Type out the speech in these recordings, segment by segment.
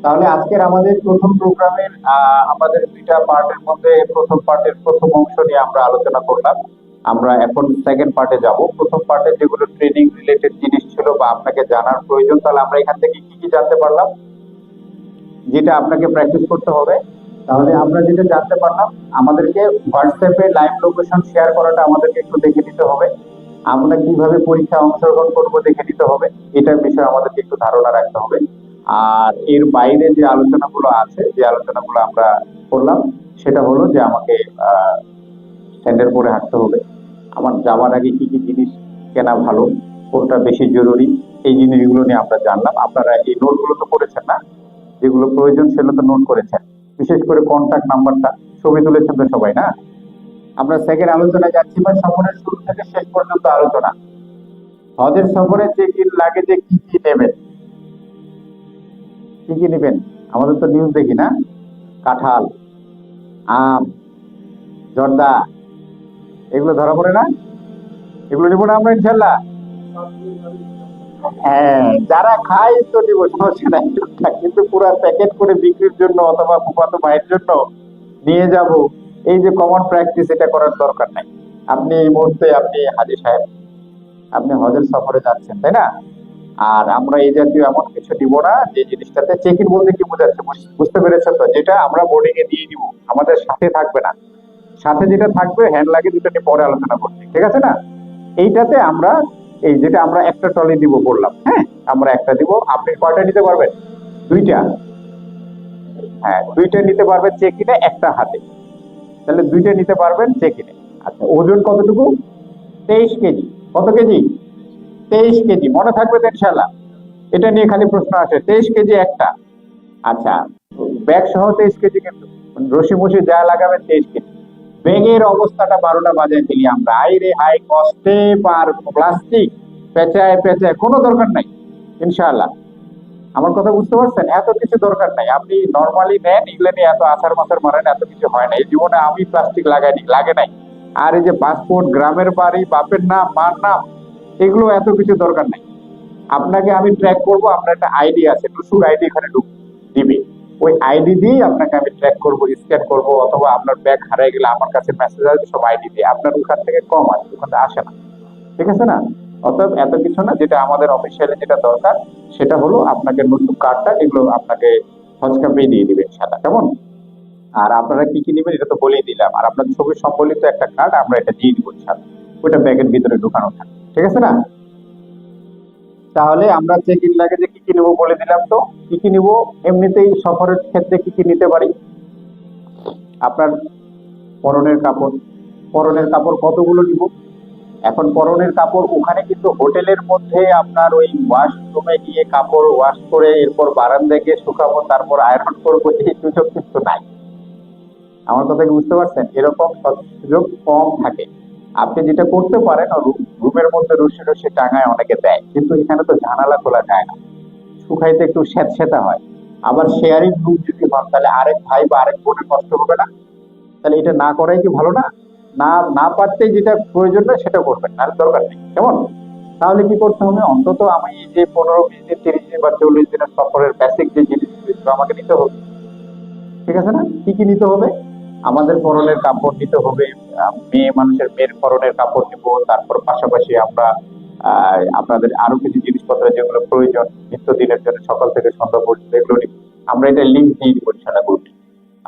তাহলে আজকের আমাদের প্রথম প্রোগ্রামের আমাদের দুইটা পার্টের মধ্যে প্রথম পার্টের প্রথম অংশ নিয়ে আমরা আলোচনা করলাম। আমরা এখন সেকেন্ড পার্টে যাব। প্রথম পার্টে যেগুলো ট্রেনিং রিলেটেড জিনিস ছিল বা আপনাকে জানার প্রয়োজন, তাহলে আমরা এখান থেকে কি কি জানতে পারলাম, যেটা আপনাকে প্র্যাকটিস করতে হবে। তাহলে আমরা যেটা জানতে পারলাম, আমাদেরকে হোয়াটসঅ্যাপে লাইভ লোকেশন শেয়ার করাটা আমাদেরকে একটু দেখে নিতে হবে। আমরা কিভাবে পরীক্ষায় অংশগ্রহণ করব দেখে নিতে হবে, এটার বিষয়ে আমাদেরকে একটু ধারণা রাখতে হবে। আর এর বাইরে যে আলোচনাগুলো আছে, যে আলোচনাগুলো আমরা করলাম, সেটা হলো যে আমাকে স্ট্যান্ডার্ড করে হাঁটতে হবে। আমার যাওয়ার আগে কি কি জিনিস কেনা ভালো, কোনটা বেশি জরুরি, এই জিনিসগুলো নিয়ে আমরা জানলাম। আপনারা এই নোটগুলো তো করেছেন না? যেগুলো প্রয়োজন সেগুলো তো নোট করেছেন, বিশেষ করে কন্টাক্ট নাম্বারটা ছবি তুলেছেন তো সবাই, না? আমরা সেকেন্ড আলোচনায় যাচ্ছি, বা সফরের শুরু থেকে শেষ পর্যন্ত আলোচনা। হজের সফরে যে কি লাগে, যে কি কি নেবেন, কি কি নেবেন। আমাদের তো নিউজ দেখি না, কাঁঠাল, আম, জর্দা, এগুলো ধরা পড়ে না? এগুলো নিবো না আমরা ইনশাল্লাহ? হ্যাঁ, যারা খায় তো নিব, সমস্যা নাই টুকটাক, কিন্তু পুরো প্যাকেট করে বিক্রির জন্য অথবা ফুফাতো ভাইয়ের জন্য নিয়ে যাব, এই যে কমন প্র্যাকটিস, এটা করার দরকার নাই। আপনি এই মুহূর্তে আপনি হাজী সাহেব, আপনি হজের সফরে যাচ্ছেন, তাই না? আর আমরা এই জাতীয় এমন কিছু দিব না যে জিনিসটাতে চেক ইন বলতে কি বোঝাচ্ছে, বুঝতে পেরেছেন তো? যেটা আমরা বোর্ডিং এ দিয়ে দিব, আমাদের সাথে থাকবে না। সাথে যেটা থাকবে হ্যান্ড লাগেজ, যেটা নিয়ে পরে আলোচনা করছি, ঠিক আছে না? এইটাতে আমরা, এই যেটা আমরা একটা ট্রলি দিব বললাম, হ্যাঁ, আমরা একটা দিব। আপনি কয়টা নিতে পারবেন? দুইটা? হ্যাঁ, দুইটা নিতে পারবেন চেক ইনে, একটা হাতে। তাহলে দুইটা নিতে পারবেন চেক ইনে। আচ্ছা, ওজন কতটুকু? 23 কেজি। কত কেজি? 23 কেজি, মনে থাকবে তো ইনশাল্লাহ? এটা নিয়ে খালি প্রশ্ন আসে, 23 কেজি একটা। আচ্ছা, ব্যাগ সহ 23 কেজি, কিন্তু রশি মশি যা লাগাবেন 23 কেজি। ব্যাগের অবস্থাটা 12টা বাজায় ফেলি আমরা, হাই রে হাই, কষ্টে পার প্লাস্টিক পেঁচায় পেঁচায়, কোনো দরকার নাই ইনশাআল্লাহ। আমার কথা বুঝতে পারছেন? এত কিছু দরকার নাই, আপনি নর্মালি নেন, এগুলো নিয়ে এত আছাড় মাথার মারেন, এত কিছু হয় না। এই জীবনে আমি প্লাস্টিক লাগাইনি, লাগে নাই। আর এই যে পাসপোর্ট, গ্রামের বাড়ি, বাপের নাম, মার নাম, এগুলো এত কিছু দরকার নাই। আপনাকে আমি ট্র্যাক করব, আপনার একটা আইডি আছে, টুসুক আইডি এখানে দিবে। ওই আইডি দিয়েই আপনাকে আমি ট্র্যাক করব, স্ক্যান করব, অথবা আপনার ব্যাগ হারিয়ে গেলে আমার কাছে মেসেজ আসবে, সব আইডি দিয়ে। আপনার ওখান থেকে কম আসে, ওখান থেকে আসে না, ঠিক আছে না? অতএব এত কিছু না, যেটা আমাদের অফিসিয়ালি যেটা দরকার সেটা হলো আপনাকে নতুন কার্ডটা, এগুলো আপনাকে হজ ক্যাম্পেই দিয়ে দিবেন সাদা, কেমন? আর আপনারা কি কি নেবেন এটা তো বলেই দিলাম। আর আপনার ছবি সম্বলিত একটা কার্ড আমরা এটা দিয়ে দিব সাদা, ওইটা ব্যাগের ভিতরে ঢুকানো থাকে, ঠিক আছে না? তাহলে আমরা চেক ইন লাগেজে কি কি নেবো বলে দিলাম তো। কি কি নিব? এমনিতেই সফরের ক্ষেত্রে কি কি নিতে পারি? আপনার পরনের কাপড়। পরনের কাপড় কতগুলো নিব? এখন পরনের কাপড় ওখানে কিন্তু হোটেলের মধ্যে আপনার ওই ওয়াশরুমে গিয়ে কাপড় ওয়াশ করে এরপর বারান্দায় গিয়ে শুকাবো, তারপর আয়রন করবো, এই সুযোগ কিন্তু নাই। আমার কথা কি বুঝতে পারছেন? এরকম সুযোগ কম থাকে। আপনি যেটা করতে পারেন, রুমের মধ্যে রশি রশি টাঙায় অনেকে দেয়, কিন্তু এখানে তো জানালা খোলা যায় না, শুকাইতে একটু স্যাঁতসেঁতে হয়। আবার শেয়ারিং রুম যদি হন, তাহলে আরেক ভাই বা আরেক বোনের কষ্ট হবে না? তাহলে এটা না করাই কি ভালো না? না, না পারতেই যেটা প্রয়োজন না সেটা করবেন, নাহলে দরকার নেই, কেমন? তাহলে কি করতে হবে? অন্তত আমি এই যে 15-20 দিন, 30 দিন বা 40 দিনের সফরের বেসিক যে জিনিসগুলো আমাকে নিতে হবে, ঠিক আছে না? কি কি নিতে হবে? আমাদের পরনের কাপড় নিতে হবে, মেয়ে মানুষের মেয়ের পরনের কাপড় নিব, তারপর পাশাপাশি আমরা আপনাদের আরো কিছু জিনিসপত্র যেগুলো প্রয়োজন নিত্যদিনের জন্য, সকাল থেকে সন্ধ্যা পর্যন্ত, এগুলো নিব। আমরা এটা লিস্ট দিয়ে দিব সেটা গ্রুপে,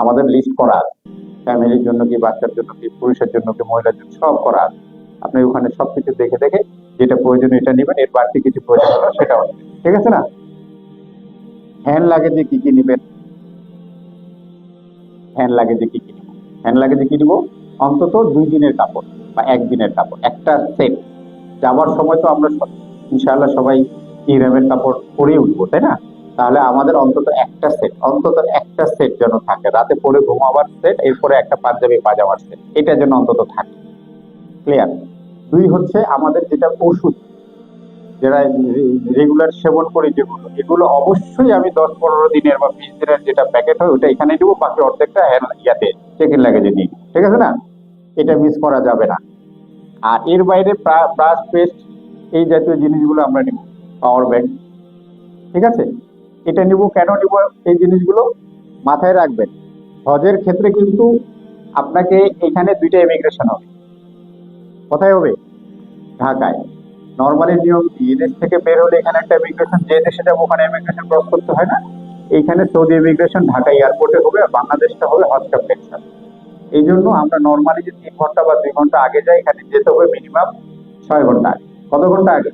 আমাদের লিস্ট করা আছে। ফ্যামিলির জন্য কি, বাচ্চার জন্য কি, পুরুষের জন্য কি, মহিলার জন্য, সব করা আছে। আপনি ওখানে সবকিছু দেখে দেখে যেটা প্রয়োজন এটা নেবেন, এর বাড়তি কিছু প্রয়োজন হলো সেটাও নেবেন, ঠিক আছে না? হ্যান্ড লাগেজে কি কি নেবেন? হ্যান্ড লাগেজে কি কি নিব? হ্যান্ড লাগেজে কি নিব? অন্তত 2 দিনের কাপড় বা একদিনের কাপড়, একটা সেট। যাওয়ার সময় তো আমরা ইনশাআল্লাহ সবাই ইহরামের কাপড় পরেই উঠবো, তাই না? তাহলে আমাদের অন্তত একটা সেট যেন থাকে, রাতে পরে ঘুমাবার সেট, এরপরে একটা পাঞ্জাবি পাজামার সেট, এটা যেন অন্তত থাকে। ক্লিয়ার? দুই হচ্ছে আমাদের যেটা ওষুধ, যারা রেগুলার সেবন করি যেগুলো, এগুলো অবশ্যই আমি 10-15 দিনের বা 20 দিনের যেটা প্যাকেট হয় ওটা এখানে দিব, বাকি অর্ধেকটা ইয়াতে চেক ইন লাগেজে নিই, ঠিক আছে না? এটা মিস করা যাবে না। আর এর বাইরে ব্রাশ পেস্ট, এই জাতীয় জিনিসগুলো আমরা নিব। পাওয়ার ব্যাংক, ঠিক আছে? এটা নিব কেন নিব, এই জিনিসগুলো মাথায় রাখবেন। হজের ক্ষেত্রে কিন্তু আপনাকে এখানে দুইটা ইমিগ্রেশন হবে। কোথায় হবে? ঢাকায়। নর্মালি নিয়ম কি, এদেশ থেকে বের হলে এখানে একটা ইমিগ্রেশন, যে দেশে যাবো ওখানে ইমিগ্রেশন ক্রস করতে হয় না? এইখানে সৌদি ইমিগ্রেশন ঢাকা এয়ারপোর্টে হবে, আর বাংলাদেশটা হবে হজ কমপ্লেক্সে। এই জন্য আমরা নর্মালি যে 3 ঘন্টা বা 2 ঘন্টা আগে যাই, এখানে যেতে হবে মিনিমাম 6 ঘন্টা আগে। কত ঘন্টা আগে?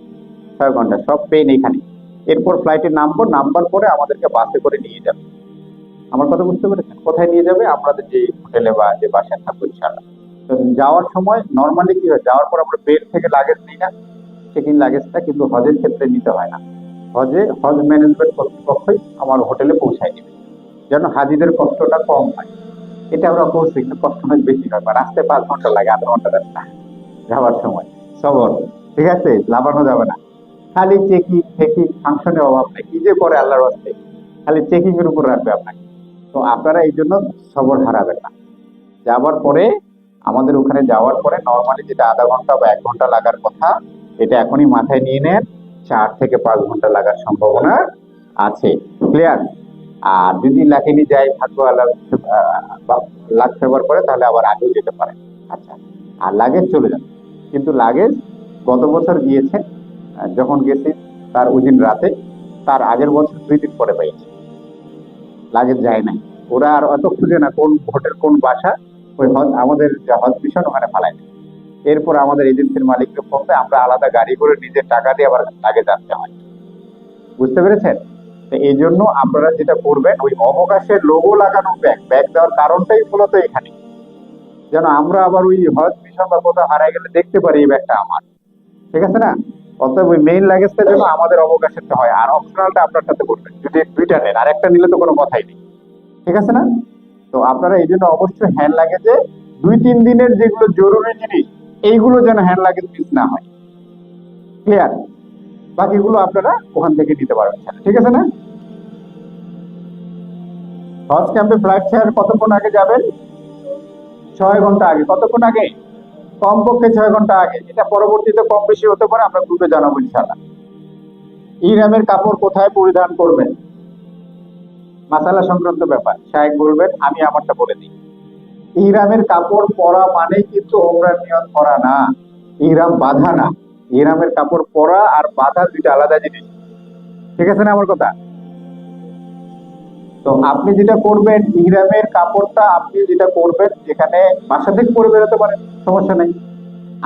6 ঘন্টা। সব পেন এখানে। এরপর ফ্লাইটে নামবো, নামবার পরে আমাদেরকে বাসে করে নিয়ে যাবে। আমার কথা বুঝতে পেরেছেন? কোথায় নিয়ে যাবে? আমাদের যে হোটেলে বা যে বাসায় থাকবো ইনশাআল্লাহ। তো যাওয়ার সময় নর্মালি কি হয়, যাওয়ার পর আমরা বেড থেকে লাগেজ নিই না, চেক ইন লাগেজটা, কিন্তু হজের ক্ষেত্রে নিতে হয় না। হজে হজ ম্যানেজমেন্ট কর্তৃপক্ষই আমার হোটেলে পৌঁছায় দিবে, যেন হাজিদের কষ্টটা কম হয়। এটা আমরা করছি, কিন্তু কষ্ট অনেক বেশি হয়, বা রাস্তায় 5 ঘন্টা লাগে, 8 ঘন্টা রাস্তা যাওয়ার সময়। সবর, ঠিক আছে, লাফানো যাবে না। খালি চেকিং চেকিং, ফাংশনের অভাব নেই। কি যে করে আল্লাহর হস্তে, খালি চেকিং এর উপর রাখবে আপনাকে। তো আপনারা এই জন্য সবর হারাবেন না। যাওয়ার পরে, আমাদের ওখানে যাওয়ার পরে নর্মালি যেটা আধা ঘন্টা বা 1 ঘন্টা লাগার কথা, এটা এখনই মাথায় নিয়ে নেন, 4 থেকে 5 ঘন্টা লাগার সম্ভাবনা আছে। ক্লিয়ার? আর যদি লাকিনি যায়, ভাগ্য আল্লাহ লাখ ফেভার করে, তাহলে আবার আগেও যেতে পারে। আচ্ছা, আর লাগেজ চলে যাবে। কিন্তু লাগেজ গত বছর গিয়েছে, যখন গেছি তার ওই দিন রাতে, তার আগের বছর 2 দিন পরে পেয়েছে, লাগেজ যায় নাই। ওরা আর অত খুঁজে না কোন হোটেল কোন বাসা, ওই হজ আমাদের যে হজ মিশন ওখানে ফালাই দেয়। এরপর আমাদের এজেন্সির মালিককে ফোন দেয়, আমরা আলাদা গাড়ি করে নিজের টাকা দিয়ে আবার লাগেজ আনতে হয়। বুঝতে পেরেছেন? তো এই জন্য আপনারা যেটা করবেন, ওই অবকাশের লোগো লাগানো ব্যাগ ব্যাগ দেওয়ার কারণটাই মূলত এখানে, যেন আমরা আবার ওই হজ মিশন বা কোথাও হারাই গেলে দেখতে পারি এই ব্যাগটা আমার। ঠিক আছে না? অতএব ওই মেইন লাগেজটা যেন আমাদের অবকাশেরটা হয়, আর অপশনালটা আপনার সাথে করবেন। যদি দুইটা নেন, আর একটা নিলে তো কোনো কথাই নেই। ঠিক আছে না? তো আপনারা এই জন্য অবশ্যই হ্যান্ড লাগেজে 2-3 দিনের যেগুলো জরুরি জিনিস, এইগুলো যেন হ্যান্ড লাগেজ মিস না হয়। ক্লিয়ার? বাকিগুলো আপনারা ওখান থেকে নিতে পারবেন। ঠিক আছে না? হজ ক্যাম্পে ফ্লাইট ছেড়ে কতক্ষণ আগে যাবেন? 6 ঘন্টা আগে। কতক্ষণ আগে? কমপক্ষে 6 ঘন্টা আগে। এটা পরবর্তীতে কম বেশি হতে পারে, আমরা গ্রুপে জানাবো ইনশাআল্লাহ। ইহরামের কাপড় কোথায় পরিধান করবেন? মাসালা সংক্রান্ত ব্যাপার, শায়েখ বলবেন, আমি আমারটা বলে দিই। ইহরামের কাপড় পরা মানে কিন্তু ওমরার নিয়ত করা না, ইহরাম বাঁধা না। ইহরামের কাপড় পরা আর বাঁধা দুইটা আলাদা জিনিস। ঠিক আছে না আমার কথা? তো আপনি যেটা করবেন, ইহরামের কাপড়টা আপনি যেটা করবেন, যেখানে বাসা থেকে পরে বেরোতে পারেন, সমস্যা নেই।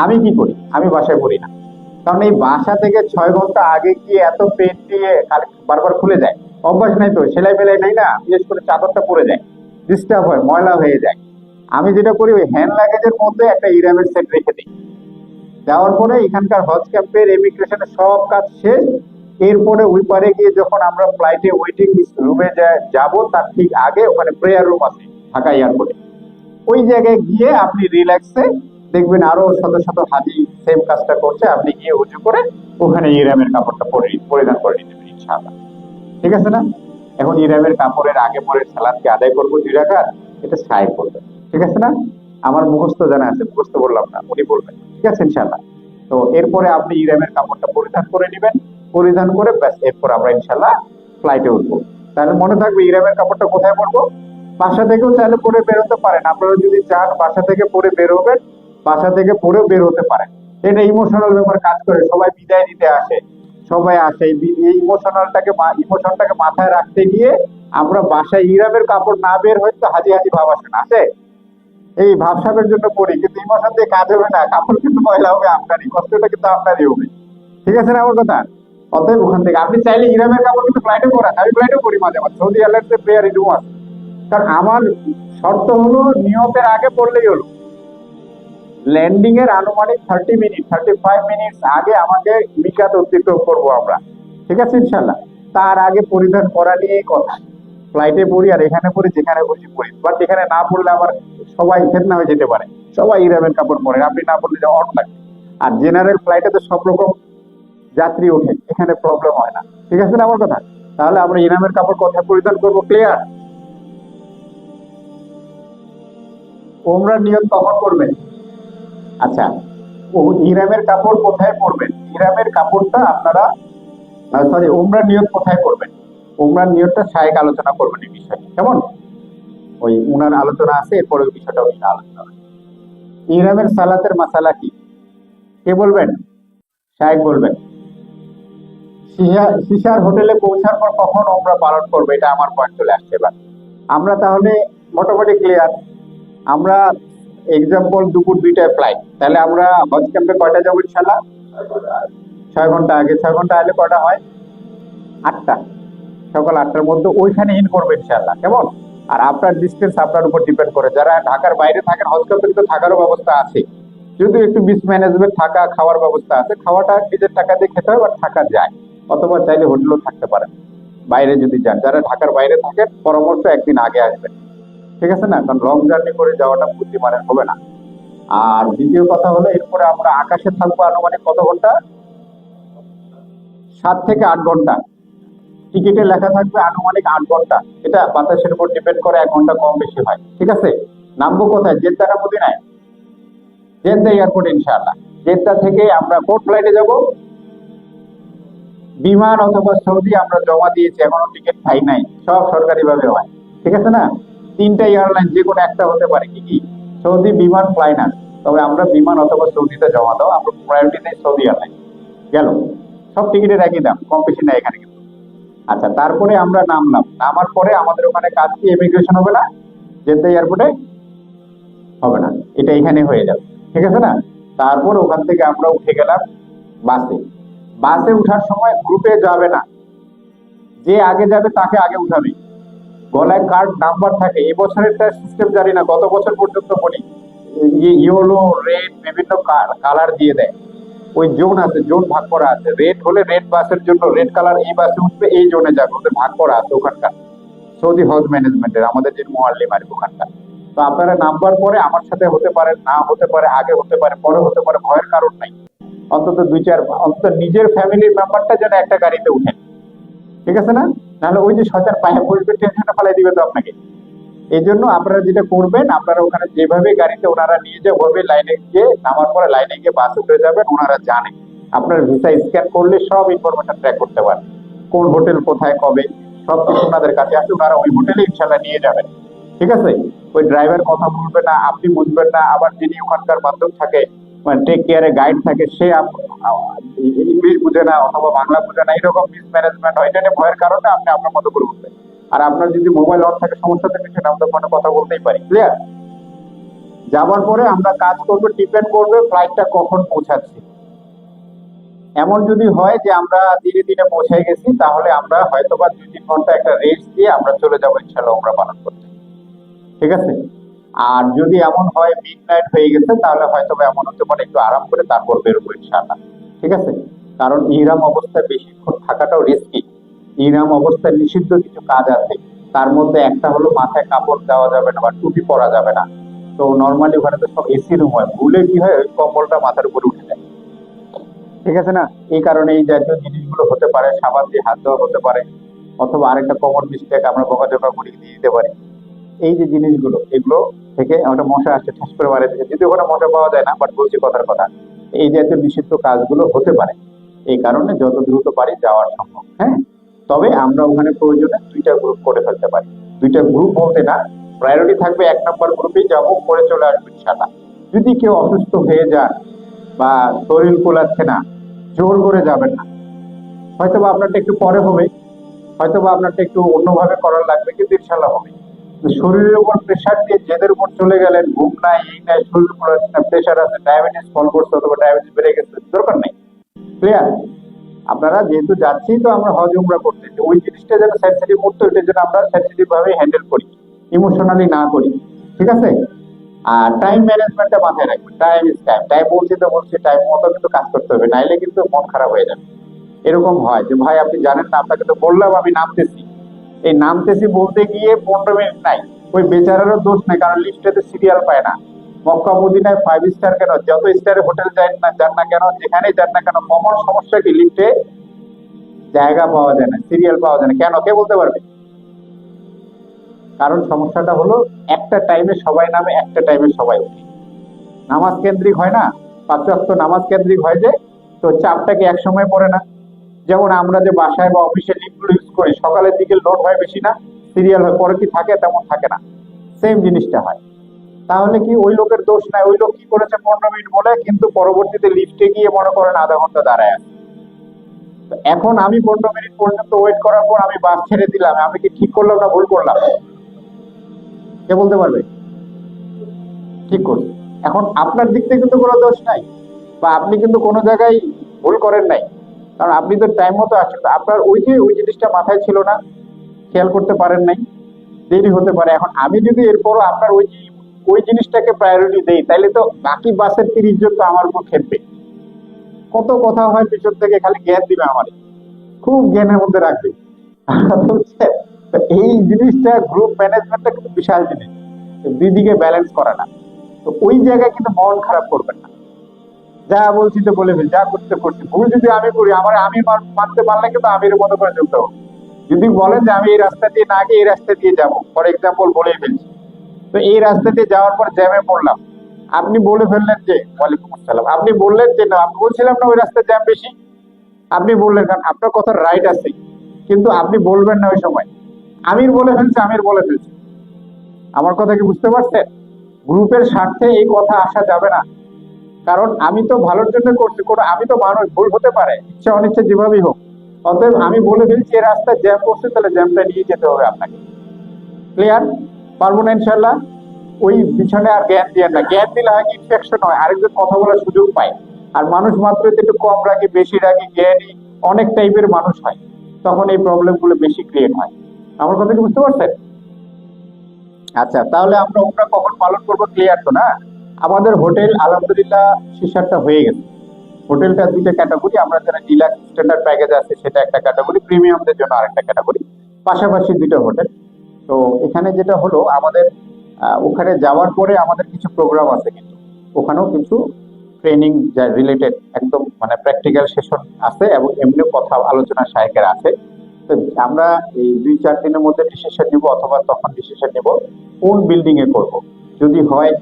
আমি কি করি? আমি বাসায় পরি না, কারণ এই বাসা থেকে 6 ঘন্টা আগে গিয়ে এত পেট দিয়ে বারবার খুলে যায়। অভ্যাস নাই তো, সেলাই ফেলাই নাই না, বিশেষ করে চাদরটা পরে যায়, ডিস্টার্ব হয়, ময়লা হয়ে যায়। আমি যেটা করি, ওই হ্যান্ড লাগেজের মধ্যে একটা ইরামের সেট রেখে দিই। যাওয়ার পরে এখানকার হজ ক্যাম্পের ইমিগ্রেশনের সব কাজ শেষ। এরপরে ওই পারে গিয়ে যখন আমরা ফ্লাইটে ওয়েটিং রুমে যাব, তার ঠিক আগে ওখানে প্রেয়ার রুম আছে ঢাকা এয়ারপোর্টে। ওই জায়গায় গিয়ে আপনি রিল্যাক্সে দেখবেন আরো শত শত হাজি সেম কাজটা করছে। আপনি গিয়ে উঁচু করে ওখানে ইরামের কাপড়টা পরিধান করে নিতে পারেন ইনশাআল্লাহ। ঠিক আছে না? এখন ইরামের কাপড়ের আগে পরে সালাদকে আদায় করবো 2 রাকাত, এটা সাহেব করবে। ঠিক আছে না? আমার মুখস্থ জানা আছে, মুখস্থ বললাম না, উনি বলবেন। ঠিক আছে ইনশাআল্লাহ? তো এরপরে আপনি ইরামের কাপড়টা পরিধান করে নেবেন, পরিধান করে ব্যাস, এরপর আমরা ইনশাআল্লাহ ফ্লাইটে উঠবো। তাহলে মনে থাকবে ইরামের কাপড়টা কোথায় পরবো? বাসা থেকেও চাইলে পরে বেরোতে পারেন, আপনারা যদি চান বাসা থেকে পরে বেরোবেন, বাসা থেকে পরেও বের হতে পারেন। এটা ইমোশনাল ব্যাপার কাজ করে, সবাই বিদায় দিতে আসে, সবাই আসে, এই ইমোশনটাকে মাথায় রাখতে গিয়ে আমরা বাসায় ইরামের কাপড় না বের হয়তো হাজি হাজি ভাব আসে না, আসে। এই ভাবসাবের জন্য পড়ি, কিন্তু ইমোশন দিয়ে কাজ হবে না, কাপড় কিন্তু ময়লা হবে, আপনারই কষ্টটা কিন্তু আপনারই হবে। ঠিক আছে না আমার কথা? অতএব ওখান থেকে আপনি চাইলে ইরামের কাপড় কিন্তু ফ্লাইটে পরান, আমি ফ্লাইটে পরি মাঝে মাঝে, সৌদি এয়ারলাইন্সের প্রেয়ার রুম আছে। কারণ আমার শর্ত হলো নিয়তের আগে পড়লেই হলো। ল্যান্ডিং এর আনুমানিক 30 মিনিট 35 মিনিট আগে আমাকে মিকাত অতিক্রম করবো আমরা। ঠিক আছে ইনশাল্লাহ? তার আগে পরিধান করা নিয়েই কথা। ফ্লাইটে পড়ি আর এখানে পড়ি, যেখানে বসে পড়ি, বাট এখানে না পড়লে আবার সবাই ফেতনা হয়ে যেতে পারে। সবাই ইরামের কাপড় পরেন, আপনি না পড়লে যে অড লাগবে। আর জেনারেল ফ্লাইটে তো সব রকম যাত্রী ওঠে, এখানে প্রবলেম হয় না। ঠিক আছে না আমার কথা? তাহলে আমরা ইরামের কাপড় কোথায় পরিধান করবো? ক্লিয়ার? ওমরার নিয়ত কখন করবেন? আচ্ছা, ও ইহরামের কাপড় কোথায় পরবেন? ইহরামের কাপড়টা আপনারা, সরি, উমরার নিয়ত কোথায় করবেন? উমরার নিয়তটা শায়েখ আলোচনা করবেন এই বিষয়টি, কেমন? ওই উনার আলোচনা আছে, এরপরে ওই বিষয়টা উনি আলোচনা করবেন। ইহরামের সালাতের মাসালা কি, কে বলবেন? শায়েখ বলবেন। সিসার হোটেলে পৌঁছার পর কখন উমরা পালন করবে, এটা আমার পয়েন্ট চলে আসছে এবার। আমরা তাহলে মোটামুটি ক্লিয়ার। আমরা এক্সাম্পল দুপুর 2টায় ফ্লাইট, তাহলে আমরা হজ ক্যাম্পে কয়টা যাবো ইনশাল্লাহ? 6 ঘন্টা আগে। 6 ঘন্টা আগে কয়টা হয়? 8টা। সকাল 8টার মধ্যে ওইখানে ইন করবে ইনশাল্লাহ, কেমন? আর আপনার ডিস্টেন্স আপনার উপর ডিপেন্ড করে। যারা ঢাকার বাইরে থাকেন, হজ ক্যাম্পে কিন্তু থাকারও ব্যবস্থা আছে, যদি একটু মিসম্যানেজমেন্ট, থাকা খাওয়ার ব্যবস্থা আছে, খাওয়াটা নিজের টাকা দিয়ে খেতে হয়, বাট থাকা যায়, অথবা চাইলে হোটেলও থাকতে পারেন বাইরে যদি যান। যারা ঢাকার বাইরে থাকেন পরামর্শ একদিন আগে আসবেন, ঠিক আছে না? কারণ লং জার্নি করে যাওয়াটা বুদ্ধিমানের হবে না। আর দ্বিতীয় কথা হলো, এরপরে আমরা আকাশে থাকবো আনুমানিক কত ঘন্টা? 7 থেকে 8 ঘন্টা। টিকিটে লেখা থাকবে আনুমানিক 8 ঘন্টা। এটা বাতাসের উপর ডিপেন্ড করে, 1 ঘন্টা কম বেশি হয়, ঠিক আছে? নামবো কোথায়? জেদ্দা না মদিনায়? জেদ্দা এয়ারপোর্ট ইনশাআল্লাহ। জেদ্দা থেকে আমরা কোন ফ্লাইটে যাব? বিমান অথবা সৌদি আমরা জমা দিয়েছি, এখনো টিকিট পাই নাই, সব সরকারি ভাবে হয়, ঠিক আছে না? 3টা এয়ারলাইন, যে কোনো একটা হতে পারে, কি কি? সৌদি, বিমান, ফ্লাইনার। তবে আমরা বিমান অথবা সৌদিতে জমা দাও, আমরা প্রায়োরিটি নেই সৌদি এয়ারলাইন। গেল, সব টিকিটের একই দাম, কম বেশি নাই এখানে কিন্তু। আচ্ছা, তারপরে আমরা নামলাম। নামার পরে আমাদের ওখানে কাজ কি? ইমিগ্রেশন হবে না জেদ্দা এয়ারপোর্টে? হবে না, এটা এখানে হয়ে যাবে, ঠিক আছে না? তারপর ওখান থেকে আমরা উঠে গেলাম বাসে। বাসে উঠার সময় গ্রুপে যাবে না, যে আগে যাবে তাকে আগে উঠাবে। গলায় কার্ড নাম্বার থাকে। এবছরের সিস্টেম জানি না, গত বছর পর্যন্ত বলি, ইয়েলো, রেড, বিভিন্ন কালার দিয়ে দেয়। ওই জোন আছে, জোন ভাগ করা আছে। রেড হলে রেড বাসের জন্য রেড কালার, এই বাসে উঠবে, এই জোনে যাবে, ওদের ভাগ করা আছে ওখানকার সৌদি হজ ম্যানেজমেন্টের, আমাদের যে মোয়াল্লিম আর ওখানকার। তো আপনারা নাম্বার পরে আমার সাথে হতে পারে, না হতে পারে, আগে হতে পারে, পরে হতে পারে, ভয়ের কারণ নাই। অন্তত 2-4, অন্তত নিজের ফ্যামিলির মেম্বারটা যেন একটা গাড়িতে উঠেন, ঠিক আছে না? নাহলে ওই যে শয়তান পায়ে বসবে, টেনশনে ফেলাই দিবে তো আপনাকে। এই জন্য আপনারা যেটা করবেন, আপনারা ওখানে যেভাবে গাড়িতে ওনারা নিয়ে যায়, ওভাবে লাইনে গিয়ে নামার পরে লাইনে গিয়ে বাসে উঠে যাবেন। ওনারা জানে, আপনার ভিসা স্ক্যান করলে সব ইনফরমেশন ট্র্যাক করতে পারে, কোন হোটেল কোথায় কবে, সব কিছু ওনাদের কাছে আছে। ওনারা ওই হোটেলে ইনশাল্লাহ নিয়ে যাবেন, ঠিক আছে? ওই ড্রাইভার কথা বলবে না, আপনি বুঝবেন না। আবার যিনি ওখানকার মাধ্যম থাকে, মানে টেক কেয়ারে গাইড থাকে, সে ইংলিশ বুঝে না অথবা বাংলা বুঝে না, এরকম মিসম্যানেজমেন্ট হয়। এটা নিয়ে ভয়ের কারণে আপনি আপনার মতো করে উঠবেন। আর আপনার যদি মোবাইল অন থাকে, সমস্যা থাকে, সেটা আমরা ফোনে কথা বলতেই পারি, ক্লিয়ার? যাবার পরে আমরা কাজ করবো, ডিপেন্ড করবে ফ্লাইটটা কখন পৌঁছাচ্ছে। এমন যদি হয় যে আমরা ধীরে ধীরে পৌঁছে গেছি, তাহলে আমরা হয়তোবা 2-3 ঘন্টা একটা রেস্ট দিয়ে আমরা চলে যাবো ইনশাল্লাহ উমরা পালন করতে, ঠিক আছে? আর যদি এমন হয় মিড নাইট হয়ে গেছে, তাহলে হয়তো এমন হতে পারে একটু আরাম করে তারপর বেরোবো ইনশাআল্লাহ, ঠিক আছে? কারণ ইহরাম অবস্থায় বেশিক্ষণ থাকাটাও রিস্কি। ইহরাম অবস্থায় নিষিদ্ধ কিছু কাজ আছে, তার মধ্যে একটা হলো মাথায় কাপড় দেওয়া যাবে না বা টুপি পরা যাবে না। তো নর্মালি ওখানে তো সব এসি রুম হয়, ভুলে কি হয় ওই কম্বলটা মাথার উপরে উঠে যায়, ঠিক আছে না? এই কারণে এই জাতীয় জিনিসগুলো হতে পারে। সাবান দিয়ে হাত ধোয়া হতে পারে, অথবা আরেকটা কমন মিস্টেক, আমরা বকাঝকা করে দিয়ে দিতে পারি। এই যে জিনিসগুলো, এগুলো থেকে একটা মশা আসছে, ঠাস করে মারে দিচ্ছে, যদি ওখানে মশা পাওয়া যায় না, বাট বলছি কথার কথা, এই জাতীয় নিষিদ্ধ কাজগুলো হতে পারে। এই কারণে যত দ্রুত পারি যাওয়ার সম্ভব, হ্যাঁ? তবে আমরা ওখানে প্রয়োজনে 2টা গ্রুপ করে ফেলতে পারি। 2টা গ্রুপ বলতে না, প্রায়োরিটি থাকবে 1 নম্বর গ্রুপেই যাবো, করে চলে আসবো ইনশাল্লাহ। যদি কেউ অসুস্থ হয়ে যান বা শরীর কুলাচ্ছে না, জোর করে যাবেন না। হয়তোবা আপনারটা একটু পরে হবে, হয়তোবা আপনারটা একটু অন্যভাবে করার লাগবে, কিন্তু ইনশাল্লাহ হবে। তো শরীরের উপর প্রেশার দিয়ে জেদের উপর চলে গেলেন, ঘুম নাই, এই নাই, শরীর কুলাচ্ছে না, প্রেশার আছে, ডায়াবেটিস ফল করছে অথবা ডায়াবেটিস বেড়ে গেছে, দরকার নেই, ক্লিয়ার? আপনারা যেহেতু যাচ্ছি, তো আমরা হজ উমরা করতে, ওই জিনিসটা যেন সেন্সিটিভ মুহূর্ত, ওইটার জন্য আমরা সেন্সিটিভ ভাবে হ্যান্ডেল করি, ইমোশনালি না করি, ঠিক আছে? আর টাইম ম্যানেজমেন্টটা মাথায় রাখবেন। টাইম ইজ টাইম, টাইম বলছি তো বলছি, টাইম মতো কিন্তু কাজ করতে হবে, নাইলে কিন্তু মন খারাপ হয়ে যাবে। এরকম হয় যে ভাই আপনি জানেন না, আপনাকে তো বললাম আমি নামতেছি, এই নামতেছি বলতে গিয়ে 15 মিনিট নাই। ওই বেচারারও দোষ নাই, কারণ লিফটে সিরিয়াল পায় না। মক্কা মদিনায় 5 স্টার কেন, যত স্টারে হোটেল যান না কেন, যেখানেই যান না কেন, কমন সমস্যা কি? লিফটে জায়গা পাওয়া যায় না, সিরিয়াল পাওয়া যায় না। কেন, কে বলতে পারবে? কারণ সমস্যাটা হলো, একটা টাইমে সবাই নামে, একটা টাইমে সবাই ওঠে। নামাজ কেন্দ্রিক হয় না, 5 ওয়াক্ত নামাজ কেন্দ্রিক হয় যে, তো চাপটাকে এক সময় পড়ে না। যেমন আমরা যে বাসায় বা অফিসে লিফটগুলো ইউজ করি, সকালের দিকে লোড হয় বেশি না, সিরিয়াল হয়, পরে কি থাকে? তেমন থাকে না। সেম জিনিসটা হয়। তাহলে কি ওই লোকের দোষ নাই? ওই লোক কি করেছে 15 মিনিট বলে, কিন্তু পরবর্তীতে লিফটে গিয়ে মনে করেন আধা ঘন্টা দাঁড়ায় আছে। তো এখন আমি 15 মিনিট পর্যন্ত ওয়েট করার পর আমি বাস ছেড়ে দিলাম, আমি কি ঠিক করলাম না ভুল করলাম? কে বলতে পারবে? ঠিক করছে। এখন আপনার দিক থেকে কিন্তু কোনো দোষ নাই, বা আপনি কিন্তু কোনো জায়গায় ভুল করেন নাই, কারণ আপনি তো টাইম মতো আসছেন। তো আপনার ওই জিনিসটা মাথায় ছিল না, খেয়াল করতে পারেন নাই, দেরি হতে পারে। এখন আমি যদি এরপরও আপনার ওই জিনিসটাকে প্রায়োরিটি দেই, তাইলে তো বাকি বাসের 30 জন তো আমার উপর খেপবে। কত কথা হয় পিছন থেকে, খালি জ্ঞান দিবে আমার, খুব জ্ঞানের মধ্যে রাখবে। বুঝছেন? তো এই জিনিসটা গ্রুপ ম্যানেজমেন্টটা কিন্তু বিশাল জিনিস, দুই দিকে ব্যালেন্স করাটা। তো ওই জায়গায় কিন্তু মন খারাপ করবেন না। যা বলছি তো বলে ফেল, যা করতে করছি, ভুল যদি আমি করি, আমি মানতে পারলে কিন্তু আমি এর মতো করে চলতে হবে। যদি বলেন যে আমি এই রাস্তা দিয়ে না গিয়ে এই রাস্তা দিয়ে যাবো, ফর এক্সাম্পল বলেই ফেলছি, তো এই রাস্তা দিয়ে যাওয়ার পর জ্যামে পড়লাম, আপনি বলে ফেললেন যে ওয়ালাইকুম আসসালাম, আপনি বললেন যে না, আমি বলছিলাম না ওই রাস্তায় জ্যাম বেশি, আপনি বললেন, কারণ আপনার কথা রাইট আছে, কিন্তু আপনি বলবেন না ওই সময়। আমির বলে ফেলছে, আমির বলে ফেলছে। আমার কথা কি বুঝতে পারছেন? গ্রুপের স্বার্থে এই কথা আসা যাবে না, কারণ আমি তো ভালোর জন্য করছি, আমি তো মানুষ, ভুল হতে পারে, ইচ্ছা অনিচ্ছা যেভাবেই হোক। অতএব আমি বলে ফেলছি এই রাস্তায় জ্যাম করছে, তাহলে জ্যামটা নিয়ে যেতে হবে আপনাকে। ক্লিয়ার? পারবো না ইনশাল্লাহ? ওই পিছনে আর জ্ঞান দিয়ে না, জ্ঞান দিলে হয় ইনফেকশন হয়, আরেকজন কথা বলার সুযোগ পায়। আর মানুষ মাত্রই তো একটু কম রাগে, বেশি রাগে, জ্ঞানী অনেক টাইপের মানুষ হয়, তখন এই প্রবলেম গুলো বেশি ক্রিয়েট হয়। আমার কথা কি বুঝতে পারছেন? আচ্ছা, তাহলে আমরা কখন পালন করবো? ক্লিয়ার তো না? আমাদের হোটেল আলহামদুলিল্লাহ 6-7টা হয়ে গেছে। হোটেলটা দুইটা ক্যাটাগরি, আমরা যারা ডিলাক্স স্ট্যান্ডার্ড প্যাকেজ আছে সেটা একটা ক্যাটাগরি, প্রিমিয়ামদের জন্য আরেকটা ক্যাটাগরি, পাশাপাশি দুইটা হোটেল। তো এখানে যেটা হলো আমাদের, ওখানে যাওয়ার পরে আমাদের কিছু প্রোগ্রাম আছে, কিন্তু ওখানেও কিছু ট্রেনিং রিলেটেড একদম মানে প্র্যাকটিক্যাল সেশন আছে, এবং এমনি কথা আলোচনা শায়কের আছে। তো আমরা এই 2-4 দিনের মধ্যে ডিসিশন নিব, অথবা তখন ডিসিশন নিব কোন বিল্ডিং এ করব। যদি হয়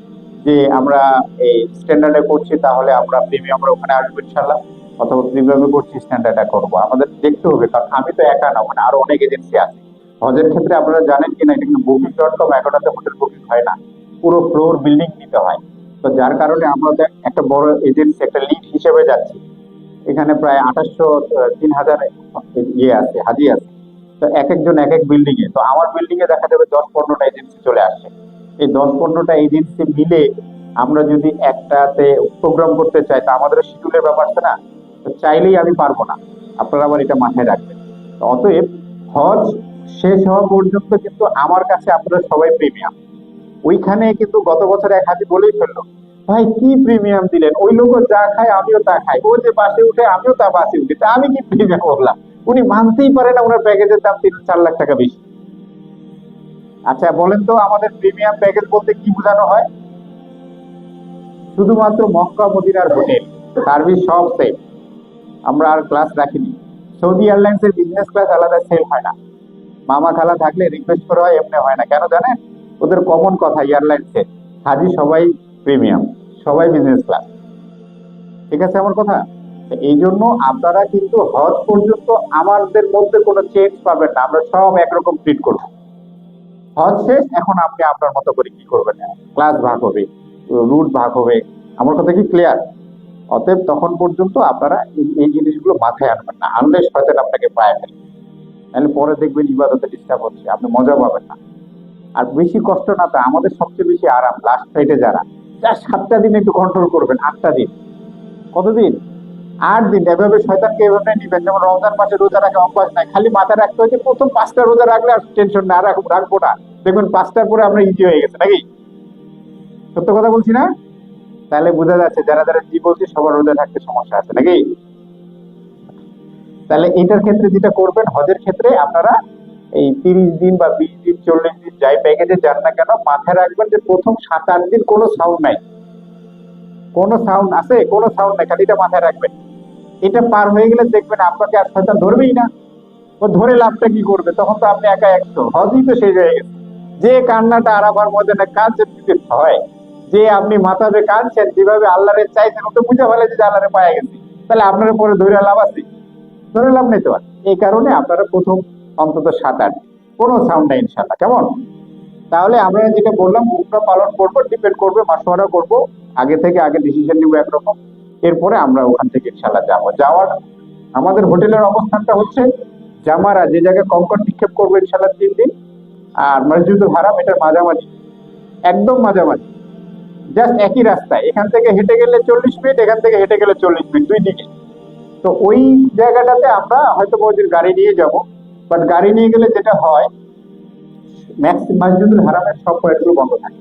যে আমরা এই স্ট্যান্ডার্ডে করছি, তাহলে আমরা প্রিমিয়ামরা ওখানে আসবো ইনশাল্লাহ, অথবা প্রিমিয়ামে করছি স্ট্যান্ডার্ডে করবো। আমাদের দেখতে হবে, কারণ আমি তো একা না, মানে আরো অনেক এজেন্সি আছে। হজের ক্ষেত্রে আপনারা জানেন কিনা, এটা কিন্তু বুকিং.কম এখনতে হোটেল বুকিং হয় না, পুরো ফ্লোর বিল্ডিং নিতে হয়। তো যার কারণে আমরা একটা বড় এজেন্সি, একটা লিড হিসেবে যাচ্ছি। এখানে প্রায় 2800 3000 ইয়ে আছে, হাজি আছে। তো এক একজন এক এক বিল্ডিং এ, তো আমার বিল্ডিং এ দেখা যাবে 10-15টা এজেন্সি চলে আসে। এই 10-15টা এজেন্সি মিলে আমরা যদি একটাতে প্রোগ্রাম করতে চাই, তা আমাদের শিডিউলের ব্যাপার আছে না, তো চাইলেই আমি পারবো না। আপনারা আবার এটা মাথায় রাখবেন। তো অতএব হজ শেষ হওয়া পর্যন্ত কিন্তু আমার কাছে আপনারা সবাই প্রিমিয়াম। ওইখানে কিন্তু গত বছর এক হাজি বলেই ফেললো, ভাই কি প্রিমিয়াম দিলেন, ওই লোক যা খায় আমিও তা খাই, ও যে বাসে উঠে আমিও তা বাসে উঠি, তা আমি কি প্রিমিয়াম বললাম? উনি মানতেই পারে না ওনার প্যাকেজের দাম 3-4 লাখ টাকা বেশি। আচ্ছা বলেন তো, আমাদের প্রিমিয়াম প্যাকেজ বলতে কি বোঝানো হয়? শুধুমাত্র মক্কা মদিনার হোটেল, সার্ভিস সব সেম, আমরা আর ক্লাস রাখিনি। সৌদি এয়ারলাইন্স এর বিজনেস ক্লাস আলাদা সেল হয় না, মামা খালা থাকলে রিকোয়েস্ট করা হয়, এমনি হয় না। কেন জানেন? ওদের কমন কথা এয়ারলাইন্সে, হাজি সবাই প্রিমিয়াম, সবাই বিজনেস ক্লাস। ঠিক আছে আমার কথা? তো এই জন্য আপনারা কিন্তু হজ পর্যন্ত আমাদের মধ্যে কোনো চেঞ্জ পাবেন না, আমরা সব একরকম ট্রিট করবো। হজ শেষ, এখন আপনি আপনার মতো করে কি করবেন, ক্লাস ভাগ হবে, রুট ভাগ হবে। আমার কথা কি ক্লিয়ার? অতএব তখন পর্যন্ত আপনারা এই জিনিসগুলো মাথায় আনবেন না, আনলে শয়তান আপনাকে পায় ফেলবে। তাহলে পরে দেখবেন ইবাদতে ডিস্টার্ব হচ্ছে, আপনি মজা পাবেন না। আর বেশি কষ্ট না, তো আমাদের সবচেয়ে বেশি আরাম লাস্ট সাইডে যারা, জাস্ট 7টা দিন একটু কন্ট্রোল করবেন, 8টা দিন, কতদিন, 8 দিন এভাবে শয়তানকে এভাবে নিবেন। যেমন রমজান মাসে রোজা রাখা অভ্যাস নাই, খালি মাথায় রাখতে হচ্ছে প্রথম 5টা রোজা রাখলে আর টেনশন না, রাখবো না, দেখবেন 5টার পরে আমরা ইজি হয়ে গেছে নাকি? সত্য কথা বলছি না? তাহলে বোঝা যাচ্ছে যারা যারা জি বলছি সবার রোজা থাকতে সমস্যা আছে নাকি? তাহলে এটার ক্ষেত্রে যেটা করবেন, হজের ক্ষেত্রে আপনারা এই 30 দিন বা 20 দিন 40 দিন যাই প্যাকেজে যান না কেন, মাথায় রাখবেন যে প্রথম 7-8 দিন কোনো সাউন্ড নাই, কোনো সাউন্ড আছে, কোনো সাউন্ড নাই, খালি এটা মাথায় রাখবেন। এটা পার হয়ে গেলে দেখবেন আপনাকে আর শয়তান ধরবেই না। ও ধরে লাভটা কি করবে? তখন তো আপনি একা 100, হজই তো শেষ হয়ে গেছে। যে কান্নাটা আরাফার মধ্যে না কাঁদছেন যদি হয়, যে আপনি মাথাতে কাঁদছেন, যেভাবে আল্লাহরে চাইছেন, ও তো বুঝে ফেলে যে আল্লাহরে পায়ে গেছি, তাহলে আপনার পরে ধরে লাভ আছে? ধরে লাভ নেই তো আর। এই কারণে আপনারা প্রথম অন্তত 7-8 কোনো সাউন্ড নেই ইনশাল্লাহ, কেমন? তাহলে আমরা যেটা বললাম উমরা পালন করব, ডিপেন্ড করবে, মাসওয়ারা করব, আগে ডিসিশন নিব একরকম, এরপরে আমরা ওখান থেকে ইনশাল্লাহ যাওয়ার আমাদের হোটেলের অবস্থানটা হচ্ছে জামারা, যে জায়গায় কঙ্কর নিক্ষেপ করবো ইনশাল্লাহ 3 দিন, আর মসজিদুল হারাম এটার মাঝামাঝি, একদম মাঝামাঝি, জাস্ট একই রাস্তায়, এখান থেকে হেঁটে গেলে 40 মিনিট, এখান থেকে হেঁটে গেলে 40 মিনিট, দুই দিকে। তো ওই জায়গাটাতে আমরা হয়তো ওদের গাড়ি নিয়ে যাব, বাট গাড়ি নিয়ে গেলে যেটা হয় মসজিদুল হারামের সব পয়েন্টগুলো বন্ধ থাকে,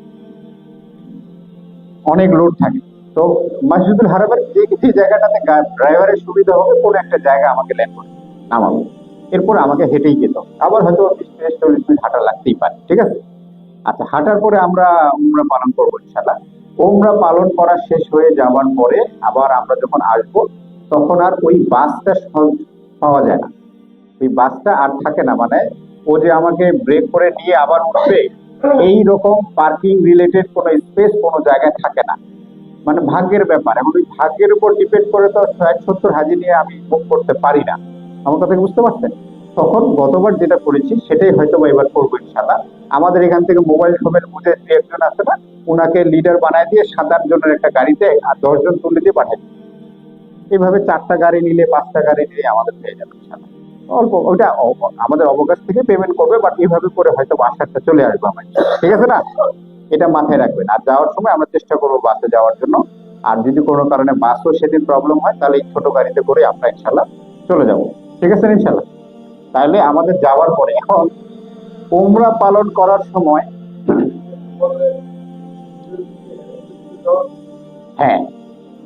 অনেক লোড থাকে। তো মসজিদুল হারামের যে জায়গাটাতে ড্রাইভারের সুবিধা হবে, কোন একটা জায়গা আমাকে ল্যান্ড করে নামাবো, এরপর আমাকে হেঁটেই যেত, আবার হয়তো 20-40 মিনিট হাঁটা লাগতেই পারে, ঠিক আছে? আচ্ছা, হাঁটার পরে আমরা উমরা পালন করবো ইনশাল্লাহ। উমরা পালন করা শেষ হয়ে যাওয়ার পরে আবার আমরা যখন আসবো, তখন আর ওই বাসটা পাওয়া যায় না, ওই বাসটা আর থাকে না, মানে ও যে আমাকে ব্রেক করে নিয়ে আবার উঠবে, এই রকম পার্কিং রিলেটেড কোনো স্পেস কোনো জায়গায় থাকে না, মানে ভাগ্যের ব্যাপার। এখন ওই ভাগ্যের উপর ডিপেন্ড করে তো 60-70 হাজি নিয়ে আমি মুভ করতে পারি না, আমার কথা কি বুঝতে পারছেন? তখন গতবার যেটা করেছি সেটাই হয়তো এবার করবো ইনশাল্লাহ। আমাদের এখান থেকে মোবাইল শপের মধ্যে যে একজন আছে না, ওনাকে লিডার বানায় দিয়ে 7-8 জনের একটা গাড়িতে আর 10 জন তুলে দিয়ে পাঠাই, এইভাবে 4টা গাড়ি নিলে 5টা গাড়ি নিলে আমাদের হয়ে যাবে ইনশাল্লাহ। অল্প ওটা আমাদের অবকাশ থেকে পেমেন্ট করবে, বাট এইভাবে করে হয়তো বাসাটা চলে আসবে আমার, ঠিক আছে না? এটা মাথায় রাখবেন। আর যাওয়ার সময় আমরা চেষ্টা করবো বাসে যাওয়ার জন্য, আর যদি কোনো কারণে বাসও সেদিন প্রবলেম হয়, তাহলে এই ছোট গাড়িতে করে আমরা ইনশাল্লাহ চলে যাব, ঠিক আছে ইনশাল্লাহ? তাহলে আমাদের যাওয়ার পরে এখন উমরা পালন করার সময়, হ্যাঁ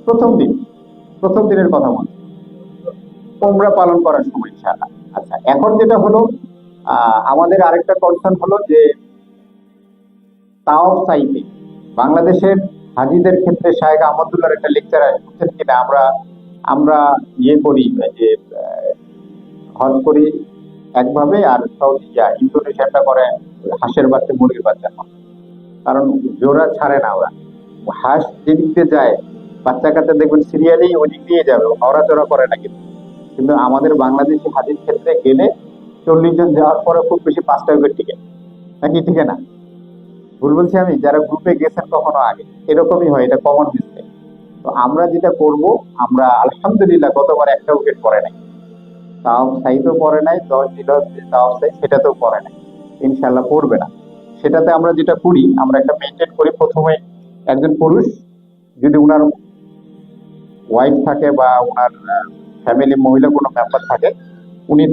প্রথম দিনের কথা বলছি, উমরা পালন করার সময় ইনশাআল্লাহ। আচ্ছা, এখন যেটা হলো আমাদের আরেকটা কনসার্ন হলো যে তাওয়াফ সাইতে বাংলাদেশের হাজিদের ক্ষেত্রে শায়েখ আহমদুল্লাহর একটা লেকচার শুনছেন কিনা, আমরা ইয়ে করি যে হজ করি একভাবে, আর ইন্দোনেশিয়াটা করে হাঁসের বাচ্চা মুরগির বাচ্চা, কারণ জোড়া ছাড়ে না ওরা, হাঁস যেদিক দিয়ে যায় বাচ্চা কাচ্চা দেখবেন সিরিয়ালি ওদিক দিয়ে যাবে, নড়াচড়া করে না। কিন্তু আমাদের বাংলাদেশি হাজির ক্ষেত্রে গেলে 40 জন যাওয়ার পরে খুব বেশি 5টা করে টিকে, নাকি ঠিক না? ভুল বলছি আমি? যারা গ্রুপে গেছেন কখনো আগে, এরকমই হয়, এটা কমন মিস্টেক। তো আমরা যেটা করব, আমরা আলহামদুলিল্লাহ গতবার একটা উইকেট পড়ে নাই, তাওয়াফ সাইডও পড়ে নাই, 10 দিল তাওয়াফ সাইড সেটাতেও পড়ে নাই, ইনশাল্লাহ পড়বে না। সেটাতে আমরা যেটা করি, আমরা একটা মেনটেন করি, প্রথমে একজন পুরুষ যদি উনার ওয়াইফ থাকে বা উনার ফ্যামিলি মহিলা কোনো মেম্বার থাকে, উনি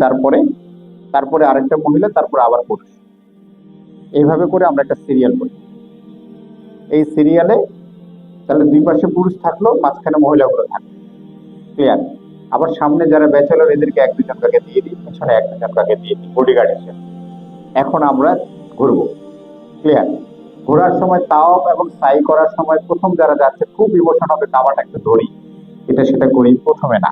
তারপরে আরেকটা মহিলা, তারপরে আবার পুরুষ, এইভাবে করে আমরা একটা সিরিয়াল করি। এই সিরিয়ালে তাহলে দুই পাশে পুরুষ থাকলো, মাঝখানে মহিলাগুলো থাকলো, ক্লিয়ার? আবার সামনে যারা ব্যাচেলর এদেরকে 1-2 জন কাকে দিয়ে দিই, পিছনে 1-2 জন কাকে দিয়ে দিই বডিগার্ড হিসেবে। এখন আমরা ঘুরবো, ক্লিয়ার? ঘোরার সময় তাওয়াফ এবং সাই করার সময় প্রথম যারা যাচ্ছে খুব ইমোশন হবে, কাবাটা একটু ধরি, এটা সেটা করি, প্রথমে না,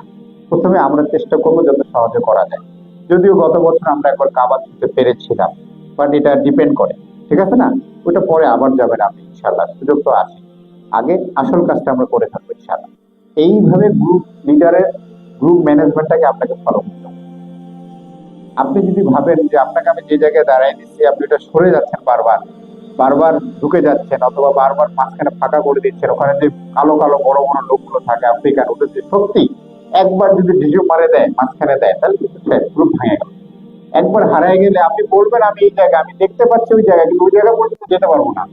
প্রথমে আমরা চেষ্টা করবো যত সহজে করা যায়। যদিও গত বছর আমরা একবার কাবা ছুঁতে পেরেছিলাম, বাট এটা ডিপেন্ড করে, ঠিক আছে না? ওটা পরে আবার যাবেন আপনি ইনশাল্লাহ, সুযোগ তো আছে। আগে আসল কাজটা আমরা করে থাকবো ইনশাল্লাহ। এইভাবে গ্রুপ ম্যানেজমেন্টটাকে আপনাকে ফলো করতে হবে। আপনি যদি ভাবেন যে আপনাকে আমি যে জায়গায় দাঁড়াই দিচ্ছি, আপনি এটা সরে যাচ্ছেন, বারবার বারবার ঢুকে যাচ্ছেন, অথবা বারবার মাঝখানে ফাঁকা করে দিচ্ছেন, ওখানে যে কালো কালো বড় বড় লোকগুলো থাকে আফ্রিকান, ওদের যে শক্তি, একবার যদি ডিজু মারে দেয়, মাঝখানে দেয়, তাহলে কিন্তু গ্রুপ ভেঙে গেল। একবার হারায় গেলে আপনি বলবেন আমি এই জায়গা, আমি দেখতে পাচ্ছি ওই জায়গা, কিন্তু ওই জায়গা পর্যন্ত যেতে পারবো না,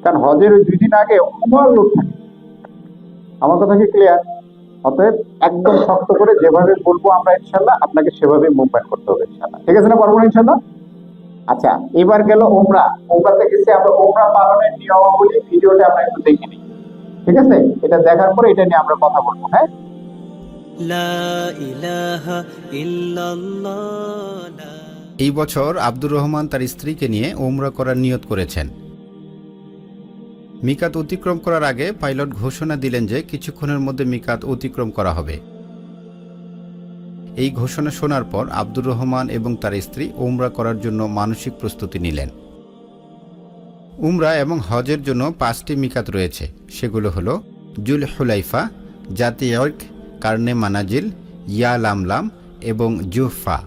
কারণ হজের ওই 2 দিন আগে অনেক লোক থাকে। আমার কথা কি ক্লিয়ার? অতএব একদম শক্ত করে যেভাবে বলবো আমরা ইনশাল্লাহ, আপনাকে সেভাবে মুভমেন্ট করতে হবে ইনশাল্লাহ, ঠিক আছে না? পারবো না ইনশাল্লাহ? আচ্ছা, এবার গেল ওমরাতে গেছি আমরা, ওমরা পালনের নিয়মাবলী ভিডিওটা আমরা একটু দেখে নিই, ঠিক আছে? এটা দেখার পরে এটা নিয়ে আমরা কথা বলবো, হ্যাঁ? এই বছর আব্দুর রহমান তার স্ত্রীকে নিয়ে ওমরা করার নিয়ত করেছেন। মিকাত অতিক্রম করার আগে পাইলট ঘোষণা দিলেন যে কিছুক্ষণের মধ্যে মিকাত অতিক্রম করা হবে। এই ঘোষণা শোনার পর আব্দুর রহমান এবং তার স্ত্রী উমরা করার জন্য মানসিক প্রস্তুতি নিলেন। উমরা এবং হজের জন্য 5টি মিকাত রয়েছে, সেগুলো হলো জুল হুলাইফা, জাতি ইয়র্ক, কারনে মানাজিল, ইয়া লামলাম এবং জুহফা।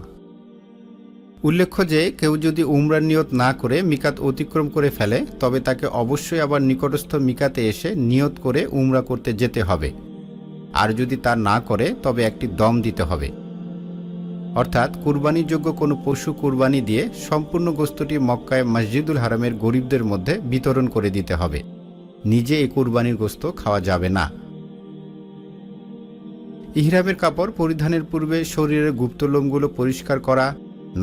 উল্লেখ্য যে কেউ যদি উমরার নিয়ত না করে মিকাত অতিক্রম করে ফেলে তবে তাকে অবশ্যই আবার নিকটস্থ মিকাতে এসে নিয়ত করে উমরা করতে যেতে হবে। আর যদি তা না করে তবে একটি দম দিতে হবে, অর্থাৎ কুরবানিযোগ্য কোনো পশু কুরবানি দিয়ে সম্পূর্ণ গোশতটি মক্কায় মসজিদুল হারামের গরিবদের মধ্যে বিতরণ করে দিতে হবে। নিজে এই কুরবানির গোশত খাওয়া যাবে না। ইহরামের কাপড় পরিধানের পূর্বে শরীরের গুপ্তলোমগুলো পরিষ্কার করা,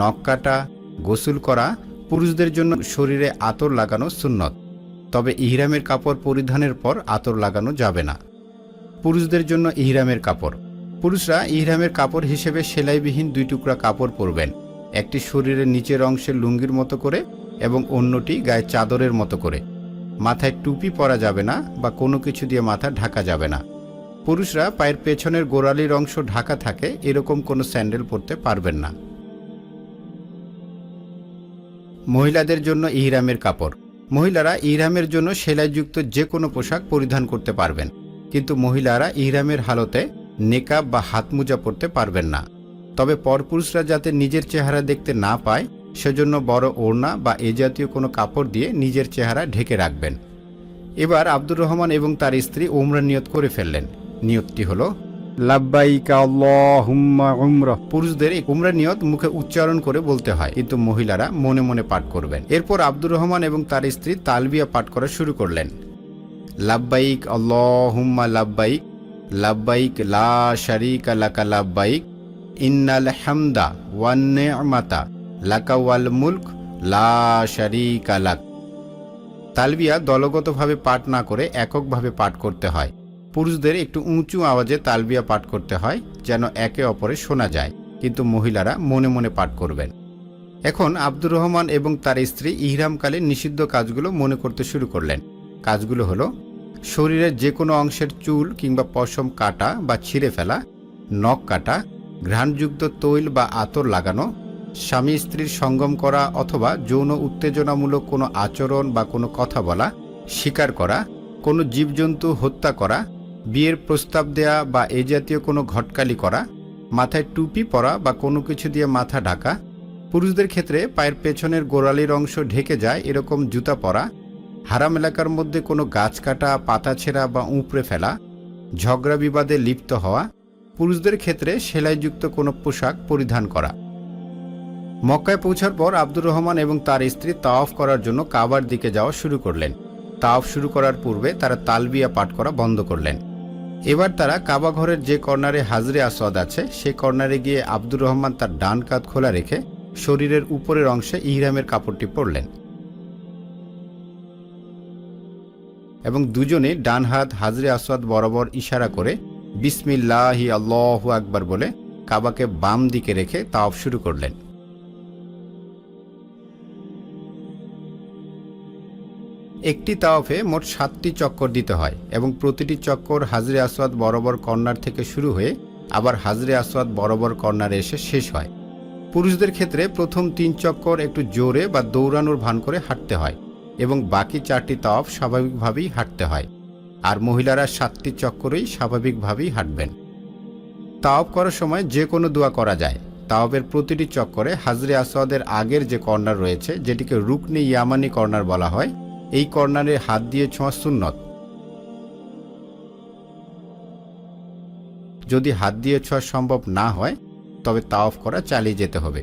নখ কাটা, গোসল করা, পুরুষদের জন্য শরীরে আতর লাগানো সুন্নত। তবে ইহরামের কাপড় পরিধানের পর আতর লাগানো যাবে না। পুরুষদের জন্য ইহরামের কাপড়। পুরুষরা ইহরামের কাপড় হিসেবে সেলাইবিহীন 2 টুকরা কাপড় পরবেন, একটি শরীরের নিচের অংশে লুঙ্গির মতো করে এবং অন্যটি গায়ে চাদরের মতো করে। মাথায় টুপি পরা যাবে না বা কোনো কিছু দিয়ে মাথা ঢাকা যাবে না। পুরুষরা পায়ের পেছনের গোড়ালির অংশ ঢাকা থাকে এরকম কোনো স্যান্ডেল পরতে পারবেন না। মহিলাদের জন্য ইহরামের কাপড়। মহিলারা ইহরামের জন্য সেলাইযুক্ত যে কোনো পোশাক পরিধান করতে পারবেন, কিন্তু মহিলারা ইহরামের হালতে নেকাব বা হাতমোজা পরতে পারবেন না। তবে পরপুরুষরা যাতে নিজের চেহারা দেখতে না পায় সেজন্য বড় ওড়না বা এ জাতীয় কোনো কাপড় দিয়ে নিজের চেহারা ঢেকে রাখবেন। এবার আব্দুর রহমান এবং তার স্ত্রী উমরা নিয়ত করে ফেললেন। নিয়তটি হলো লাব্বাইকা আল্লাহুম্মা উমরা। পুরুষদের এই উমরা নিয়ত মুখে উচ্চারণ করে বলতে হয়, কিন্তু মহিলারা মনে মনে পাঠ করবেন। এরপর আব্দুর রহমান এবং তার স্ত্রী তালবিয়া পাঠ করা শুরু করলেন। লাব্বাইক আল্লাহুম্মা লাব্বাইক, লাব্বাইক লা শারীকা লাকা লাব্বাইক, ইন্নাল হামদা ওয়ান নি'মাতা লাকা ওয়াল মুলক লা শারীকা লাক। তালবিয়া দলগতভাবে পাঠ না করে এককভাবে পাঠ করতে হয়। পুরুষদের একটু উঁচু আওয়াজে তালবিয়া পাঠ করতে হয় যেন একে অপরে শোনা যায়, কিন্তু মহিলারা মনে মনে পাঠ করবেন। এখন আব্দুর রহমান এবং তার স্ত্রী ইহরামকালে নিষিদ্ধ কাজগুলো মনে করতে শুরু করলেন। কাজগুলো হলো শরীরের যে কোনো অংশের চুল কিংবা পশম কাটা বা ছিঁড়ে ফেলা, নখ কাটা, ঘ্রাণযুক্ত তৈল বা আতর লাগানো, স্বামী স্ত্রীর সঙ্গম করা অথবা যৌন উত্তেজনামূলক কোনো আচরণ বা কোনো কথা বলা, শিকার করা, কোনো জীবজন্তু হত্যা করা, বিয়ের প্রস্তাব দেয়া বা এ জাতীয় কোনো ঘটকালি করা, মাথায় টুপি পরা বা কোনো কিছু দিয়ে মাথা ঢাকা, পুরুষদের ক্ষেত্রে পায়ের পেছনের গোড়ালির অংশ ঢেকে যায় এরকম জুতা পরা, হারাম এলাকার মধ্যে কোনো গাছ কাটা, পাতা ছেঁড়া বা উপড়ে ফেলা, ঝগড়া বিবাদে লিপ্ত হওয়া, পুরুষদের ক্ষেত্রে সেলাইযুক্ত কোনো পোশাক পরিধান করা। মক্কায় পৌঁছার পর আব্দুর রহমান এবং তার স্ত্রী তাওয়াফ করার জন্য কাবার দিকে যাওয়া শুরু করলেন। তাওয়াফ শুরু করার পূর্বে তারা তালবিয়া পাঠ করা বন্ধ করলেন। এবার তারা কাবা ঘরের যে কর্নারে হাজরে আসওয়াদ আছে সেই কর্নারে গিয়ে আব্দুর রহমান তার ডান কাঁধ খোলা রেখে শরীরের উপরের অংশে ইহরামের কাপড়টি পরলেন এবং দুজনে ডান হাত হাজরে আসওয়াদ বরাবর ইশারা করে বিসমিল্লাহি আল্লাহু আকবার বলে কাবাকে বাম দিকে রেখে তাওয়াফ শুরু করলেন। একটি তাওয়াফে মোট 7টি চক্কর দিতে হয় এবং প্রতিটি চক্কর হাজরে আসওয়াদ বরাবর কর্নার থেকে শুরু হয়ে আবার হাজরে আসওয়াদ বরাবর কর্নারে এসে শেষ হয়। পুরুষদের ক্ষেত্রে প্রথম 3 চক্কর একটু জোরে বা দৌড়ানোর ভান করে হাঁটতে হয় এবং বাকি 4টি তাওয়াফ স্বাভাবিকভাবেই হাঁটতে হয়, আর মহিলারা 7টি চক্করেই স্বাভাবিকভাবেই হাঁটবেন। তাওয়াফ করার সময় যে কোনো দোয়া করা যায়। তাওয়াফের প্রতিটি চক্করে হাজরে আসওয়াদের আগের যে কর্নার রয়েছে, যেটিকে রুকনে ইয়ামানি কর্নার বলা হয়, এই কর্নারে হাত দিয়ে ছোঁয়া সুন্নত। যদি হাত দিয়ে ছোঁয়া সম্ভব না হয় তবে তাওয়াফ করা চালিয়ে যেতে হবে।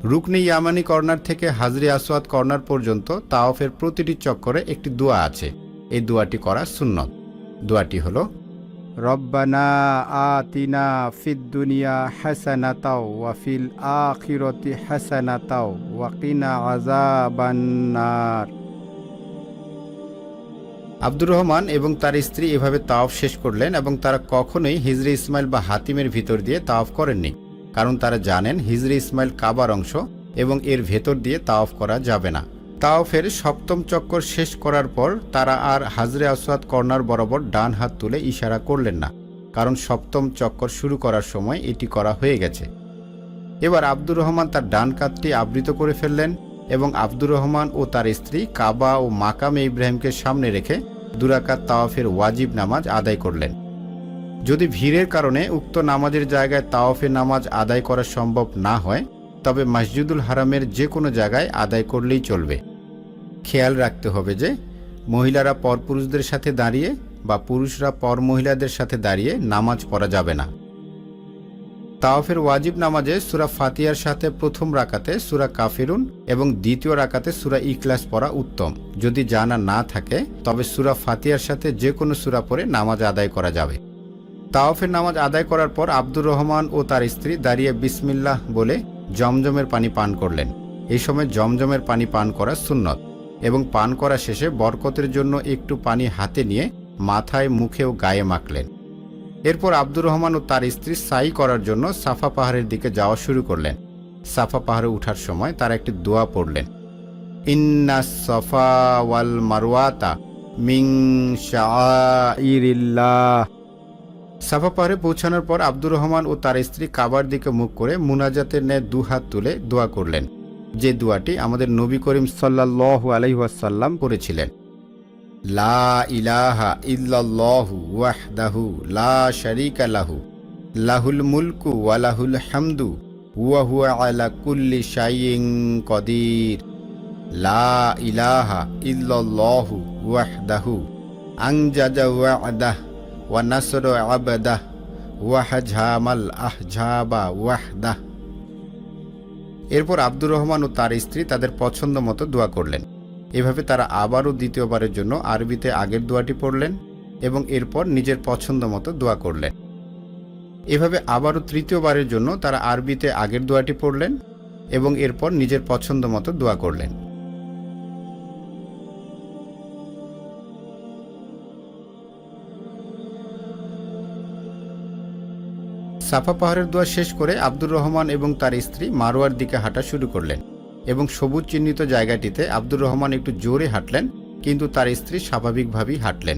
রুকনে ইয়ামানি কর্নার থেকে হাজরে আসওয়াদ কর্নার পর্যন্ত তাওয়াফের প্রতিটি চক্করে একটি দোয়া আছে। এই দোয়াটি করা সুন্নত। দোয়াটি হলো রব্বানা আতিনা ফিদ দুনিয়া হাসানাতাও ওয়া ফিল আখিরাতি হাসানাতাও ওয়া কিনা আযাবান্নার। আব্দুর রহমান এবং তার স্ত্রী এভাবে তাওয়াফ শেষ করলেন এবং তারা কখনোই হিজরে ইসমাইল বা হাতিমের ভিতর দিয়ে তাওয়াফ করেননি, কারণ তারা জানেন হিজরে ইসমাইল কাবার অংশ এবং এর ভেতর দিয়ে তাওয়াফ করা যাবে না। তাওয়াফের 7ম চক্কর শেষ করার পর তারা আর হাজরে আসওয়াদ কর্নার বরাবর ডান হাত তুলে ইশারা করলেন না, কারণ 7ম চক্কর শুরু করার সময় এটি করা হয়ে গেছে। এবার আব্দুর রহমান তার ডান কাঁধটি আবৃত করে ফেললেন এবং আব্দুর রহমান ও তার স্ত্রী কাবা ও মাকামে ইব্রাহিমকে সামনে রেখে 2 রাকাত তাওয়াফের ওয়াজিব নামাজ আদায় করলেন। যদি ভিড়ের কারণে উক্ত নামাজের জায়গায় তাওয়াফে নামাজ আদায় করা সম্ভব না হয় তবে মসজিদুল হারামের যে কোনো জায়গায় আদায় করলেই চলবে। খেয়াল রাখতে হবে যে মহিলারা পরপুরুষদের সাথে দাঁড়িয়ে বা পুরুষরা পর মহিলাদের সাথে দাঁড়িয়ে নামাজ পড়া যাবে না। তাওয়াফের ওয়াজিব নামাজে সূরা ফাতিহার সাথে প্রথম রাকাতে সূরা কাফিরুন এবং দ্বিতীয় রাকাতে সূরা ইখলাস পড়া উত্তম। যদি জানা না থাকে তবে সূরা ফাতিহার সাথে যে কোনো সূরা পড়ে নামাজ আদায় করা যাবে। তাওয়াফের নামাজ আদায় করার পর আব্দুর রহমান ও তার স্ত্রী দাঁড়িয়ে বিসমিল্লাহ বলে জমজমের পানি পান করলেন। এই সময় জমজমের পানি পান করা সুন্নত এবং পান করা শেষে বরকতের জন্য একটু পানি হাতে নিয়ে মাথায়, মুখে ও গায়ে মাখলেন। এরপর আব্দুর রহমান ও তার স্ত্রী সাই করার জন্য সাফা পাহাড়ের দিকে যাওয়া শুরু করলেন। সাফা পাহাড়ে ওঠার সময় তারা একটি দোয়া পড়লেন, ইন্নাস সাফা ওয়াল মারওয়াতা মিন শাআইরিল্লাহ। সাফা পাহাড়ে পৌঁছানোর পর আব্দুর রহমান ও তার স্ত্রী কাবার দিকে মুখ করে মুনাজাতের ন্যায় দুহাত তুলে দোয়া করলেন, যে দোয়াটি আমাদের নবী করিম সাল্লাল্লাহু আলাইহি ওয়াসাল্লাম করেছিলেন। লা ইলাহা ইল্লাল্লাহু ওয়াহদাহু লা শারীকা লাহু লাহুল মুলকু ওয়া লাহুল হামদু ওয়া হুয়া আলা কুল্লি শাইইন কদির। লা ইলাহা ইল্লাল্লাহু ওয়াহদাহু আনজাজা ওয়া'দাহ ওয়া নাসরা আবদাহ ওয়া হাজামাল আহজাবা ওয়াহদাহ। এরপর আব্দুর রহমান ও তার স্ত্রী তাদের পছন্দ মতো দোয়া করলেন। এভাবে তারা আবারও দ্বিতীয়বারের জন্য আরবিতে আগের দোয়াটি পড়লেন এবং এরপর নিজের পছন্দ মতো দোয়া করলেন। এভাবে আবারও তৃতীয়বারের জন্য তারা আরবিতে আগের দোয়াটি পড়লেন এবং এরপর নিজের পছন্দ মতো দোয়া করলেন। সাফা পাহাড়ের দোয়া শেষ করে আব্দুর রহমান এবং তার স্ত্রী মারোয়ার দিকে হাঁটা শুরু করলেন এবং সবুজ চিহ্নিত জায়গাটিতে আব্দুর রহমান একটু জোরে হাঁটলেন, কিন্তু তার স্ত্রী স্বাভাবিকভাবেই হাঁটলেন।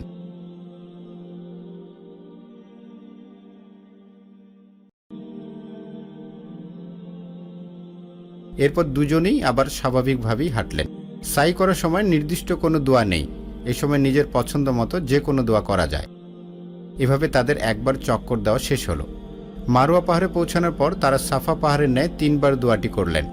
এরপর দুজনেই আবার স্বাভাবিকভাবেই হাঁটলেন। সাই করার সময় নির্দিষ্ট কোনো দোয়া নেই, এ সময় নিজের পছন্দ মতো যে কোনো দোয়া করা যায়। এভাবে তাদের একবার চক্কর দেওয়া শেষ হলো। মারোয়া পাহাড়ে পৌঁছানোর পর তারা সাফা পাহাড়ের ন্যায় 3 বার দোয়াটি করলেন।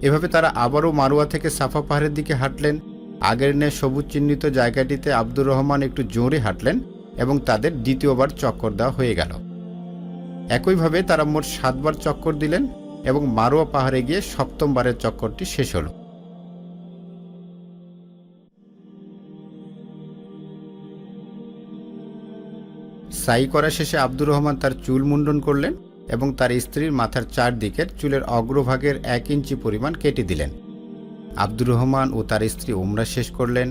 এভাবে তারা আবারও মারোয়া থেকে সাফা পাহাড়ের দিকে হাঁটলেন। আগের ন্যায় সবুজ চিহ্নিত জায়গাটিতে আব্দুর রহমান একটু জোরে হাঁটলেন এবং তাদের দ্বিতীয়বার চক্কর দেওয়া হয়ে গেল। একইভাবে তারা মোট 7 বার চক্কর দিলেন এবং মারোয়া পাহাড়ে গিয়ে 7ম বারের চক্করটি শেষ হল। সাই করা শেষে আব্দুর রহমান তার চুল মুন্ডন করলেন এবং তার স্ত্রীর মাথার চারদিকের চুলের অগ্রভাগের 1 ইঞ্চি পরিমাণ কেটে দিলেন। আব্দুর রহমান ও তার স্ত্রী উমরা শেষ করলেন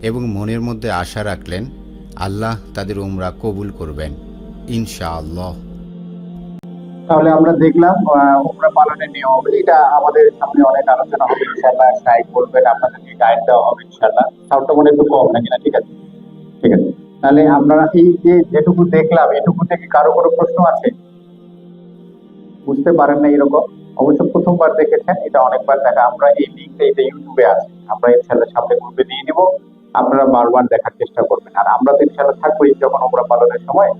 এবং মনের মধ্যে আশা রাখলেন আল্লাহ তাদের উমরা কবুল করবেন ইনশাআল্লাহ। তাহলে আমরা দেখলাম উমরা পালনের নিয়ম, এটা আমাদের সামনে অনেক আলোচনা হবে ইনশাআল্লাহ। সাহেব বলবেন, আপনাদেরকে গাইড দেওয়া হবে ইনশাআল্লাহ। সাউন্ডটা মনে একটু কম নাকি না? ঠিক আছে, ঠিক আছে। তাহলে আপনারা এই যে যেটুকু দেখলাম, এটুকু থেকে কারো কোনো প্রশ্ন আছে? বুঝতে পারেন না এরকম? অবশ্য প্রথমবার দেখেছেন, এটা অনেকবার দেখা। আমরা এই লিঙ্কটা, এটা ইউটিউবে আছে, আমরা ইনশাআল্লাহ সামনে গ্রুপে দিয়ে দিব, আপনারা বারবার দেখার চেষ্টা করবেন। আর আমরা তো ইনশাআল্লাহ থাকবোই যখন উমরা পালনের সময়,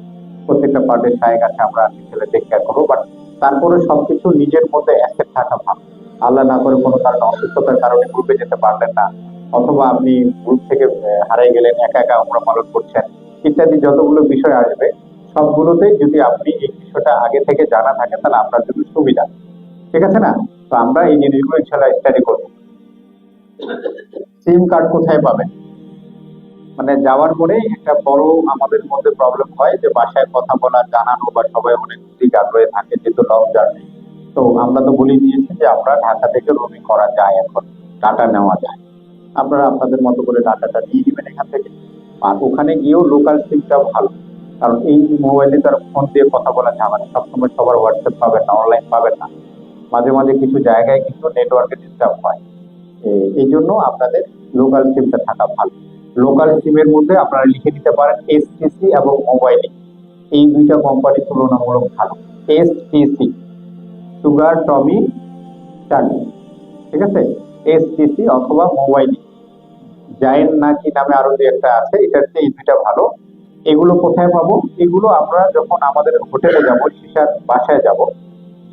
প্রত্যেকটা পার্টের সাহেব আছে, আমরা ইনশাআল্লাহ টেক কেয়ার করবো। বাট তারপরে সবকিছু নিজের মধ্যে অ্যাসেট থাকা ভালো। আল্লাহ না করে কোনো কারণে অসুস্থতার কারণে গ্রুপে যেতে পারলেন না, অথবা আপনি গ্রুপ থেকে হারিয়ে গেলেন, একা একা উমরা পালন করছেন, ইত্যাদি যতগুলো বিষয় আসবে সবগুলোতেই যদি আপনি এই বিষয়টা আগে থেকে জানা থাকে তাহলে আপনার জন্য সুবিধা। ঠিক আছে না? তো আমরা এই জিনিসগুলো ইনশাআল্লাহ স্টাডি করব। সিম কার্ড কোথায় পাবেন? মানে যাওয়ার পরে একটা বড় আমাদের মধ্যে প্রবলেম হয় যে বাসায় কথা বলা, জানানো, বা সবাই অনেক দিক আগ্রহে থাকে যেহেতু লং জার্নি। তো আমরা তো বলে দিয়েছি যে আমরা ঢাকা থেকে রোমিং করা যায়, এখন ডাটা নেওয়া যায়। আপনারা আপনাদের মতো করে ডাটাটা নিয়ে নেবেন এখান থেকে। আর ওখানে গিয়েও লোকাল সিমটা ভালো, কারণ এই মোবাইলে তার ফোন দিয়ে কথা বলা ঝামেলা, সবসময় সবার হোয়াটসঅ্যাপ পাবেন না, অনলাইন পাবেন না, মাঝে মাঝে কিছু জায়গায় কিন্তু নেটওয়ার্কের ডিস্টার্ব হয়। এই জন্য আপনাদের লোকাল সিমটা থাকা ভালো। লোকাল সিমের মধ্যে আপনারা লিখে দিতে পারেন এসটিসি এবং মোবাইলিং, এই দুইটা কোম্পানি তুলনামূলক ভালো। এসটিসি সুগার টমি চার্লি, ঠিক আছে। এসটিসি অথবা মোবাইল জায়েন্ট না কি নামে আরো যে একটা আছে, এটার চেয়ে এই দুইটা ভালো। এগুলো কোথায় পাবো? এগুলো আমরা যখন আমাদের হোটেলে যাব, শিশার বাসায় যাব,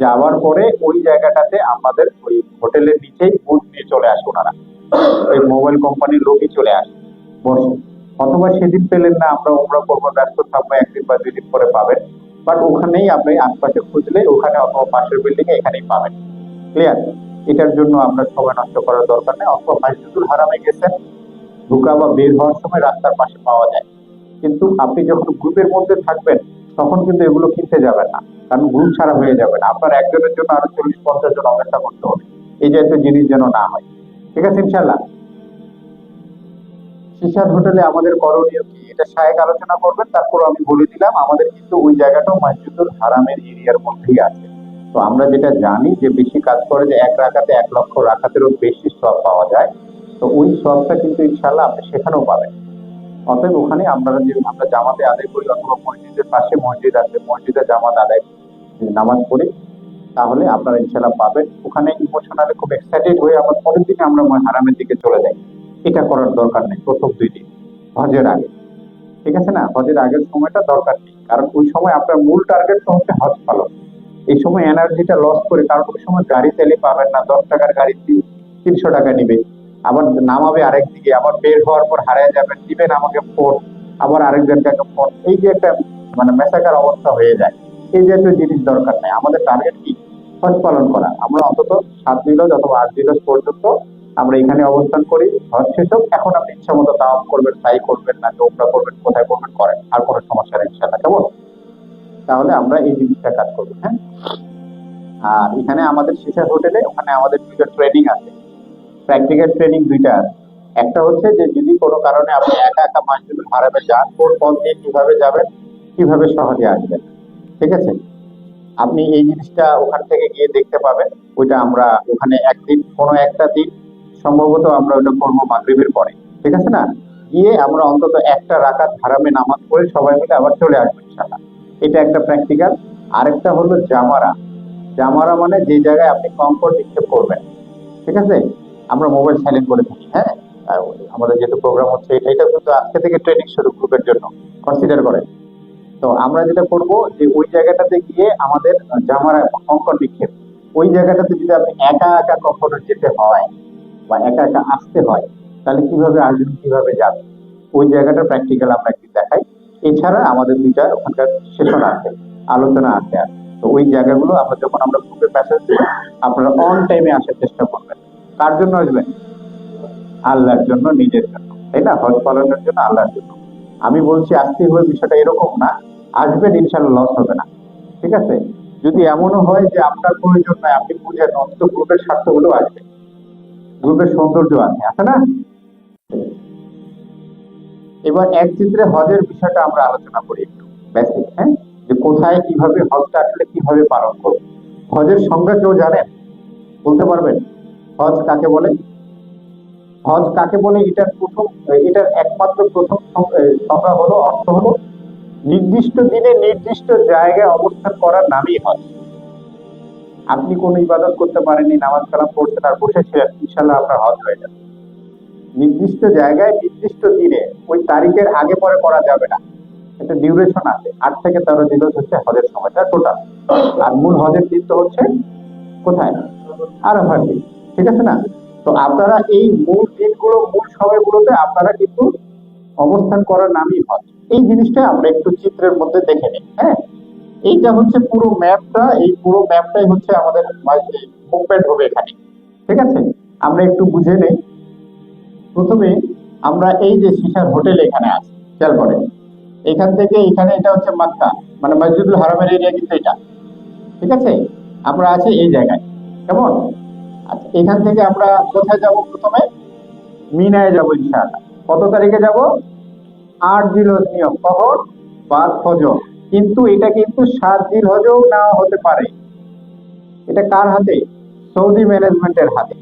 যাওয়ার পরে ওই জায়গাটাতে আমাদের ওই হোটেলের নিচেই বুথ নিয়ে চলে আসে ওনারা, ওই মোবাইল কোম্পানির লোকই চলে আসে বসে। অথবা সেদিন পেলেন না, আমরা করবো, ব্যস্ত থাকবো, একদিন বা 2 দিন পরে পাবেন। বাট ওখানেই আপনি আশপাশে খুঁজলে ওখানে অথবা পাশের বিল্ডিং এ এখানেই পাবেন। ক্লিয়ার? এটার জন্য আপনার সময় নষ্ট করার দরকার নেই। অথবা মসজিদুল হারামে গেছেন, ঢোকা বা বের হওয়ার সময় রাস্তার পাশে পাওয়া যায়। কিন্তু আপনি যখন গ্রুপের মধ্যে থাকবেন তখন কিন্তু এগুলো কিনতে যাবেন না, কারণ গ্রুপ ছাড়া হয়ে যাবে না, আপনার একজনের জন্য আরো 40-50 জন অপেক্ষা করতে হবে। এই জাতীয় জিনিস যেন না হয়। ঠিক আছে ইনশাল্লাহ? সিশাদ হোটেলে আমাদের করণীয় কি, এটা শায়েক আলোচনা করবেন, তারপর আমি বলে দিলাম। আমাদের কিন্তু ওই জায়গাটাও মসজিদুল হারামের এরিয়ার মধ্যেই আছে। তো আমরা যেটা জানি যে বেশি কাজ করে যে 1 রাকাতে 1 লক্ষ রাকাতেরও বেশি সওয়াব পাওয়া যায়। তো ওই সওয়াবটা কিন্তু ইনশাল্লাহ আপনি সেখানেও পাবেন। অতএব ওখানে আমরা জামাতে আদায় করি, অথবা মসজিদের পাশে মসজিদ আছে, মসজিদে জামাত আদায় নামাজ পড়ি, তাহলে আপনারা ইনশাল্লাহ পাবেন। ওখানে ইমোশনালি খুব এক্সাইটেড হয়ে আবার পরের দিনে আমরা হারামের দিকে চলে যাই। এটা করার দরকার নেই প্রথম 2 দিন, হজের আগে। ঠিক আছে না? হজের আগের সময়টা দরকার নেই, কারণ ওই সময় আপনার মূল টার্গেট তো হচ্ছে হজ পালন। এই সময় এনার্জিটা লস করে, কারণ ওই সময় গাড়ি তেলে পাবেন না, 10 টাকার গাড়ি 300 টাকা নিবে, আবার নামাবে আরেক দিকে, আবার বের হওয়ার পর হারিয়ে যাবেন, দিবেন আমাকে ফোন, আবার আরেকজনকে ফোন, এই যে একটা মানে মেসাকার অবস্থা হয়ে যায়। এই জাতীয় জিনিস দরকার নেই। আমাদের টার্গেট কি? হজ পালন করা। আমরা অন্তত 7 দিলজ অথবা 8 দিলজ পর্যন্ত আমরা এখানে অবস্থান করি। হজ শেষ হোক, এখন আপনি ইচ্ছা মতো তাওয়াফ করবেন, সাই করবেন, না উমরা করবেন, কোথায় করবেন করেন, আর কোনো সমস্যা নেই ইনশাআল্লাহ। কেমন? তাহলে আমরা এই জিনিসটা কাজ করবো, হ্যাঁ। আর এখানে আমাদের সিশার হোটেলে ওখানে আমাদের 2টা ট্রেনিং আছে, প্র্যাকটিক্যাল ট্রেনিং 2টা আছে। একটা হচ্ছে যে যদি কোনো কারণে আপনি একা একা মসজিদুল হারামে যান, কোন পথ দিয়ে কিভাবে যাবেন, কিভাবে সহজে আসবেন। ঠিক আছে? আপনি এই জিনিসটা ওখান থেকে গিয়ে দেখতে পাবেন। ওইটা আমরা ওখানে একদিন, কোনো একটা দিন সম্ভবত আমরা ওটা করবো মাগরিবের পরে। ঠিক আছে না? গিয়ে আমরা অন্তত 1 রাকাত হারামে নামাজ পড়ে সবাই মিলে আবার চলে আসবো ইনশাআল্লাহ। এটা একটা প্র্যাকটিক্যাল। আরেকটা হলো জামারা। জামারা মানে যে জায়গায় আপনি কমফোর্ট নিক্ষেপ করবেন। ঠিক আছে? আমরা মোবাইল সাইলেন্ট করে থাকি, হ্যাঁ। আর আমাদের যেহেতু প্রোগ্রাম হচ্ছে, এটা কিন্তু আজকে থেকে ট্রেনিং শুরু গ্রুপের জন্য, কনসিডার করেন। তো আমরা যেটা করব যে ওই জায়গাটাতে গিয়ে আমাদের জামার কঙ্কর নিক্ষেপ, ওই জায়গাটাতে যদি আপনি একা একা কখনো যেতে হয় বা একা একা আসতে হয়, তাহলে কিভাবে আসবেন, কিভাবে যাবেন, ওই জায়গাটা প্র্যাকটিক্যাল আমরা একটু দেখাই। এছাড়া আমাদের 2টা ওখানকার সেশন আছে, আলোচনা আছে। আর তো ওই জায়গাগুলো আমরা গ্রুপে মেসেজ দিব, আপনারা অন টাইমে আসার চেষ্টা করবেন। কার জন্য আসবেন? আল্লাহর জন্য, নিজের জন্য, তাই না? হজ পালনের জন্য, আল্লাহর জন্য। আমি বলছি আসতে হবে বিষয়টা এরকম না, আসবেন ইনশাল্লাহ, লস হবে না। ঠিক আছে? যদি এমনও হয় যে আপনার প্রয়োজন নাই, আপনি বুঝেন অন্তত গ্রুপের স্বার্থ হলেও আসবেন, গ্রুপের সৌন্দর্য আছে না? এবার এক চিত্রে হজের বিষয়টা আমরা আলোচনা করি একটু বেসিক, হ্যাঁ, যে কোথায় কিভাবে হজটা আসলে কিভাবে পালন করব। হজের সংজ্ঞা কেউ জানেন? বলতে পারবেন হজ কাকে বলে? হজ কাকে বলে এটার একমাত্র প্রথম সংজ্ঞা হলো, অর্থ হলো নির্দিষ্ট দিনে নির্দিষ্ট জায়গায় অবস্থান করার নামই হজ। আপনি কোনো ইবাদত করতে পারেননি, নামাজ কালাম পড়ছেন আর বসেছিলেন, ইনশাল্লাহ আপনার হজ হয়ে যাবে। নির্দিষ্ট জায়গায় নির্দিষ্ট দিনে, ওই তারিখের আগে পরে করা যাবে না। একটা ডিউরেশন আছে, 8 থেকে 13 দিন হচ্ছে হজের সময়টা টোটাল। আর মূল হজের দিন তো হচ্ছে কোথায়? আরাফার দিন। ঠিক আছে না? তো আপনারা এই মূল দিনগুলো, মূল সময়গুলোতে আপনারা কিন্তু অবস্থান করার নামই হজ। এই জিনিসটা আমরা একটু চিত্রের মধ্যে দেখে নিই, হ্যাঁ। এইটা হচ্ছে পুরো ম্যাপটা, এই পুরো ম্যাপটাই হচ্ছে আমাদের মুভমেন্ট হবে এখানে। ঠিক আছে? আমরা একটু বুঝে নেই। প্রথমে আমরা এই যে সিশার হোটেল এখানে আছে, খেয়াল করেন, এখান থেকে এখানে এটা হচ্ছে মক্কা, মানে মসজিদুল হারামের এরিয়া কিন্তু এটা। ঠিক আছে? আমরা আছি এই জায়গায়, কেমন? আচ্ছা, এখান থেকে আমরা কোথায় যাব? প্রথমে মিনায় যাব ইনশাআল্লাহ। কত তারিখে যাব? 8 জিলহজ নিয়ম, কখন? বাদ ফজর। কিন্তু এটা কিন্তু 7 জিলহজও নেওয়া হতে পারে। এটা কার হাতে? সৌদি ম্যানেজমেন্টের হাতে।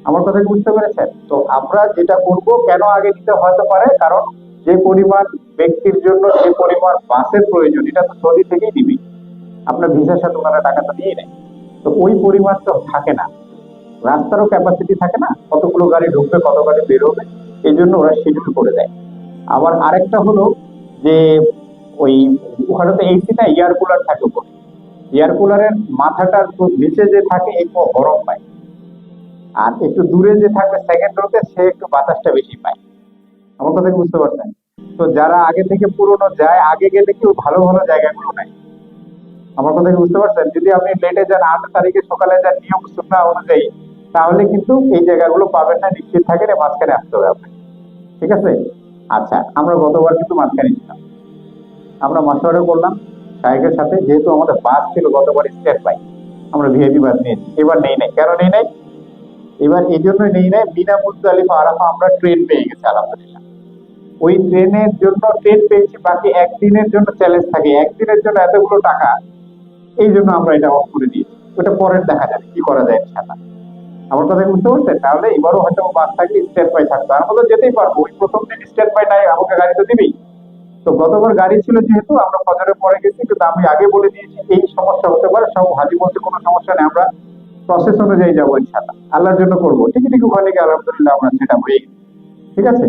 আমার কথা বুঝতে পেরেছেন? তো আমরা যেটা করব, কেন আগে নিতে হতে পারে, কারণ যে পরিমাণ ব্যক্তির জন্য যে পরিমাণ বাসের প্রয়োজন, এটা তো সৌদি থেকেই দিবি। আপনার ভিসার সাথে ওনারা টাকা তো নিয়ে নেয়, তো ওই পরিমাণ তো থাকে না। রাস্তারও ক্যাপাসিটি থাকে না, কতগুলো গাড়ি ঢুকবে কত গাড়ি বের হবে, এই জন্য ওরা শিডিউল করে দেয়। আবার আরেকটা হলো যে ওই ওখানে তো এসি না, এয়ার কুলার থাকে উপরে। এয়ার কুলারের মাথাটার নিচে যে থাকে একটু গরম পায়, আর একটু দূরে যে থাকবে সেকেন্ড রোতে সে একটু বাতাসটা বেশি পায়। আমার কথা কি বুঝতে পারছেন? তো যারা আগে থেকে পুরোনো যায়, আগে গেলে কি ভালো ভালো জায়গাগুলো নাই। আমার কথা কি বুঝতে পারছেন? যদি আপনি লেটে যান, 8 তারিখে সকালে যান নিয়ম সুন্নাহ অনুযায়ী, তাহলে কিন্তু এই জায়গাগুলো পাবেন না, নিশ্চিত থাকেন এই মাঝখানে আসতে হবে আপনাকে। ঠিক আছে? আচ্ছা, আমরা গতবার কিন্তু মাঝখানে ছিলাম, আমরা মাসোয়ারা করলাম শাহেকের সাথে, যেহেতু আমাদের বাস ছিল গতবার স্টেট বাইক, আমরা ভিআইপি বাস নিয়েছি, এবার নেই নাই। কেন নেই নাই? এবার এই জন্যই নেই নাই, বিনা মুজদালিফা আরাফা আমরা ট্রেন পেয়ে গেছি আলহামদুলিল্লাহ। ওই ট্রেনের জন্য ট্রেন পেয়েছি, বাকি একদিনের জন্য চ্যালেঞ্জ থাকে, একদিনের জন্য এতগুলো টাকা, এই জন্য আমরা এটা অফ করে দিয়েছি। ওটা পরের দেখা যাবে কি করা যায় ইনশাআল্লাহ। আমার কথা কি বুঝতে পারছেন? তাহলে এবারও হয়তো বাস থাকলে স্টেট বাই থাকতো, আমরা তো যেতেই পারবো, ওই প্রথম দিন স্টেট বাই নাই, আমাকে গাড়ি তো দিবেই। তো গতবার গাড়ি ছিল যেহেতু আমরা ফজরের পরে গেছি, কিন্তু আমি আগে বলে দিয়েছি এই সমস্যা হতে পারে, সব হাজি বলতে কোনো সমস্যা নেই, আমরা প্রসেস অনুযায়ী যাবো ইনশাআল্লাহ, আল্লাহর জন্য করবো। ঠিক ওখানে গিয়ে আলহামদুলিল্লাহ আমরা সেটা হয়ে গেছি। ঠিক আছে?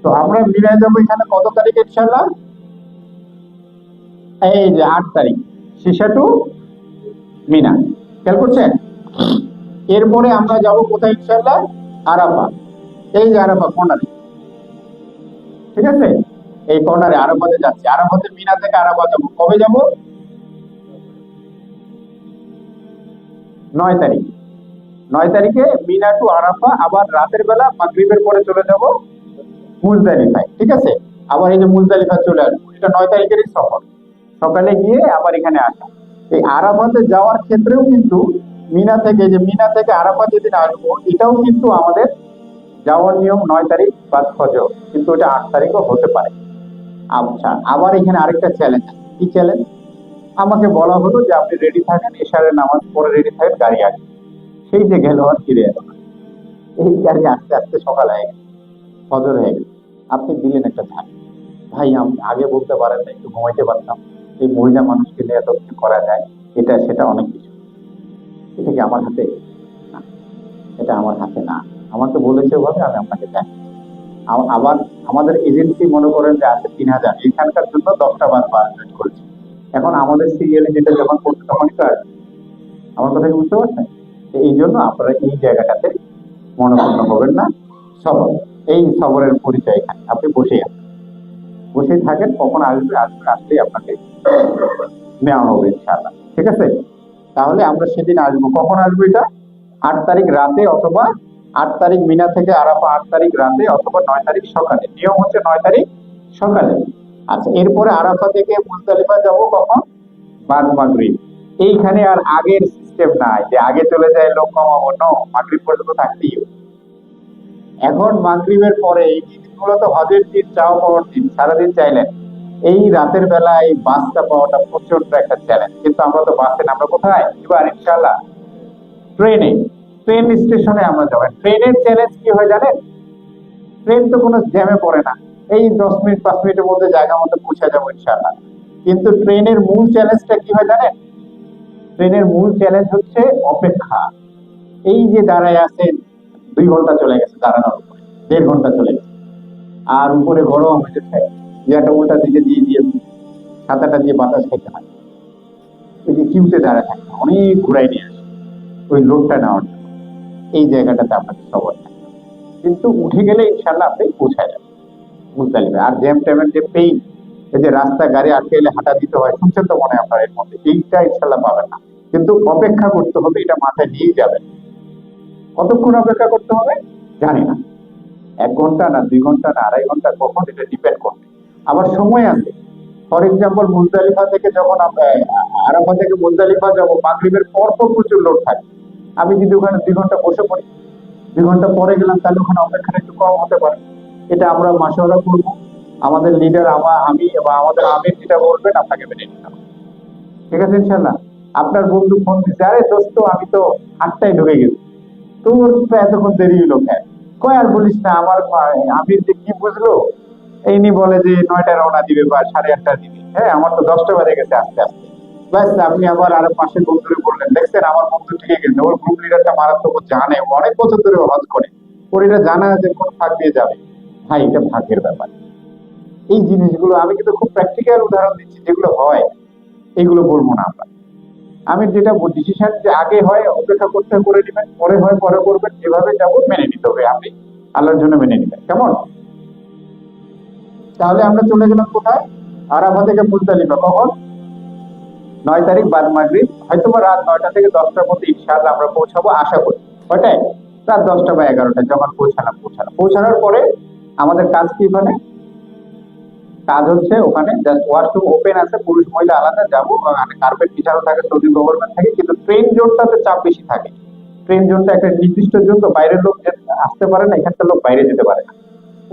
তো আমরা মিলায় যাবো এখানে কত তারিখে ইনশাআল্লাহ? এই যে 8 তারিখ, সিসা টু মিনা। খেয়াল করছেন? এরপরে আমরা যাব কোথায় ইনশাআল্লাহ? আরাফা। এই যে আরাফা কর্নারে, ঠিক আছে, এই কর্নারে আরাফাতে যাচ্ছি। আরাফাতে মিনা থেকে আরাফা যাবো, কবে যাব? 9 তারিখ। 9 তারিখে মিনা টু আরাফা, আবার রাতের বেলা মাগরিবের পরে চলে যাব মুজদালিফায়। ঠিক আছে? আবার এই যে মুজদালিফা চলে আসবো, এটা 9 তারিখেরই সফর। সকালে গিয়ে আবার এখানে আসা। এই আরাফাতে যাওয়ার ক্ষেত্রেও কিন্তু মিনা থেকে আরাফা যেদিন আসবো, এটাও কিন্তু আমাদের যাওয়ার নিয়ম 9 তারিখ বাদ ফজর, কিন্তু ওটা 8 তারিখও হতে পারে। আচ্ছা, আবার এখানে আরেকটা চ্যালেঞ্জ। কি চ্যালেঞ্জ? আমাকে বলা হলো যে আপনি রেডি থাকেন, এশারের নামাজ পরে রেডি থাকেন, গাড়ি আসবে। সেই যে গেল আর ফিরে এলো না। এই গাড়ি আস্তে আস্তে সকাল হয়ে গেছে, ফজর হয়ে গেছে। আপনি দিলেন একটা ঝাঁক, ভাই আমি আগে বলতে পারেন না, একটু ঘুমাইতে পারতাম। এই মহিলা মানুষকে নিয়ে এত কিছু করা যায়, এটা সেটা অনেক কিছু। এটা কি আমার হাতে? না, এটা আমার হাতে না। আমাকে বলেছে ওভাবে, আমি আপনাকে দেখ। আবার আমাদের এজেন্সি মনে করেন যে আছে 3000, এখানকার জন্য 10টা বাস বাজেট করেছে। এখন আমাদের সিরিয়ালে যেটা যখন করতে তখনই তো আসবে। আমার কথা কি বুঝতে পারছেন? তো এই জন্য আপনারা এই জায়গাটাতে মনোক্ষুণ্ণ হবেন না। সবর, এই সবরের পরিচয় এখানে। আপনি বসেই থাকেন, কখন আসবে, আসলেই আপনাকে নেওয়া হবে ইনশাআল্লাহ। ঠিক আছে? তাহলে আমরা সেদিন আসবো। কখন আসবো এটা? 8 তারিখ রাতে, অথবা 8 তারিখ মিনা থেকে আরাফা 8 তারিখ রাতে, অথবা 9 তারিখ সকালে। নিয়ম হচ্ছে 9 তারিখ সকালে। আচ্ছা, এরপরে আরাফা থেকে মুজদালিফা যাব কখন? বাদ মাগরিব। এইখানে আর আগের সিস্টেম নাই যে আগে চলে যায় লোক কমাবো, মাগরিব পর্যন্ত থাকতেই হবে। এখন মাগরিবের পরে এই দিনগুলো তো হজের দিন, চাও পাওয়ার দিন, সারাদিন চাইলেন। এই রাতের বেলা এই বাসটা পাওয়াটা প্রচন্ড একটা চ্যালেঞ্জ, কিন্তু আমরা তো বাসে না, আমরা কোথায় এবার ইনশাআল্লাহ? ট্রেনে। ট্রেন স্টেশনে আমরা যাবো। ট্রেনের চ্যালেঞ্জ কি হয় জানেন? ট্রেন তো কোনো জ্যামে পড়ে না, এই 10 মিনিট 5 মিনিটের মধ্যে জায়গা মতো পৌঁছে যাবো ইনশাআল্লাহ। কিন্তু ট্রেনের মূল চ্যালেঞ্জটা কি হয় জানেন? ট্রেনের মূল চ্যালেঞ্জ হচ্ছে অপেক্ষা। এই যে দাঁড়ায় আছেন, 2 ঘন্টা চলে গেছে দাঁড়ানোর উপরে, 1.5 ঘন্টা চলে গেছে, আর উপরে গরম হয়েছে, একটা উল্টা দিকে দিয়ে দিয়ে ছাতাটা দিয়ে বাতাস খেতে হয়। ওই যে কিউতে দাঁড়ায় থাকে, অনেক ঘুরাই নিয়ে আসে ওই লোডটা নেওয়ার জন্য। এই জায়গাটাতে আপনাকে সবর থাকে, কিন্তু উঠে গেলে ইনশাল্লাহ আপনি পৌঁছায় যাবেন মুজদালিফা। আর জ্যাম ট্যামের যে পেইন, এই যে রাস্তা গাড়ি আটকে গেলে হাঁটা দিতে হয়, শুনছেন তো মনে হয় আপনার, এর মধ্যে এইটা ইনশাল্লাহ পাবেন না। কিন্তু অপেক্ষা করতে হবে, এটা মাথায় নিয়ে যাবেন। কতক্ষণ অপেক্ষা করতে হবে জানি না, 1 ঘন্টা না 2 ঘন্টা না 2.5 ঘন্টা, কখন এটা ডিপেন্ড করবে। আবার সময় আছে। ফর এক্সাম্পল মুজদালিফা থেকে যখন আরাফা থেকে মুজদালিফা যাবো, মাগরিবের পর পর প্রচুর লোড থাকে। আমি যদি ওখানে 2 ঘন্টা বসে পড়ি, 2 ঘন্টা পরে গেলাম, তাহলে ওখানে অপেক্ষাটা একটু কম হতে পারে। এটা আমরা মাসওয়ারা করবো, আমাদের লিডার আমি বা আমাদের আমির যেটা বলবেন আপনাকে মেনে নিতে হবে। ঠিক আছে ইনশাল্লাহ? আপনার বন্ধু ফোন দিচ্ছে, আরে দোস্ত আমি তো 8টায় ঢুকে গেছি, তোর তো এতক্ষণ দেরি হলো কেন? কয় আর বলিস না, আমার আমির যে কি বুঝলো, এই নি বলে যে 9টায় রওনা দিবে বা 8:30 দিবে। হ্যাঁ, আমার তো 10টা বেজে গেছে আস্তে আস্তে। ব্যাস আপনি আবার আরো পাশে বন্ধুরে বললেন, দেখছেন আমার বন্ধু ঠিক গেছে, ওর গ্রুপ লিডারটা মারাত্মক, ও জানে, ও অনেক বছর ধরে হজ করে, ওর এটা জানা আছে কোন ফাঁক দিয়ে যাবে। ভাই এটা ভাগ্যের ব্যাপার। এই জিনিসগুলো আমি কিন্তু খুব প্র্যাকটিক্যাল উদাহরণ দিচ্ছি, যেগুলো হয় এগুলো বলবো না আমরা। আমি যেটা ডিসিশন যে আগে হয় অপেক্ষা করতে করে নেবেন, পরে হয় পরে করবেন, যেভাবে যাবো মেনে নিতে হবে, আপনি আল্লাহর জন্য মেনে নেবেন, কেমন? তাহলে আমরা চলে গেলাম কোথায়? আরাফা থেকে মুজদালিফা কখন? 9 তারিখ বাদ মাগরিব, হয়তো বা রাত 9টা থেকে 10টার মধ্যে ইনশাআল্লাহ আমরা পৌঁছাবো আশা করি। কয়টায়? রাত 10টা বা 11টায়, যখন পৌঁছানোর পরে আমাদের কাজ কি ওখানে? কাজ হচ্ছে ওখানে জাস্ট ওয়াশরুম ওপেন আছে, পুরুষ মহিলা আলাদা যাবো, ওখানে কার্পেট বিছানো থাকে, সৌদি গভর্নমেন্ট থাকে, কিন্তু ট্রেন জোনটাতে চাপ বেশি থাকে। ট্রেন জোনটা একটা নির্দিষ্ট জোন, তো বাইরের লোক আসতে পারে না, এখানকার লোক বাইরে যেতে পারে না।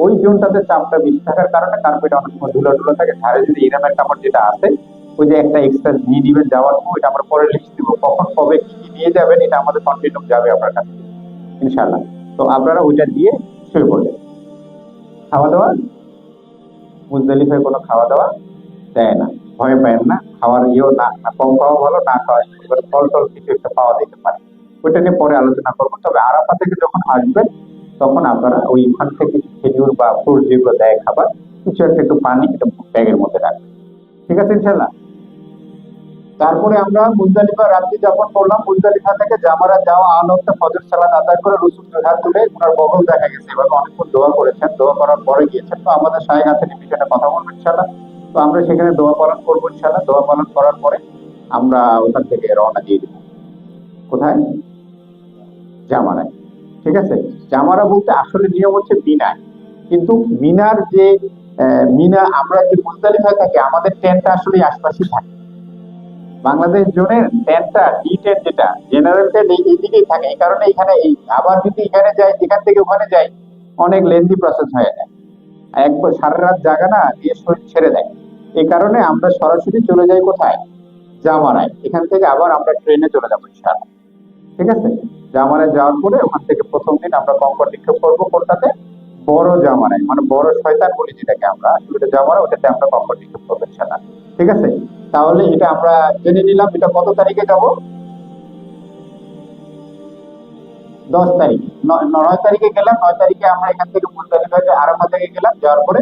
ওই জোনটাতে চাপটা বেশি থাকার কারণে কার্পেট অনেক সময় ধুলো টুলো থাকে, ধারে যদি ইরামের কাপড় যেটা আছে ওই যে একটা এক্সট্রা নিয়ে নিবেন যাওয়ার সময়, এটা আমরা পরে লিখে দিব, কখন কবে কি কি নিয়ে যাবেন, এটা আমাদের কন্টিনিউ যাবে আপনার কাছে ইনশাআল্লাহ। তো আপনারা ওইটা দিয়ে শুরু করবেন। খাওয়া দাওয়া, মুজদালিফায় কোনো খাওয়া দাওয়া দেয় না, ভয় পায় না, খাওয়ার ইয়েও না, না কম খাওয়া ভালো, না খাওয়া, এবার ফল টল কিছু একটা পাওয়া যেতে পারে, ওইটা নিয়ে পরে আলোচনা করবো। তবে আরাফা থেকে যখন আসবেন তখন আপনারা ওই ওখান থেকে খেজুর বা ফ্রুট যেগুলো দেয় খাবার, কিছু একটা একটু পানি এটা ব্যাগের মধ্যে রাখবেন, ঠিক আছে ইনশাল্লাহ। তারপরে আমরা মুজদালিফা রাত্রি যাপন করলাম। মুজদালিফা থেকে জামারা যাওয়া আলোকটা ফজর সালাত আদায় করে রসুল হাত তুলে ওনার বগল দেখা গেছে, এভাবে অনেকক্ষণ দোয়া করেছেন, দোয়া করার পরে গিয়েছেন। তো আমাদের শায়েখ আছেন এই বিষয়ে কথা বলবেন ইনশাল্লাহ। তো আমরা সেখানে দোয়া পালন করবো ইনশাল্লাহ। দোয়া পালন করার পরে আমরা ওখান থেকে রওনা দিয়ে দেবো কোথায়? জামারায়, ঠিক আছে। জামারা বলতে আসলে নিয়ম হচ্ছে মিনায়, কিন্তু মিনার যে মিনা আমরা যে মুজদালিফায় থাকি আমাদের টেন্টটা আসলে এই আশপাশেই থাকে। বাংলাদেশ জোনের টেন্টটা ডি টেন্ট যেটা জেনারেল টেন্ট এইদিকেই থাকে, এই কারণে এখানে এই আবার যদি এখানে যাই এখান থেকে ওখানে যাই অনেক লেন্দি প্রসেস হয়ে যায়, একবার সারা রাত জাগা না দিয়ে শরীর ছেড়ে দেয়। এই কারণে আমরা সরাসরি চলে যাই কোথায়? জামারায়। এখান থেকে আবার আমরা ট্রেনে চলে যাবো ইনশাআল্লাহ, ঠিক আছে। জামারায় যাওয়ার পরে ওখান থেকে প্রথম দিন আমরা কঙ্কর নিক্ষেপ করবো কোনটাতে? বড় জামারায়, মানে বড় শয়তান বলি যেটাকে আমরা, আসলে জামারা, ওটাতে আমরা কঙ্কর নিক্ষেপ করবো ইনশাআল্লাহ, ঠিক আছে। তাহলে এটা আমরা জেনে নিলাম, এটা কত তারিখে যাব? 10 তারিখে। 9 তারিখে গেলাম, 9 তারিখে আমরা এখান থেকে মুজদালিফাতে আরাফা থেকে গেলাম, যাওয়ার পরে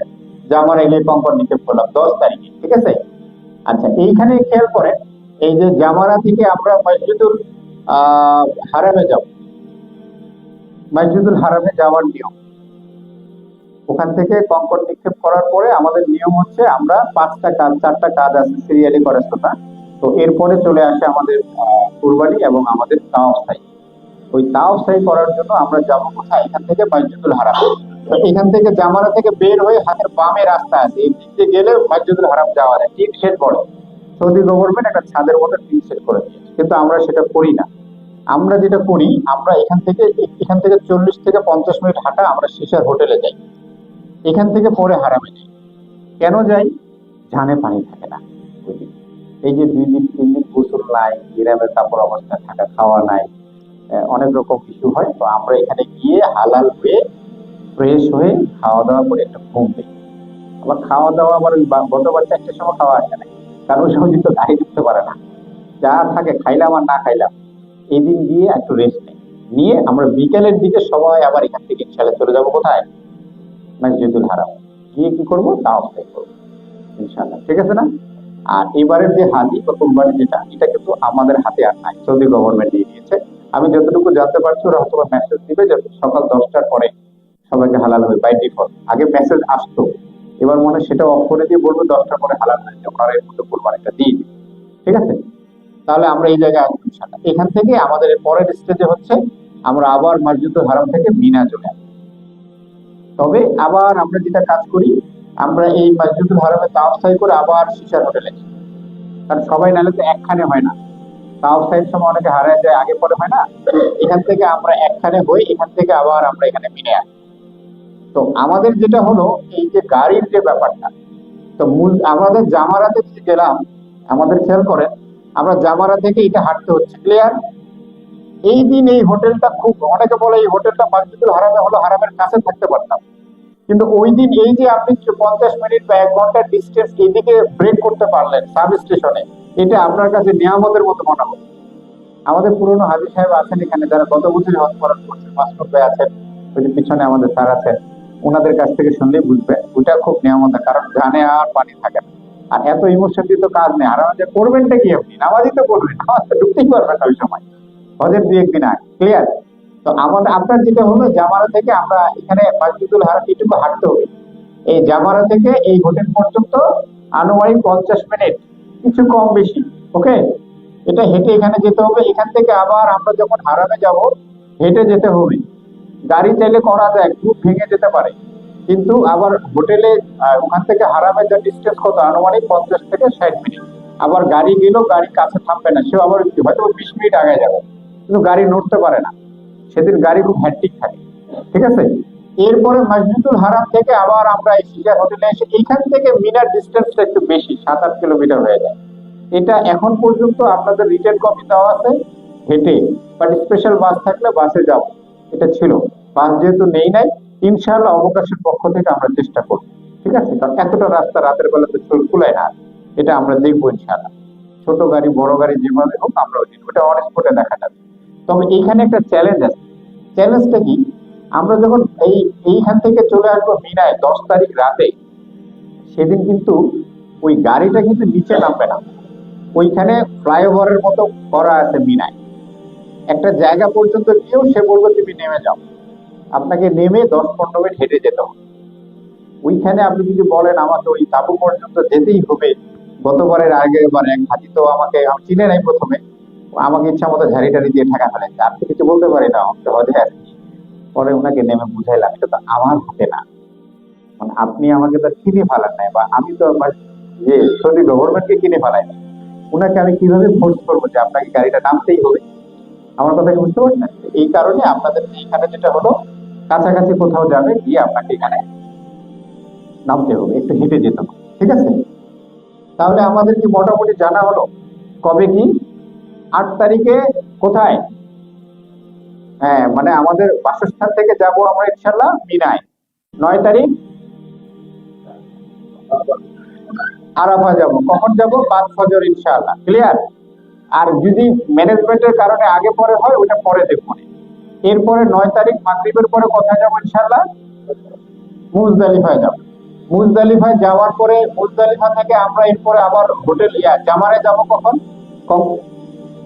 জামারা এলে কঙ্কর নিক্ষেপ করলাম 10 তারিখে, ঠিক আছে। আচ্ছা এইখানে খেয়াল করেন, এই যে জামারা থেকে আমরা মসজিদুল হারামে যাব, মসজিদুল হারামে যাওয়ার নিয়ম, ওখান থেকে কঙ্কর নিক্ষেপ করার পরে আমাদের নিয়ম হচ্ছে আমরা 5টা কাজ 4টা কাজ আছে সিরিয়ালি করার কথা। তো এরপরে চলে আসে আমাদের কুরবানি এবং আমাদের তাওয়াফ সাই। ওই তাওয়াফ সাই করার জন্য আমরা যাব কোথায়? এখান থেকে মসজিদুল হারাম। তো এখান থেকে জামারা থেকে বের হয়ে হাতের বামে রাস্তা আছে, এই দিক দিয়ে গেলে মসজিদুল হারাম যাওয়া যায়, টিন শেড করে সৌদি গভর্নমেন্ট একটা ছাদের মধ্যে টিন শেড করে দিয়েছে, কিন্তু আমরা সেটা করি না। আমরা যেটা করি, আমরা এখান থেকে 40 থেকে 50 মিনিট হাঁটা আমরা শেষের হোটেলে যাই, এখান থেকে পরে হারামে যাই। কেন যাই? ঝানে পানি থাকে না ওই দিন। এই যে 2 দিন 3 দিন গোসল নাই, গ্রামের কাপড় অবস্থা থাকা, খাওয়া নাই, অনেক রকম ইস্যু হয়। তো আমরা এখানে গিয়ে হালাল হয়ে ফ্রেশ হয়ে খাওয়া দাওয়া করে একটা ঘুম দিই। আবার খাওয়া দাওয়া আবার ওই গতবার 4টার সময় খাওয়া হয় না, কারণ ওই সময় কিন্তু গাড়ি ঢুকতে পারে না, যা থাকে খাইলাম আর না খাইলাম। এই দিন গিয়ে একটু রেস্ট নিয়ে আমরা বিকেলের দিকে সবাই আবার এখান থেকে ইনশাল্লাহ চলে যাবো কোথায়? মসজিদুল হারাম। গিয়ে কি করবো? তাওয়াফ করবো ইনশাআল্লাহ, ঠিক আছে না? আর এবারের যে হাজি বা কুরবানি যেটা, এটা কিন্তু আমাদের হাতে আর নাই, সৌদি গভর্নমেন্ট দিয়ে দিয়েছে। আমি যতটুকু জানতে পারছি ওরা হয়তো মেসেজ দিবে যে সকাল 10টার পরে সবাইকে হালাল হবে বাই ডিফল্ট। আগে মেসেজ আসতো, এবার মনে হয় সেটা অফ করে দিয়ে বলবো 10টার পরে হালাল হয়ে যাবে, ওনারা এর মধ্যে কুরবানিটা দিয়ে দিবে, ঠিক আছে। তাহলে আমরা এই জায়গায় আসবো ইনশাআল্লাহ। এখান থেকে আমাদের পরের স্টেজে হচ্ছে আমরা আবার মসজিদুল হারাম থেকে মিনা চলে আসবো। তবে আবার আমরা যেটা কাজ করি, আমরা এই মসজিদুল হারামে তাওয়াফ সাই করে আবার শিশার হোটেলে যাই, কারণ সবাই নাহলে তো একখানে হয় না, তাওয়াফ সাইয়ের সময় অনেকে হারায় যায়, আগে পরে হয় না। এখান থেকে আমরা একখানে হই, এখান থেকে আবার আমরা এখানে মিনে আসি। তো আমাদের যেটা হলো এই যে গাড়ির যে ব্যাপারটা, তো মূল আমাদের জামারাতে যে গেলাম, আমাদের খেয়াল করেন আমরা জামারা থেকে এটা হাঁটতে হচ্ছে, ক্লিয়ার? এই দিন এই হোটেলটা খুব, অনেকে বলে এই হোটেলটা মসজিদুল হারামে হলো, হারামের কাছে থাকতে পারতাম, কিন্তু ওই দিন এই যে আপনি 50 মিনিট বা 1 ঘন্টার ডিস্টেন্স এইদিকে ব্রেক করতে পারলেন সাব স্টেশনে, এটা আপনার কাছে নিয়ামতের মতো মনে হবে। আমাদের পুরনো হাজী সাহেব আছেন এখানে, যারা গত বছর হজ পালন করছেন, মাসরুফ ভাই আছেন, ওই যে পিছনে আমাদের স্যার আছেন, ওনাদের কাছ থেকে শুনলেই বুঝবেন ওইটা খুব নিয়ামতের, কারণ জানে আর পানি থাকে না। আর এত ইমোশন দিয়ে তো কাজ নেই, আর আমাদের করবেনটা কি, আপনি নামাজই তো করবেন, নামাজ তো ঢুকতেই পারবেন না ওই সময়, হজের 2-1 দিন আগে, ক্লিয়ার? তো আমাদের আপনার যেটা হলো, জামারা থেকে আমরা এখানে মসজিদুল হারাম এটুকু হাঁটতে হবে। এই জামারা থেকে এই হোটেল পর্যন্ত আনুমানিক 50 মিনিট, কিছু কম বেশি। ওকে, এটা হেঁটে এখানে যেতে হবে। এখান থেকে আবার আমরা যখন হারামে যাব, হেঁটে যেতে হবে। গাড়ি চাইলে করা যায়, খুব ভেঙে যেতে পারে, কিন্তু আবার হোটেলে ওখান থেকে হারামে যা ডিস্টেন্স কত, আনুমানিক 50 থেকে 60 মিনিট। আবার গাড়ি গেলেও গাড়ি কাছে থামবে না, সে আবার হয়তো 20 মিনিট আগে যাবে, কিন্তু গাড়ি নড়তে পারে না, সেদিন গাড়ি খুব হ্যাট্রিক থাকে। ঠিক আছে? এরপরে মসজিদুল হারাম থেকে আবার আমরা এই সিজার হোটেলে এসে, এইখান থেকে মিনার ডিস্টেন্সটা একটু বেশি, 7-8 কিলোমিটার হয়ে যায়। এটা এখন পর্যন্ত আপনাদের রিটেন কপি দেওয়া আছে, হেঁটে, বাট স্পেশাল বাস থাকলে বাসে যাব, এটা ছিল। বাস যেহেতু নেই নাই, ইনশাআল্লাহ অবকাশের পক্ষ থেকে আমরা চেষ্টা করব। ঠিক আছে? কারণ এতটা রাস্তা রাতের বেলা তো চোর কুলায় না, এটা আমরা দেখবো ইনশাআল্লাহ। ছোট গাড়ি বড় গাড়ি যেভাবে হোক আমরা ওটা অন স্পটে দেখা যাবে। তবে এইখানে একটা চ্যালেঞ্জ আছে। চ্যালেঞ্জটা কি, আমরা যখন এইখান থেকে চলে আসবো মিনায় 10 তারিখ রাতে, সেদিন কিন্তু ওই গাড়িটা কিন্তু নিচে নামবে না, ওইখানে ফ্লাইওভারের মতো করা আছে মিনায়, একটা জায়গা পর্যন্ত গিয়েও সে বলবে তুমি নেমে যাও, আপনাকে নেমে 10-15 মিনিট হেঁটে যেতে হবে। ওইখানে আপনি যদি বলেন আমাকে ওই তাবু পর্যন্ত যেতেই হবে, গতবারের আগেবার এক হাজি তো আমাকে, আমি চিনে নাই প্রথমে, আমাকে ইচ্ছা মতো ঝাড়ি টাড়ি দিয়ে ঠেকা ফেলেছে, আমি তো কিছু বলতে পারি না, আমাকে হজে আসছি। পরে ওনাকে নেমে বুঝাইলাম এটা তো আমার হাতে না, মানে আপনি আমাকে তো কিনে ফেলান নাই, বা আমি তো আমার যে সৌদি গভর্নমেন্টকে কিনে ফেলাই নাই, ওনাকে আমি কিভাবে ফোর্স করবো যে আপনাকে গাড়িটা নামতেই হবে? আমার কথা কি বুঝতে পারছেন? এই কারণে আপনাদের এখানে যেটা হলো, কাছাকাছি কোথাও যাবে, গিয়ে আপনাকে এখানে নামতে হবে, একটু হেঁটে যেতে হবে। ঠিক আছে? তাহলে আমাদের কি মোটামুটি জানা হলো কবে কি? 8 তারিখে কোথায়? হ্যাঁ, মানে আমাদের বাসস্থান থেকে যাব আমরা ইনশাল্লাহ মিনায়। 9 তারিখ আরাফা যাব। কখন যাব? বাদ ফজর ইনশাআল্লাহ, ক্লিয়ার? আর যদি ম্যানেজমেন্টের কারণে আগে পরে হয়, ওটা পরে দেখবো। এরপরে 9 তারিখ মাগরিবের পরে কোথায় যাবো ইনশাআল্লাহ? মুজদালিফায় যাব। মুজদালিফায় যাওয়ার পরে মুজদালিফা থেকে আমরা এরপরে আবার হোটেল জামারে যাব কখন?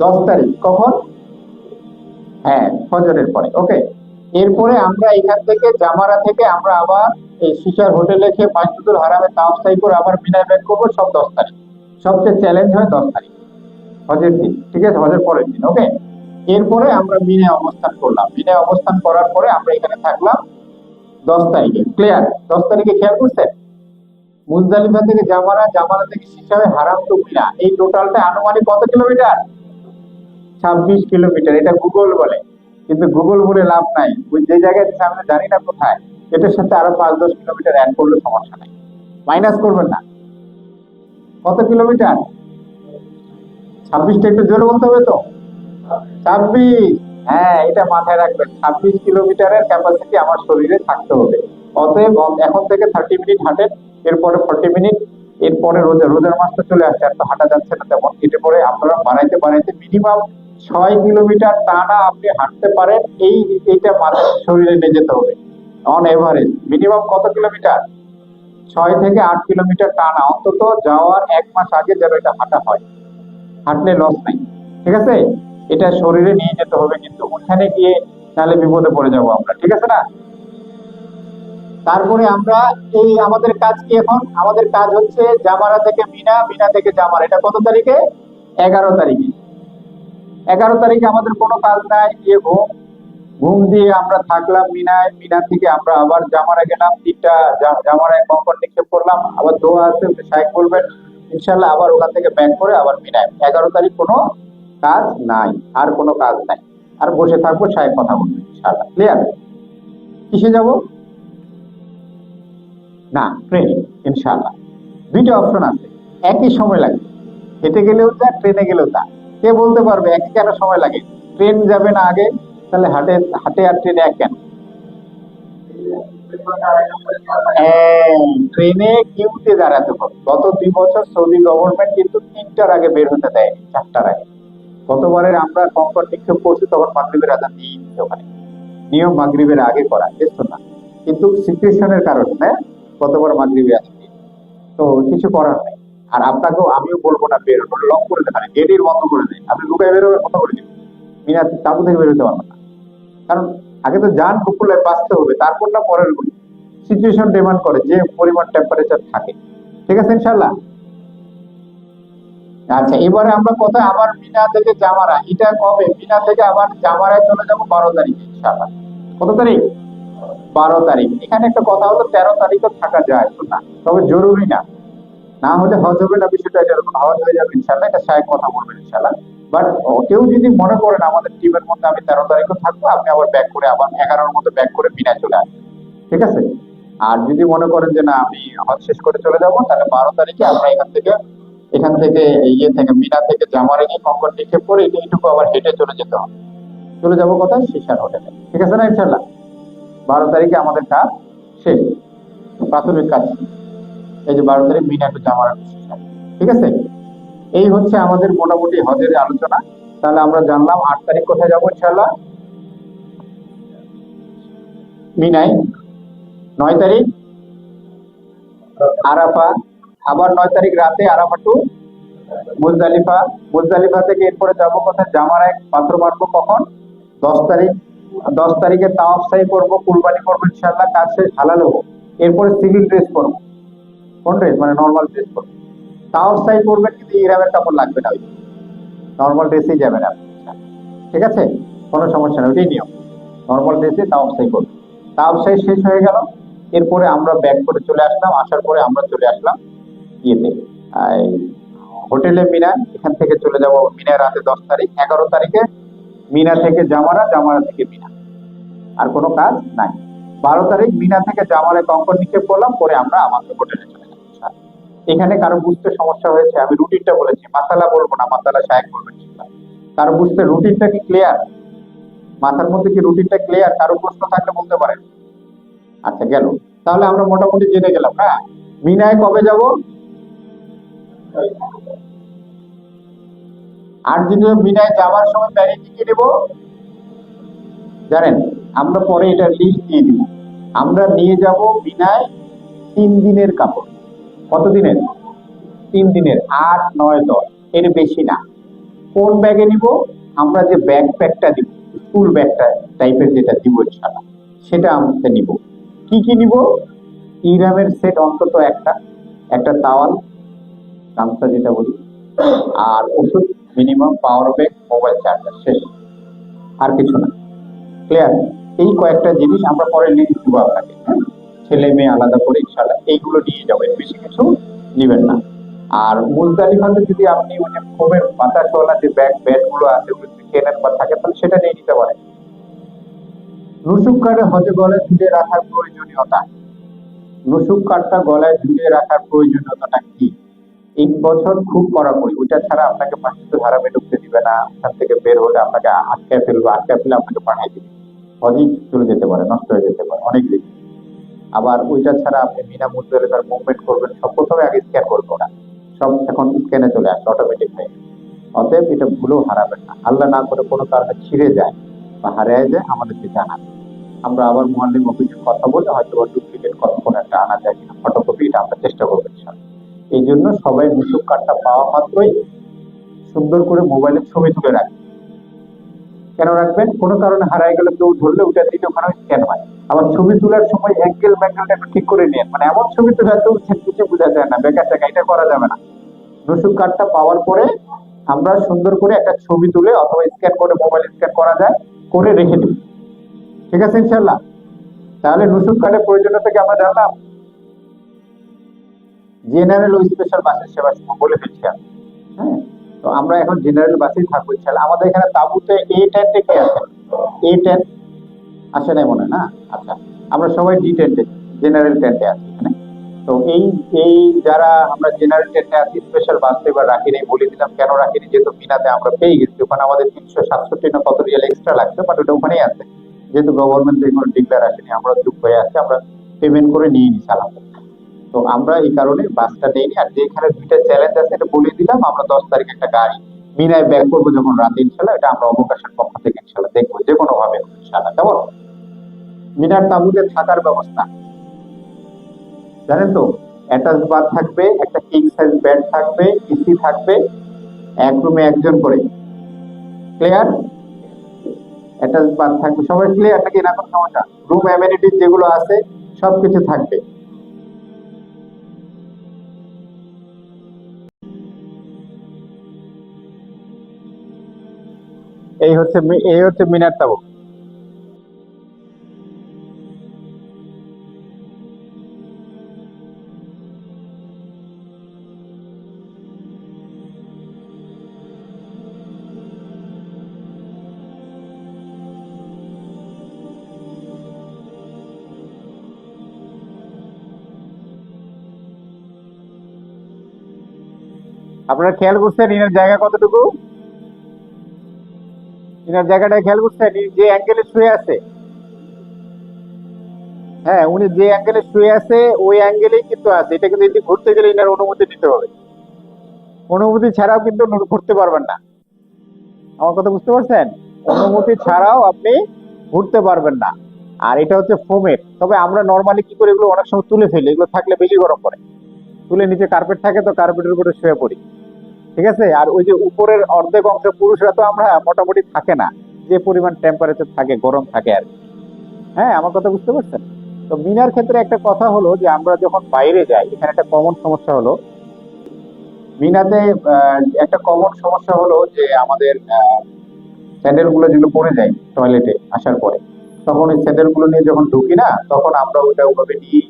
10 তারিখ কখন? হ্যাঁ, ফজরের পরে। ওকে, এরপরে আমরা এখান থেকে জামারা থেকে আমরা আবার এই শিশার হোটেলে খেয়ে মাসজিদুল হারামে তাওয়াফ করে আবার মিনায় ব্যাক করবো, সব 10 তারিখ। সবচেয়ে চ্যালেঞ্জ হয় 10 তারিখ, হজের দিন। ঠিক আছে? হজের পরের দিন। ওকে, এরপরে আমরা মিনায় অবস্থান করলাম। মিনায় অবস্থান করার পরে আমরা এখানে থাকলাম 10 তারিখে, ক্লিয়ার? 10 তারিখে খেয়াল করছেন, মুজদালিফা থেকে জামারা, জামারা থেকে শিশাবে, হারাম টু মিনা, এই টোটালটা আনুমানিক কত কিলোমিটার? 26 কিলোমিটার। এটা গুগল বলে, কিন্তু গুগল বলে লাভ নাই, ওই যে জায়গায় দিচ্ছে আমরা জানি না কোথায়, এটার সাথে আরো 5-10 কিলোমিটার অ্যাড করলে সমস্যা নাই, মাইনাস করবেন না। কত কিলোমিটার? 26টা একটু জোরে বলতে হবে তো। 26, হ্যাঁ, এটা মাথায় রাখবেন, 26 কিলোমিটারের ক্যাপাসিটি আমার শরীরে থাকতে হবে। অতএব এখন থেকে 30 মিনিট হাঁটেন, এরপরে 40 মিনিট, এরপরে রোজার মাসটা চলে আসছে, আর তো হাঁটা যাচ্ছে না তেমন, এটা পরে আপনারা বাড়াইতে বাড়াইতে মিনিমাম 6 কিলোমিটার টানা আপনি হাঁটতে পারেন। এইটা মাথায় শরীরে নিয়ে যেতে হবে। অন এভারেজ মিনিমাম কত কিলোমিটার? 6 থেকে 8 কিলোমিটার টানা, অন্তত যাওয়ার 1 মাস আগে যেন এটা হাঁটা হয়, হাঁটলে লস নাই। ঠিক আছে? এটা শরীরে নিয়ে যেতে হবে, কিন্তু ওখানে গিয়ে তাহলে বিপদে পড়ে যাবো আমরা। ঠিক আছে না? তারপরে আমরা এই আমাদের কাজ কি এখন? আমাদের কাজ হচ্ছে জামারা থেকে মিনা, মিনা থেকে জামারা। এটা কত তারিখে? 11 তারিখে। 11 তারিখে আমাদের কোনো কাজ নাই, গিয়ে ঘুম, ঘুম দিয়ে আমরা থাকলাম মিনায়। মিনা থেকে আমরা আবার জামারা গেলাম, 3টা জামারায় কঙ্কর নিক্ষেপ করলাম, আবার দোয়া আছে শাইখ বলবেন ইনশাল্লাহ, আবার ওখান থেকে ব্যাক করে আবার মিনায়। 11 তারিখ কোনো কাজ নাই, আর কোনো কাজ নাই, আর বসে থাকবো, শাইখ কথা বলবো ইনশাল্লাহ, ক্লিয়ার? কিসে যাব? না, ট্রেনে ইনশাল্লাহ। 2টা অপশন আছে, একই সময় লাগে, হেঁটে গেলেও তা, ট্রেনে গেলেও তা। কে বলতে পারবে একই কেন সময় লাগে? ট্রেন যাবে না আগে, তাহলে হাটে হাটে আর ট্রেনে এক কেন? ট্রেনে কিউতে দাঁড়াতে হবে। গত 2 বছর সৌদি গভর্নমেন্ট কিন্তু 3টার আগে বের হতে দেয়নি, 4টার আগে। গতবারের আমরা কঙ্কর নিক্ষেপ করছি তখন মাগরিবের আজান দিয়ে দিচ্ছে ওখানে, নিয়ম মাগরিবের আগে করা যেত না, কিন্তু সিচুয়েশনের কারণে হ্যাঁ গতবার মাগরিবে আজান দিয়ে দিচ্ছে। তো কিছু করার নেই। আর আপনাকেও আমিও বলবো না বের হতে, লক করে দেখানে গেটের বন্ধ করে দেয়, আপনি লুকায় বেরোবেন বন্ধ করে দিবেন, মিনা তাবু থেকে বেরোতে পারবেন না। কারণ আগে তো যান কুকুলায় বাঁচতে হবে, তারপর না পরের গুলি। সিচুয়েশন ডিমান্ড করে যে পরিমাণ টেম্পারেচার থাকে। ঠিক আছে ইনশাল্লাহ। আচ্ছা, এবারে আমরা কোথায় আবার মিনা থেকে জামারা, এটা কবে? মিনা থেকে আবার জামারায় চলে যাবো 12 তারিখে ইনশাল্লাহ। কত তারিখ? 12 তারিখ। এখানে একটা কথা হলো 13 তারিখও থাকা যায় না, তবে জরুরি না। না হলে হজ হবে না, বিষয়টা এরকম। হজ হয়ে যাবে ইনশাল্লাহ, এটা সাহেব কথা বলবেন ইনশাল্লাহ। বাট কেউ যদি মনে করেন আমাদের টিমের মধ্যে আমি 13 তারিখও থাকবো, আপনি আবার ব্যাক করে আবার 11-র মতো ব্যাক করে মিনায় চলে আসবেন। ঠিক আছে? আর যদি মনে করেন যে না আমি হজ শেষ করে চলে যাব, তাহলে 12 তারিখে আমরা এখান থেকে ইয়ে থেকে মিনা থেকে জামারে গিয়ে কঙ্কর নিক্ষেপ করে এইটুকু আবার হেঁটে চলে যেতে হবে। চলে যাবো কোথায়? শিশার হোটেলে। ঠিক আছে না ইনশাল্লাহ? 12 তারিখে আমাদের কাজ শেষ, প্রাথমিক কাজ শেষ। এই যে 12 তারিখ মিনা টু জামারা টু শিশার। ঠিক আছে? এই হচ্ছে আমাদের মোটামুটি হজের আলোচনা। তাহলে আমরা জানলাম 8 তারিখ কোথায় যাবো ইনশাল্লাহ? মিনাই। 9 তারিখ আরাফা। আবার 9 তারিখ রাতে আরাফা টু মুজদালিফা। মুজদালিফা থেকে এরপরে যাবো কোথায়? জামারায় পাথর মারবো কখন? 10 তারিখ। 10 তারিখে তাওয়াফ সাই করবো, কুরবানি করবো ইনশাল্লাহ, কাজ শেষ, হালাল হবো। এরপরে সিভিল ড্রেস করবো। কোন ড্রেস? মানে নর্মাল ড্রেস করবো। তাওয়াফ সাই করবেন কিন্তু ইহরামের কাপড় লাগবে না, ওই নর্মাল ড্রেসেই যাবেন আপনি। ঠিক আছে? কোনো সমস্যা নেই, ওইটাই নিয়ম। নর্মাল ড্রেসে তাওয়াফ সাই করবেন। তাওয়াফ সাই শেষ হয়ে গেল, এরপরে আমরা ব্যাক করে চলে আসলাম। আসার পরে আমরা চলে আসলাম ইয়েতে, এই হোটেলে মিনা। এখান থেকে চলে যাব মিনা রাতে 10 তারিখ। 11 তারিখে মিনা থেকে জামারা, জামারা থেকে মিনা। আর কোনো কাজ নাই। 12 তারিখ মিনা থেকে জামারে কঙ্কর নিক্ষেপ করলাম, পরে আমরা আমাদের হোটেলে চলে যাব। এখানে কারো বুঝতে সমস্যা হয়েছে? আমি রুটিনটা বলেছি, মাসালা বলবো না, মাসালা সাহেব বলবেন ইনশাআল্লাহ। কারো বুঝতে রুটিনটা কি ক্লিয়ার? মাথার মধ্যে কি রুটিনটা ক্লিয়ার? কারো প্রশ্ন থাকলে বলতে পারেন। আচ্ছা, গেল। তাহলে আমরা মোটামুটি জেনে গেলাম। হ্যাঁ, মিনায় কবে যাব? আর যদি মিনায় যাওয়ার সময় ব্যাগে কি কি নেবো জানেন? আমরা পরে এটা লিস্ট দিয়ে দিব। আমরা নিয়ে যাব মিনায় 3 দিনের কাপড়। কত দিনের? 3 দিনের। 8, 9, 10, এর বেশি না। কোন ব্যাগে নিব? আমরা যে ব্যাকপ্যাকটা দিব, স্কুল ব্যাগটা টাইপের যেটা দিব ইনশাআল্লাহ, সেটা আমরা নিব। কি কি নিব? ইহরামের সেট অন্তত একটা, একটা তাওয়াল, গামছা যেটা বলি, আর ওষুধ minimum, power bank, mobile charger, শেষ। আর কিছু না। ক্লিয়ার? এই কয়েকটা জিনিস আমরা পরে লিস্ট দিব আপনাকে, হ্যাঁ? ছেলে মেয়ে আলাদা করে ইনশাআল্লাহ এইগুলো নিয়ে যাবেন, বেশি কিছু নিবেন না। আর মুজদালিফাতে যদি আপনি ওই যে ফোমের বাতাসওয়ালা যে ব্যাট গুলো আছে ওগুলো যদি কেনেন বা থাকে, তাহলে সেটা নিয়ে নিতে পারেন। নুসুক কার্ডে হজে গলায় ঝুলিয়ে রাখার প্রয়োজনীয়তা। নুসুক কার্ডটা গলায় ঝুলিয়ে রাখার প্রয়োজনীয়তাটা কি? এই বছর খুব কড়াকড়ি, ওইটা ছাড়া আপনাকে মসজিদুল হারামে ঢুকতে দিবে না। ওখান থেকে বের হলে আপনাকে আটকায় ফেলবে, আটকায় ফেলে আপনাকে পাঠিয়ে দিবে, হজই চলে যেতে পারে, নষ্ট হয়ে যেতে পারে, অনেক রিস্ক। আবার ওইটা ছাড়া আপনি মিনা মুজদালিফার মুভমেন্ট করবেন, সব প্রথমে আগে স্ক্যান করবে ওরা, সব এখন স্ক্যানে চলে আসে অটোমেটিক হয়ে। অতএব এটা ভুলেও হারাবেন না। আল্লাহ না করে কোনো কারণে ছিঁড়ে যায় বা হারিয়ে যায়, আমাদেরকে জানান। আমরা আবার মুআল্লিম অফিসে কথা বলে হয়তো ডুপ্লিকেট কোনো একটা আনা যায় কিনা, ফটোকপি, এটা আমরা চেষ্টা করবো ইনশাআল্লাহ। এই জন্য সবাই নুসুক কার্ডটা পাওয়া মাত্রই সুন্দর করে মোবাইলে ছবি তুলে রাখবেন। কেন রাখবেন? কোনো কারণে হারায় গেলে কেউ ধরলে ওটা দিলে ওখানে স্ক্যান হয়। আবার ছবি তোলার সময় অ্যাঙ্গেল ম্যাঙ্গেলটা একটু ঠিক করে নিন, মানে এমন ছবি তোলা তো কিছু বোঝা যায় না, বেকার টাকা, এটা করা যাবে না। নুসুক কার্ডটা পাওয়ার পরে আমরা সুন্দর করে একটা ছবি তুলে অথবা স্ক্যান করে, মোবাইল স্ক্যান করা যায়, করে রেখে দিই। ঠিক আছে ইনশাল্লাহ? তাহলে নুসুক কার্ডের প্রয়োজনীয়তা কি আমরা জানলাম। জেনারেল ও স্পেশাল বাসের সেবা বলে ফেলছি আমি। হ্যাঁ, তো আমরা এখন জেনারেল বাসেই থাকবো ইনশাল্লাহ। আমাদের এখানে তাঁবুতে A10 কে আছে? A10 আসে নাই মনে হয় না? আচ্ছা, আমরা সবাই D10 জেনারেল টেন্টে আছি এখানে। তো এই এই যারা আমরা জেনারেল টেন্টে আছি, স্পেশাল বাস তো এবার রাখিনি, বলে দিলাম কেন রাখিনি, যেহেতু মিনাতে আমরা পেয়ে গেছি, ওখানে আমাদের 367 না কত রিয়াল এক্সট্রা লাগছে, বাট ওটা ওখানেই আছে। যেহেতু গভর্নমেন্ট থেকে কোনো ডিক্লেয়ার আসেনি, আমরা চুপ হয়ে আছি, আমরা পেমেন্ট করে নিয়ে নিছি আলহামদুলিল্লাহ। তো আমরা এই কারণে বাসটা নেইনি। আর যেখানে দুইটা চ্যালেঞ্জ আছে এটা বলে দিলাম, আমরা 10 তারিখ একটা গাড়ি মিনায় ব্যাক করবো যখন রাতে, ইনশাল্লাহ এটা আমরা অবকাশের পক্ষ থেকে ইনশাল্লাহ দেখবো যে কোনো ভাবে ইনশাল্লাহ। কেমন? মিনার তাঁবুতে থাকার ব্যবস্থা জানেন তো, অ্যাটাচ বাথ থাকবে, একটা কিং সাইজ বেড থাকবে, এসি থাকবে, এক রুমে একজন করে। ক্লিয়ার? অ্যাটাচ বাথ থাকবে। সবাই ক্লিয়ার নাকি না কোনো সমস্যা? রুম অ্যামেনিটিস যেগুলো আছে সবকিছু থাকবে। এই হচ্ছে মিনার তাবু। আপনারা খেয়াল করছেন ইনার জায়গা কতটুকু? ইনার জায়গাটা খেয়াল করছেন? ইনি যে অ্যাঙ্গেলে শুয়ে আছে, হ্যাঁ উনি যে অ্যাঙ্গেলে শুয়ে আছে ওই অ্যাঙ্গেলেই কিন্তু আছে। এটা কিন্তু যদি ঘুরতে গেলে ইনার অনুমতি নিতে হবে। অনুমতি ছাড়াও কিন্তু ঘুরতে পারবেন না। আমার কথা বুঝতে পারছেন? অনুমতি ছাড়াও আপনি ঘুরতে পারবেন না। আর এটা হচ্ছে ফোমের। তবে আমরা নর্মালি কি করি, এগুলো অনেক সময় তুলে ফেলি, এগুলো থাকলে বেশি গরম করে। তুলে নিচে কার্পেট থাকে তো কার্পেটের উপরে শুয়ে পড়ি। ঠিক আছে? আর ওই যে উপরের অর্ধেক অংশ পুরুষরা তো আমরা মোটামুটি থাকে না, যে পরিমাণ টেম্পারেচার থাকে, গরম থাকে আর কি। হ্যাঁ, আমার কথা বুঝতে পারছেন? তো মিনার ক্ষেত্রে একটা কথা হলো যে আমরা যখন বাইরে যাই, এখানে একটা কমন সমস্যা হলো মিনাতে, একটা কমন সমস্যা হলো যে আমাদের স্যান্ডেল গুলো যেগুলো পরে যায় টয়লেটে আসার পরে, তখন ওই স্যান্ডেল গুলো নিয়ে যখন ঢুকি না, তখন আমরা ওইটা ওভাবে নিয়ে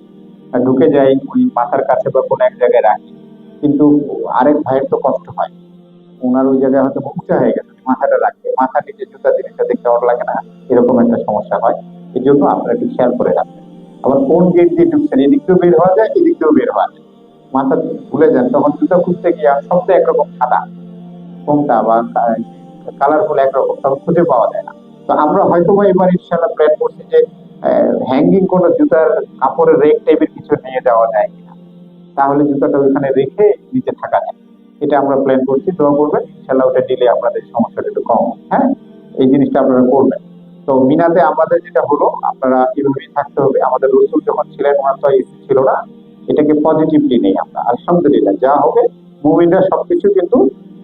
ঢুকে যাই, ওই মাথার কাছে বা কোনো এক জায়গায় রাখি। কিন্তু আরেক ভাইয়ের তো কষ্ট হয়, ওনার ওই জায়গায় হয়তো উঁচা হয়ে গেছে, মাথাটা রাখবে, মাথার নিচে জুতা জিনিসটা দেখতে ওর লাগে না, এরকম একটা সমস্যা হয়। এই জন্য আপনারা একটু খেয়াল করে রাখবেন। আবার কোন গেট দিয়ে ঢুকছেন, এদিক দিয়েও বের হওয়া যায়, এদিক দিয়েও বের হওয়া যায়। মাথা ভুলে যান, তখন জুতা খুঁজতে গিয়ে সব তো একরকম সাদা, কোনটা বা কালারফুল একরকম, তখন খুঁজে পাওয়া যায় না। তো আমরা হয়তো বা এবার ইনশাল্লাহ প্ল্যান করছি যে হ্যাঙ্গিং কোনো জুতার কাপড়ের রেক টাইপের কিছু নিয়ে যাওয়া যায় কিনা, তাহলে জুতাটা ওইখানে রেখে নিচে থাকা যায়। এটা আমরা প্ল্যান করছি, দোয়া করবেন ইনশাল্লাহ ওটা দিলে আপনাদের সমস্যাটা একটু কম হবে। হ্যাঁ, এই জিনিসটা আপনারা করবেন। তো মিনাতে আমাদের যেটা হলো, আপনারা এভাবেই থাকতে হবে। আমাদের রসুল যখন ছিলেন ওনার তো এসি ছিল না, এটাকে পজিটিভলি নেই আমরা, আলহামদুলিল্লাহ যা হবে মুমিনরা সবকিছু কিন্তু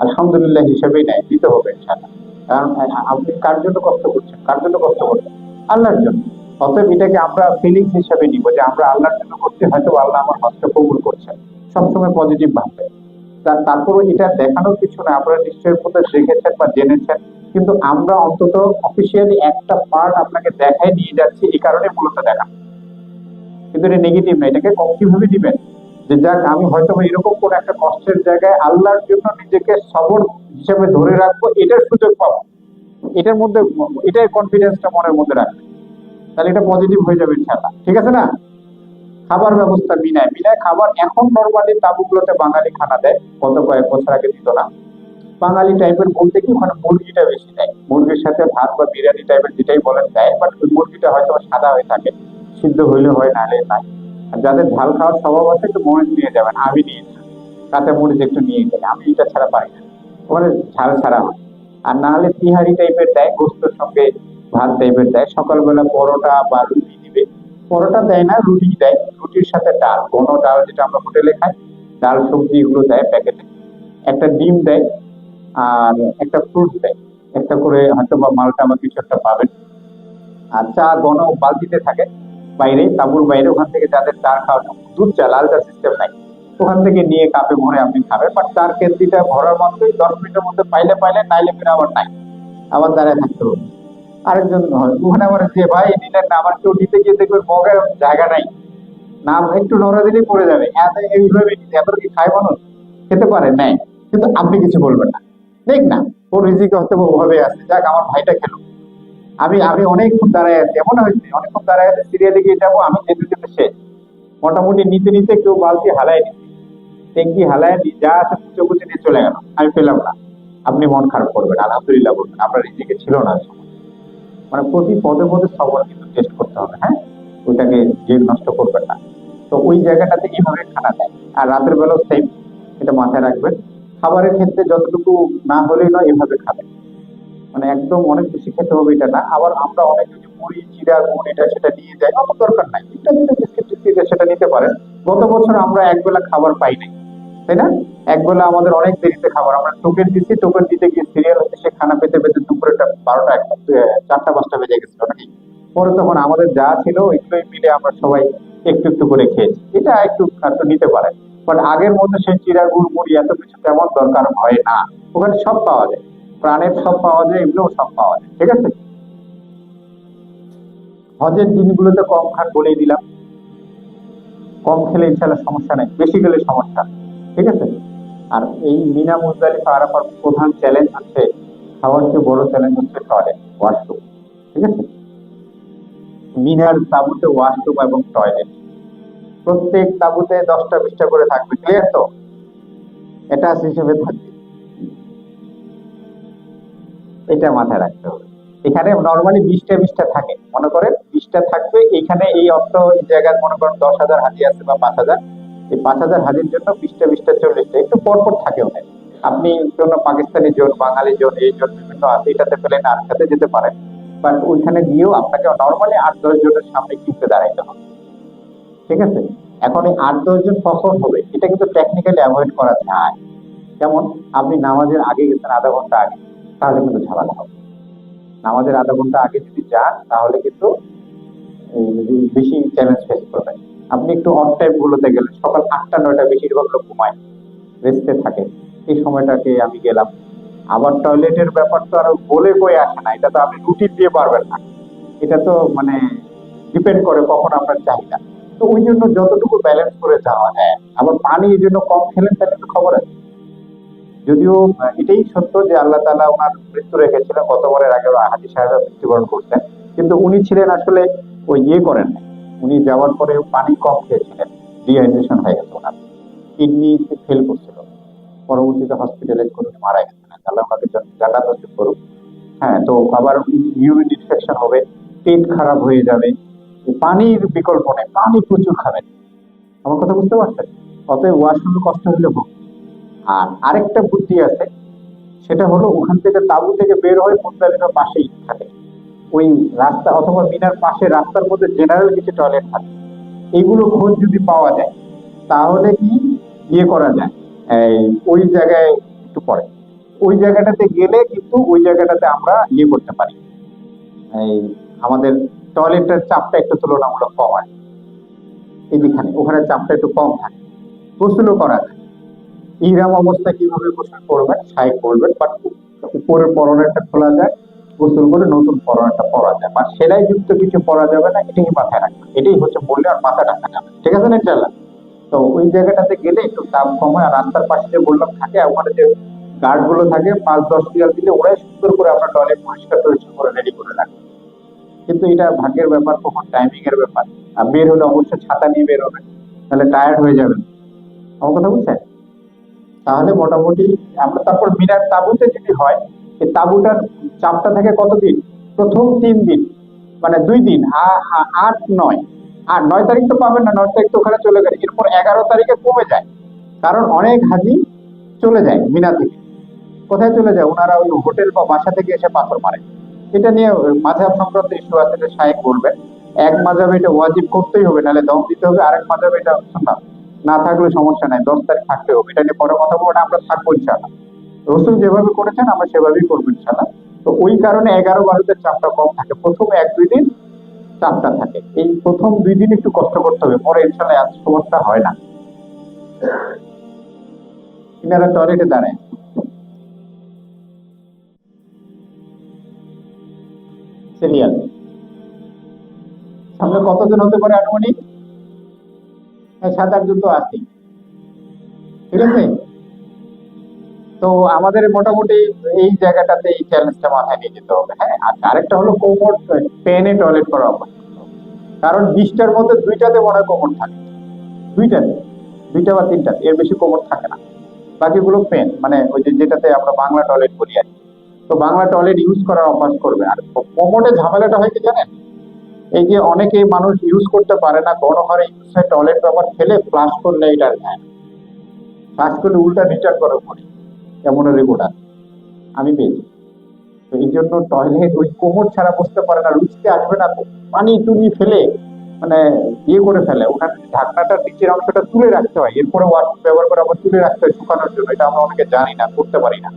আলহামদুলিল্লাহ হিসেবেই নেয়, দিতে হবে ইনশাল্লাহ। কারণ আপনি কার জন্য কষ্ট করছেন, কার জন্য কষ্ট করছেন? আল্লাহর জন্য। অতএব এটাকে আমরা ফিলিংস হিসেবে নিব যে আমরা আল্লাহর জন্য করছি, হয়তো আল্লাহ আমার হজটা কবুল করছেন। সবসময় পজিটিভ ভাববে। তারপরে এটা দেখানোর কিছু না, আপনারা নিশ্চয়ই কোথাও দেখেছেন বা জেনেছেন, কিন্তু আমরা অন্তত অফিসিয়ালি একটা পার্ট আপনাকে দেখাই নিয়ে যাচ্ছি, এই কারণে মূলত দেখা। কিন্তু এটা নেগেটিভ না, এটাকে কম কিভাবে দিবেন যে যাক আমি হয়তো বা এরকম কোন একটা কষ্টের জায়গায় আল্লাহর জন্য নিজেকে সবর হিসেবে ধরে রাখবো, এটার সুযোগ পাবো, এটার মধ্যে, এটাই কনফিডেন্সটা মনের মধ্যে রাখবে, তাহলে এটা পজিটিভ হয়ে যাবে ইনশাআল্লাহ। ঠিক আছে না? খাবার ব্যবস্থা মিনায়, মিনায় খাবার এখন নরমালি তাঁবুগুলোতে বাঙালি খানা দেয়, গত কয়েক বছর আগে দিত না। বাঙালি টাইপের বলতে কি ওখানে মুরগিটা বেশি দেয়, মুরগির সাথে ভাত বা বিরিয়ানি টাইপের যেটাই বলেন দেয়, বাট ওই মুরগিটা হয়তো সাদা হয়ে থাকে, সিদ্ধ হইলে হয় নাহলে নাই। আর যাদের ঝাল খাওয়ার স্বভাব আছে একটু মরিচ নিয়ে যাবেন, আমি নিয়ে যাই, কাঁচা মরিচ একটু নিয়ে যাই, আমি এটা ছাড়া পারি না, ওখানে ঝাল ছাড়া হয়। আর না হলে তিহারি টাইপের দেয়, গোস্তের সঙ্গে ভাত টাইপের দেয়। সকালবেলা পরোটা বা রুটি দিবে, পরোটা দেয় না, রুটি দেয়, রুটির সাথে ডাল, ঘন ডাল যেটা আমরা হোটেলে খাই, ডাল সবজি এগুলো দেয় প্যাকেটে, একটা ডিম দেয়, আর একটা ফ্রুট দেয়, একটা করে হয়তো বা মালটা বা কিছু একটা পাবেন। আর চা ঘন বালতিতে থাকে বাইরে, তাঁবুর বাইরে, ওখান থেকে যাদের চা খাওয়া, দুধ চা, লাল চা সিস্টেম নাই, ওখান থেকে নিয়ে কাপে ভরে আপনি খাবেন। বাট চার কেজিটা ভরার মাত্রই 10 মিনিটের মধ্যে পাইলে পাইলে, নাইলে ফিরে আবার নাই, আবার দাঁড়ায় থাকতে হবে। আরেকজন হয় ওখানে আবার যে ভাই নিলেন না, আবার কেউ নিতে গিয়ে দেখবে মগের জায়গা নাই, না একটু নড়া দিলেই পড়ে যাবে, এইভাবে এত কি খায় মানুষ? খেতে পারে নেয়, কিন্তু আপনি কিছু বলবেন না, দেখ না, ওর রিজিকে হয়তো ওভাবে আছে, যাক আমার ভাইটা খেলো। আমি আমি অনেকক্ষণ দাঁড়ায় আছি, এমন হয়েছে অনেকক্ষণ দাঁড়ায় আছি, সিরিয়ালে গিয়ে যাবো, আমি যেতে যেতে শেষ। মোটামুটি নিতে নিতে কেউ বালতি হালায় নিচ্ছে, ট্যাঙ্কি হালায় যা আছে মুছে মুছে নিয়ে চলে গেল, আমি পেলাম না। আপনি মন খারাপ করবেন, আলহামদুলিল্লাহ বলবেন, আপনার রিজিকে ছিল না। মানে প্রতি পদে পদে সবার কিন্তু টেস্ট করতে হবে, হ্যাঁ, ওইটাকে যে নষ্ট করবেন না। তো ওই জায়গাটাতে এইভাবে খানা দেয়। আর রাতের বেলাও সেম, এটা মাথায় রাখবেন। খাবারের ক্ষেত্রে যতটুকু না হলেই নয় এভাবে খাবেন, মানে একদম অনেক বেশি খেতে হবে এটা না। আবার আমরা অনেকে যে মুড়ি চিড়া গুড় এটা সেটা নিয়ে যাই, অত দরকার নাই, একটা দুটো বিস্কিট টিস্কিট সেটা নিতে পারেন। গত বছর আমরা একবেলা খাবার পাই নাই, তাই না? একবেলা আমাদের অনেক দেরিতে খাবার, আমরা টোকেন দিচ্ছি, টোকেন দিতে গিয়ে সিরিয়াল হচ্ছে সে খানা পেতে পেতে দুপুরেটা 12টা 1টা 4টা 5টা বেজে গেছিল নাকি। পরে তখন আমাদের যা ছিল ওইগুলোই মিলে আমরা সবাই একটু একটু করে খেয়েছি, এটা একটু একটু নিতে পারেন। বাট আগের মধ্যে সেই চিড়া গুড় মুড়ি এত কিছু তেমন দরকার হয় না, ওখানে সব পাওয়া যায়, প্রাণের সব পাওয়া যায়, এগুলোও সব পাওয়া যায়, ঠিক আছে। হজের দিনগুলোতে কম খান বলেই দিলাম, কম খেলে ইনশাল্লাহ সমস্যা নেই, বেশি গেলে সমস্যা, ঠিক আছে। আর এই মিনা মুজদালিফা আরাফার প্রধান চ্যালেঞ্জ হচ্ছে, খাওয়ার চেয়ে বড় চ্যালেঞ্জ হচ্ছে টয়লেট, ওয়াশরুম, ঠিক আছে। মিনার তাঁবুতে ওয়াশরুম এবং টয়লেট প্রত্যেক তাঁবুতে 10টা 20টা করে থাকবে, ক্লিয়ার তো? এটা হিসেবে থাকবে, এটা মাথায় রাখতে হবে। এখানে নর্মালি 20টা 20টা থাকে, মনে করেন 20টা থাকবে এখানে, এই অর্থ এই জায়গায় মনে করেন 10,000 হাজি আছে বা 5,000, এই 5,000 হাজির জন্য 20টা 20টা 40টা একটু পরপর থাকে ওখানে। আপনি কোনো পাকিস্তানি জোন, বাঙালি জোন, এই জোন বিভিন্ন আছে, এটাতে পেলেন আর সাথে যেতে পারেন। বাট ওইখানে গিয়েও আপনাকে নর্মালি 8-10 জনের সামনে কিনতে দাঁড়াইতে হবে, ঠিক আছে। এখন এই 8-10 জন কখন হবে এটা কিন্তু টেকনিক্যালি অ্যাভয়েড করা যায়। যেমন আপনি নামাজের আগে গেছেন, আধা ঘন্টা আগে, তাহলে কিন্তু ঝামেলা হবে। নামাজের আধা ঘন্টা আগে যদি যান তাহলে কিন্তু বেশি চ্যালেঞ্জ ফেস করবেন। আপনি একটু অড টাইম গুলোতে গেলেন, সকাল 8টা 9টা বেশিরভাগ লোক ঘুমায়, রেস্টে থাকে, এই সময়টাকে আমি গেলাম। আবার টয়লেটের ব্যাপার তো আর বলে কয়ে আসে না, এটা তো আপনি রুটিন দিয়ে পারবেন না, এটা তো মানে ডিপেন্ড করে কখন আপনার চাহিদা। তো ওই জন্য যতটুকু ব্যালেন্স করে যাওয়া যায়। আবার পানি এই জন্য কম খেলেন তাহলে তো খবর আছে। যদিও এটাই সত্য যে আল্লাহ তাআলা ওনার মৃত্যু রেখেছিলেন, গতবারের আগে হাজী সাহেব মৃত্যুবরণ করতেন, কিন্তু উনি ছিলেন আসলে ওই ইয়ে করেন নাই। উনি যাওয়ার পরে পানি কম খেয়েছিলেন, ডিহাইড্রেশন হয়ে গেছে ওনার, কিডনি ফেল করছিল, পরবর্তীতে হসপিটালাইজ করে উনি মারা গেছেন, আল্লাহ ওনাকে জান্নাত নসিব করুক। হ্যাঁ, তো আবার ইউরিন ইনফেকশন হবে, পেট খারাপ হয়ে যাবে, পানির বিকল্প নেই, পানি প্রচুর খাবেন। আমার কথা বুঝতে পারছেন? অতএব ওয়াশরুমে কষ্ট হলে হোক। আর আরেকটা বুদ্ধি আছে, সেটা হলো ওখান থেকে তাঁবু থেকে বের হয়ে মুজদালিফার পাশেই থাকে ওই রাস্তা অথবা মিনার পাশে রাস্তার মধ্যে জেনারেল কিছু টয়লেট থাকে, এইগুলো খোঁজ যদি পাওয়া যায় তাহলে কি ইয়ে করা যায়, এই ওই জায়গায় একটু পরে ওই জায়গাটাতে গেলে কিন্তু ওই জায়গাটাতে আমরা ইয়ে করতে পারি, এই আমাদের টয়লেটের চাপটা একটু তুলনামূলক কম হয়, এইখানে ওখানে চাপটা একটু কম থাকে, গোসলও করা যায়। ইহরাম অবস্থায় কিভাবে গোসল করবেন, শাই করবেন, বাট উপরের পরনেরটা খোলা যায়, গোসল করে নতুন পরনেরটা পরা যায়, বা সেলাই যুক্ত কিছু পরা যাবে না, এটাই মাথায় রাখবেন, এটাই হচ্ছে বললে আর মাথা রাখা যাবে, ঠিক আছে না ইনশাল্লাহ। তো ওই জায়গাটাতে গেলে একটু তাপ কম হয়। আর রাস্তার পাশে যে বললাম থাকে, ওখানে যে গার্ড গুলো থাকে 5-10 রিয়াল দিলে ওরাই সুন্দর করে আপনার টয়লেট পরিষ্কার টরিষ্কার করে রেডি করে রাখে। কিন্তু এটা ভাগ্যের ব্যাপার, কখন টাইমিং এর ব্যাপার। আর বের হলে অবশ্যই ছাতা নিয়ে বের হবে, তাহলে টায়ার্ড হয়ে যাবেন। আমার কথা বুঝছেন? তাহলে মোটামুটি আমরা তারপর মিনার তাঁবুতে যদি হয়, এই তাঁবুটার চাপটা থাকে কতদিন? প্রথম 3 দিন, মানে 2 দিন, 8-9, আর 9 তারিখ তো পাবেন না, 9 তারিখ তো ওখানে চলে গেলে, এরপর 11 তারিখে কমে যায়। কারণ অনেক হাজি চলে যায় মিনা থেকে, কোথায় চলে যায়, ওনারা ওই হোটেল বা বাসা থেকে এসে পাথর মারে। এটা নিয়ে মাঝহাব সংক্রান্ত ইস্যু আছে, এটা শায়েখ বলবেন। এক মাযহাবে এটা ওয়াজিব করতেই হবে, নাহলে দম দিতে হবে, আরেক মাযহাবে এটা সুন্নাত, না থাকলে সমস্যা নাই, 10 তারিখ থাকতে হবে। এটা নিয়ে পরে কথা বলবো, না আমরা থাকবো ইনশাআল্লাহ। রসুল যেভাবে করেছেন আমরা সেভাবেই করবো ইনশাআল্লাহ। তো ওই কারণে 11-12-তে চাপটা কম থাকে, প্রথম 1-2 দিন চাপটা থাকে, এই প্রথম 2 দিন একটু কষ্ট করতে হবে, পরে ইনশাআল্লাহ এত সমস্যা হয় না। কিনারা টয়লেটে দাঁড়ায়, সিরিয়াল সামনে কতজন হতে পারে আনুমানিক? 7-8 জন তো আছেই, ঠিক আছে। তো আমাদের মোটামুটি এই জায়গাটাতে এই চ্যালেঞ্জটা মাথায় নিয়ে যেতে হবে। হ্যাঁ, আচ্ছা, আরেকটা হলো কোমর পেনে টয়লেট করা অভ্যাস করতে হবে। কারণ 20টার মধ্যে 2টাতে মনে হয় কোমর থাকে, 2টাতে, 2টা বা 3টাতে, এর বেশি কোমর থাকে না। বাকিগুলো পেন, মানে ওই যে যেটাতে আমরা বাংলা টয়লেট বলি আর কি, তো বাংলা টয়লেট ইউজ করার অভ্যাস করবেন। আর কোমোডে ঝামেলাটা হয় কি জানেন, এই যে অনেকে মানুষ ইউজ করতে পারে না, গণহারে ইউজ হয়, টয়লেট ব্যবহার ফেলে ফ্লাশ করলে এটা নেয়, ফ্লাশ করলে উল্টা রিটার্ন করে পড়ে, এমন রেকর্ড আছে, আমি পেয়েছি। তো এই জন্য টয়লেট ওই কোমর ছাড়া বসতে পারে না, রুচিতে আসবে না, তো পানি টুনি ফেলে মানে ইয়ে করে ফেলে, ওখানে ঢাকনাটার নিচের অংশটা তুলে রাখতে হয়, এরপরে ওয়াশরুম ব্যবহার করে আবার তুলে রাখতে হয় শুকানোর জন্য। এটা আমরা অনেকে জানি না, করতে পারি না,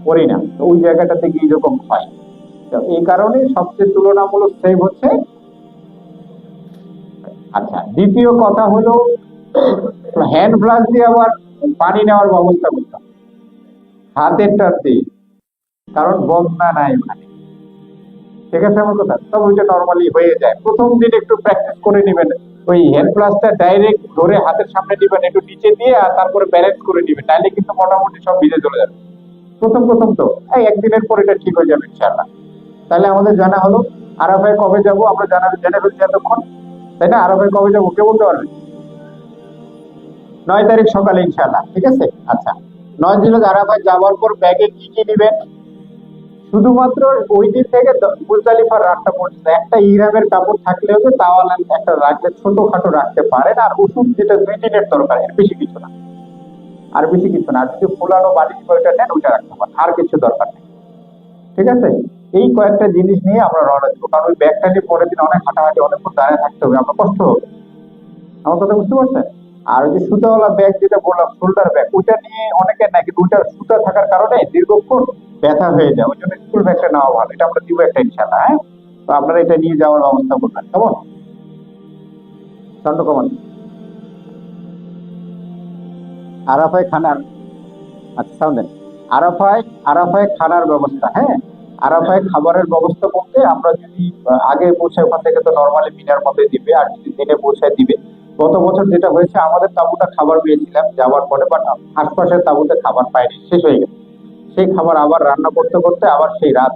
করি না, তো ওই জায়গাটা থেকে এরকম হয়। তো এই কারণে সবচেয়ে তুলনামূলক সেভ হচ্ছে। আচ্ছা, দ্বিতীয় কথা হলো হ্যান্ড ফ্লাশ দিয়ে আবার পানি নেওয়ার ব্যবস্থা করতে হবে, হাতের টাচ দিয়ে, কারণ বদনা নাই ওখানে। ঠিক আছে আমার কথা, তবে ওইটা নর্মালি হয়ে যায়। প্রথম দিন একটু প্র্যাকটিস করে নেবেন, ওই হ্যান্ড ফ্লাশটা ডাইরেক্ট ধরে হাতের সামনে দিবেন, একটু নিচে দিয়ে আর তারপরে ব্যালেন্স করে দিবেন, তাহলে কিন্তু মোটামুটি সব ভিজে চলে যাবে। প্রথম প্রথম তো এই একদিনের পর এটা ঠিক হয়ে যাবে ইনশাআল্লাহ। তাহলে আমাদের জানা হলো আরাফায় কবে যাব, আমরা জেনে ফেলছি এতক্ষণ, তাই না? আরাফায় কবে যাবো কে বলতে পারবে? 9 তারিখ সকালে ইনশাআল্লাহ, ঠিক আছে। আচ্ছা, 9 দিন আরাফায় যাওয়ার পর ব্যাগে কি কি নিবেন? শুধুমাত্র ওই দিন থেকে মুজদালিফার রাতটা পর্যন্ত একটা ইহরামের কাপড় থাকলে হবে, তাওয়াল একটা রাখলে ছোটখাটো রাখতে পারেন, আর ওষুধ যেটা 2 দিনের দরকার, এর বেশি কিছু না, আর বেশি কিছু না। আর যদি ফুলানো বালিশ ওইটা নেন ওইটা রাখতে পারেন, আর কিছু দরকার নেই, ঠিক আছে। এই কয়েকটা জিনিস নিয়ে আমরা রওনা দিব, কারণ ওই ব্যাগটা নিয়ে পরের দিন অনেক হাঁটাহাঁটি, অনেকক্ষণ দাঁড়িয়ে থাকতে হবে, আমরা কষ্ট হবে। আমার কথা বুঝতে পারছেন? আর ওই যে সুতাওয়ালা ব্যাগ যেটা বললাম, শোল্ডার ব্যাগ, ওইটা নিয়ে অনেকের নাই, কিন্তু ওইটার সুতা থাকার কারণে দীর্ঘক্ষণ ব্যথা হয়ে যায়, ওই জন্য স্কুল ব্যাগটা নেওয়া ভালো। এটা আমরা দিব একটা ইনশাআল্লাহ, হ্যাঁ। তো আপনারা এটা নিয়ে যাওয়ার ব্যবস্থা করবেন, কেমন? চন্দ্র কমান আরাফায় খানার, আচ্ছা সাউন্ড দেন। আরাফায় আরাফায় খানার ব্যবস্থা, হ্যাঁ। আরাফায় খাবারের ব্যবস্থা বলতে আমরা যদি আগে পৌঁছায়, ওখান থেকে তো নর্মালি মিনার মধ্যে দিবে, আর যদি দিনে পৌঁছায় দিবে। গত বছর যেটা হয়েছে, আমাদের তাঁবুটা খাবার পেয়েছিলাম যাওয়ার পরে, বাট আশপাশের তাঁবুতে খাবার পাইনি, শেষ হয়ে গেছে। সেই খাবার আবার রান্না করতে করতে আবার সেই রাত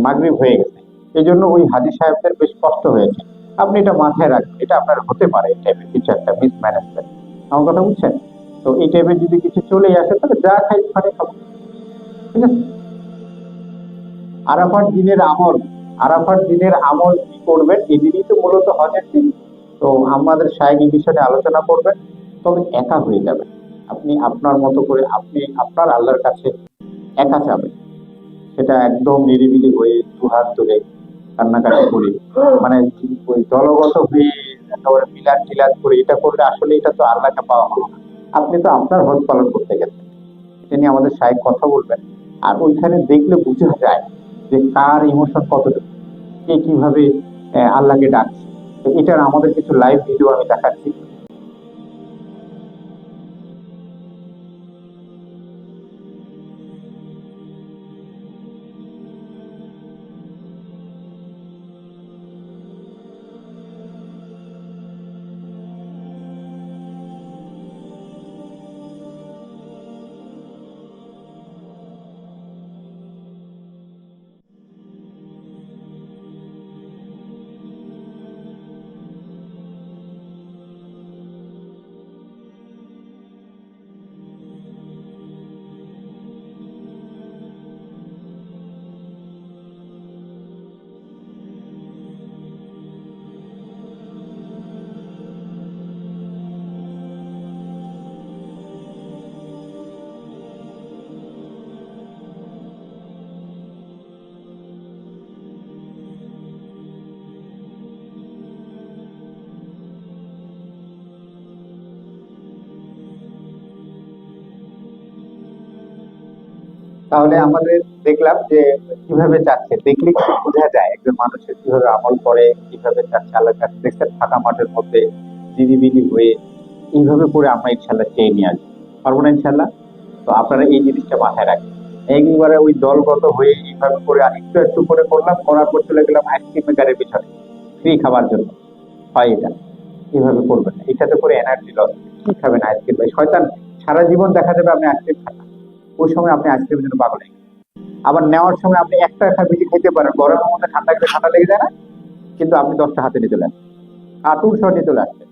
মাগরিব হয়ে গেছে। এই জন্য ওই হাজী সাহেবদের বেশ কষ্ট হয়েছে। আপনি এটা মাথায় রাখবেন, এটা আপনার হতে পারে এই টাইপের কিছু একটা মিসম্যানেজমেন্ট, আমার কথা বুঝছেন? তো এই টাইপের যদি কিছু চলেই আসে, তাহলে যা খাই ওখানে খাবো, ঠিক আছে। আরাফার দিনের আমল, আরাফার দিনের আমল কি করবেন? এই দিনই তো মূলত হজের দিন। তো আমাদের শায়েখ এই বিষয়ে আলোচনা করবেন, তবে একা হয়ে যাবেন। আপনি আপনার মতো করে, আপনি আপনার আল্লাহর কাছে একা যাবেন, সেটা একদম নিরিবিলি হয়ে দুহাত তুলে কান্নাকাটি করে, মানে ওই দলগত হয়ে একেবারে মিলাদ টিলাদ করে এটা করলে আসলে এটা তো আল্লাহকে পাওয়া হলো না। আপনি তো আপনার হজ পালন করতে গেছেন, এটা নিয়ে আমাদের শায়েখ কথা বলবেন। আর ওইখানে দেখলে বোঝা যায় যে কার ইমোশন কতটুকু, কে কিভাবে আল্লাহকে ডাকছে। তো এটার আমাদের কিছু লাইভ ভিডিও আমি দেখাচ্ছি। তাহলে আমাদের দেখলাম যে কিভাবে যাচ্ছে, দেখলে কি বোঝা যায় একজন মানুষের কিভাবে আমল করে, কিভাবে যাচ্ছে আল্লাহর কাছে। দেখছেন ফাঁকা মাঠের মধ্যে নিরিবিলি হয়ে এইভাবে করে আমরা ইনশাল্লাহ চেয়ে নিয়ে আসবো, পারবো না ইনশাল্লাহ? তো আপনারা এই জিনিসটা মাথায় রাখবেন। একবারে ওই দলগত হয়ে এইভাবে করে আর একটু একটু করে করলাম, করার পর চলে গেলাম আইসক্রিম মেকারের পিছনে ফ্রি খাবার জন্য, হয় এটা। এইভাবে করবেন না, এটাতে করে এনার্জি লস। কি খাবেন আইসক্রিম? ভাই শয়তান, সারা জীবন দেখা যাবে আপনি আইসক্রিম খান না, ওই সময় আপনি আইসক্রিমের জন্য পাগল হয়ে গেছেন। আবার নেওয়ার সময় আপনি একটা বেশি খেতে পারেন, গরমের মধ্যে ঠান্ডা গেলে ঠান্ডা লেগে যায় না, কিন্তু আপনি 10টা হাতে নিয়ে চলে আসেন, কার্টুন সহ নিয়ে চলে আসছেন।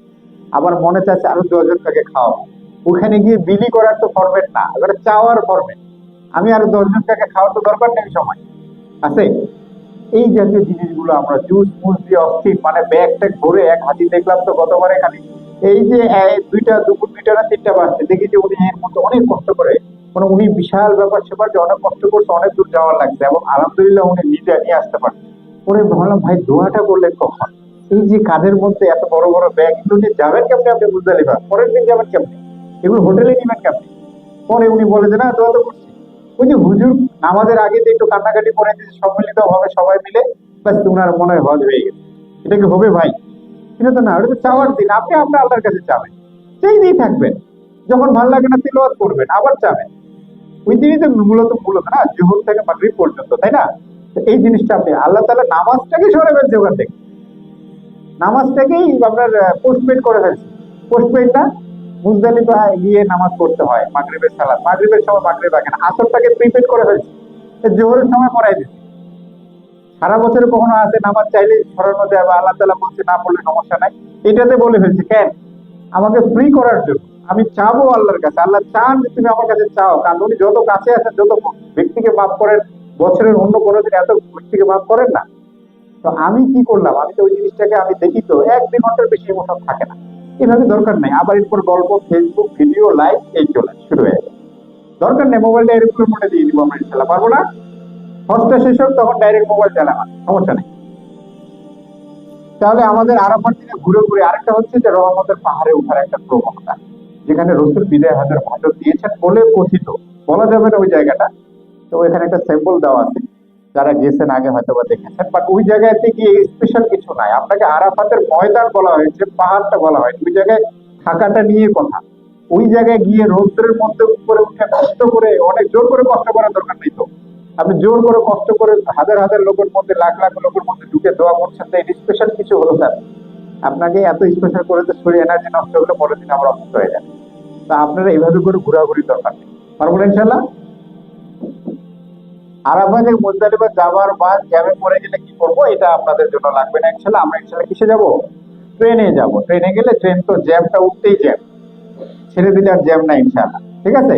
আবার মনে চাচ্ছে আরো 10 জনকে খাওয়াবো, ওখানে গিয়ে বিলি করার তো ফরম্যাট না, এবারে চাওয়ার ফরম্যাট। আমি আর 10 জন কাকে খাওয়ার তো দরকার নেই সময় আছে। এই জাতীয় জিনিসগুলো আমরা জুস মুস দিয়ে অস্থির, মানে ব্যাগ ট্যাগ ভরে এক হাতি দেখলাম তো গতবারে খালি। এই যে দুপুর 2টা না 3টা বাজছে, দেখি যে উনি এর মধ্যে অনেক কষ্ট করে, মানে উনি বিশাল ব্যাপার সেপার যে অনেক কষ্ট করছে, অনেক দূর যাওয়ার লাগছে এবং আলহামদুলিল্লাহ উনি নিজে নিয়ে আসতে পারছে। পরে ভাবলাম ভাই দোয়াটা করলেন কখন? এই যে কাঁধের মধ্যে এত বড় বড় ব্যাগ, এগুলো নিয়ে যাবেন কেমনি আপনি মুজদালিফা? পরের দিন যাবেন কেমনি? এগুলো হোটেলে নিবেন কেমনি? পরে উনি বলে যে না দোয়া তো করছি। ওই যে হুজুর নামাজের আগে যে একটু কান্নাকাটি করে দিয়েছে সম্মিলিত ভাবে সবাই মিলে, ব্যাস উনার মনে হয় হজ হয়ে গেছে। এটা কি হবে ভাই? এটা তো না, ওটা তো চাওয়ার দিন, আপনি আপনার আল্লাহর কাছে চাবেন, সেই দিয়ে থাকবেন। যখন ভালো লাগে না তিলাওয়াত করবেন, আবার চাবেন। ওই দিনই তো মূলত না, জোহর থেকে মাগরিব পর্যন্ত, তাই না? তো এই জিনিসটা আপনি আল্লাহ তাআলা নামাজটাকে সরে ফেলছে ওখান থেকে, নামাজটাকেই আপনার পোস্টপেড করে ফেলছে। পোস্টপেড না, মুজদালিফা গিয়ে নামাজ পড়তে হয় মাগরিবের সালাত, মাগরিবের সময় মাগরিব আগে না, আসরটাকে প্রিপেড করে ফেলছে, জোহরের সময় পড়াই দিচ্ছে। সারা বছরে কখনো আছে নামাজ চাইলে সরানো যায় বা আল্লাহ তাআলা বলছে না পড়লে সমস্যা নাই, এটাতে বলে ফেলছে কেন? আমাকে ফ্রি করার জন্য। আমি চাবো আল্লাহর কাছে, আল্লাহ চান যে তুমি আমার কাছে চাও, কারণ উনি যত কাছে আছেন, যত ব্যক্তিকে মাফ করেন, বছরের অন্য কোনো দিন এত ব্যক্তিকে মাফ করেন না। তো আমি কি করলাম, আমি তো ওই জিনিসটাকে আমি দেখি তো 1-2 ঘন্টার বেশি ইমোশন থাকে না। এভাবে দরকার নেই, আবার এরপর গল্প, ফেসবুক ভিডিও, লাইক, এই চলে শুরু হয়ে যায়। দরকার নেই, মোবাইলটা এরকম মোডে দিয়ে দিব আমরা, ইনশাল্লাহ পারবো না? হজটা শেষ হোক তখন ডাইরেক্ট মোবাইল চালানো, সমস্যা নেই। তাহলে আমাদের আরাফাত দিনে ঘুরে ঘুরে আরেকটা হচ্ছে যে রহমতের পাহাড়ে ওঠার একটা প্রবণতা, যেখানে রসুল বিদায় হজের ভাষণ দিয়েছেন বলে কথিত, বলা যাবে না ওই জায়গাটা। তো এখানে একটা স্যাম্পল দেওয়া আছে, যারা গেছেন আগে হয়তো বা দেখেছেন, বাট ওই জায়গাতে গিয়ে স্পেশাল কিছু নাই। আপনাকে আরাফাতের ময়দান বলা হয়েছে, পাহাড়টা বলা হয়নি। ওই জায়গায় থাকাটা নিয়ে কথা। ওই জায়গায় গিয়ে রৌদ্রের মধ্যে উপরে উঠে কষ্ট করে, অনেক জোর করে কষ্ট করার দরকার নেই তো। আপনি জোর করে কষ্ট করে হাজার হাজার লোকের মধ্যে, লাখ লাখ লোকের মধ্যে ঢুকে দোয়া করছেন, তো এটা স্পেশাল কিছু হলো স্যার? আপনাকে এত স্পেশাল করে তো শরীর এনার্জি নষ্ট হলে পরের দিন আবার অসুস্থ হয়ে যাবে। তা আপনারা এইভাবে করে ঘোরাঘুরি দরকার নেই, পারবো না ইনশাল্লাহ। আরাফাতে মুজদালিফা যাবার বাদ জ্যামে পড়ে গেলে কি করবো, এটা আপনাদের জন্য লাগবে না ইনশাল্লাহ। আমরা ইনশাল্লাহ কিসে যাব? ট্রেনে যাব। ট্রেনে গেলে ট্রেন তো জ্যামটা উঠতেই জ্যাম, ছেড়ে দিলে আর জ্যাম নাই ইনশাল্লাহ। ঠিক আছে?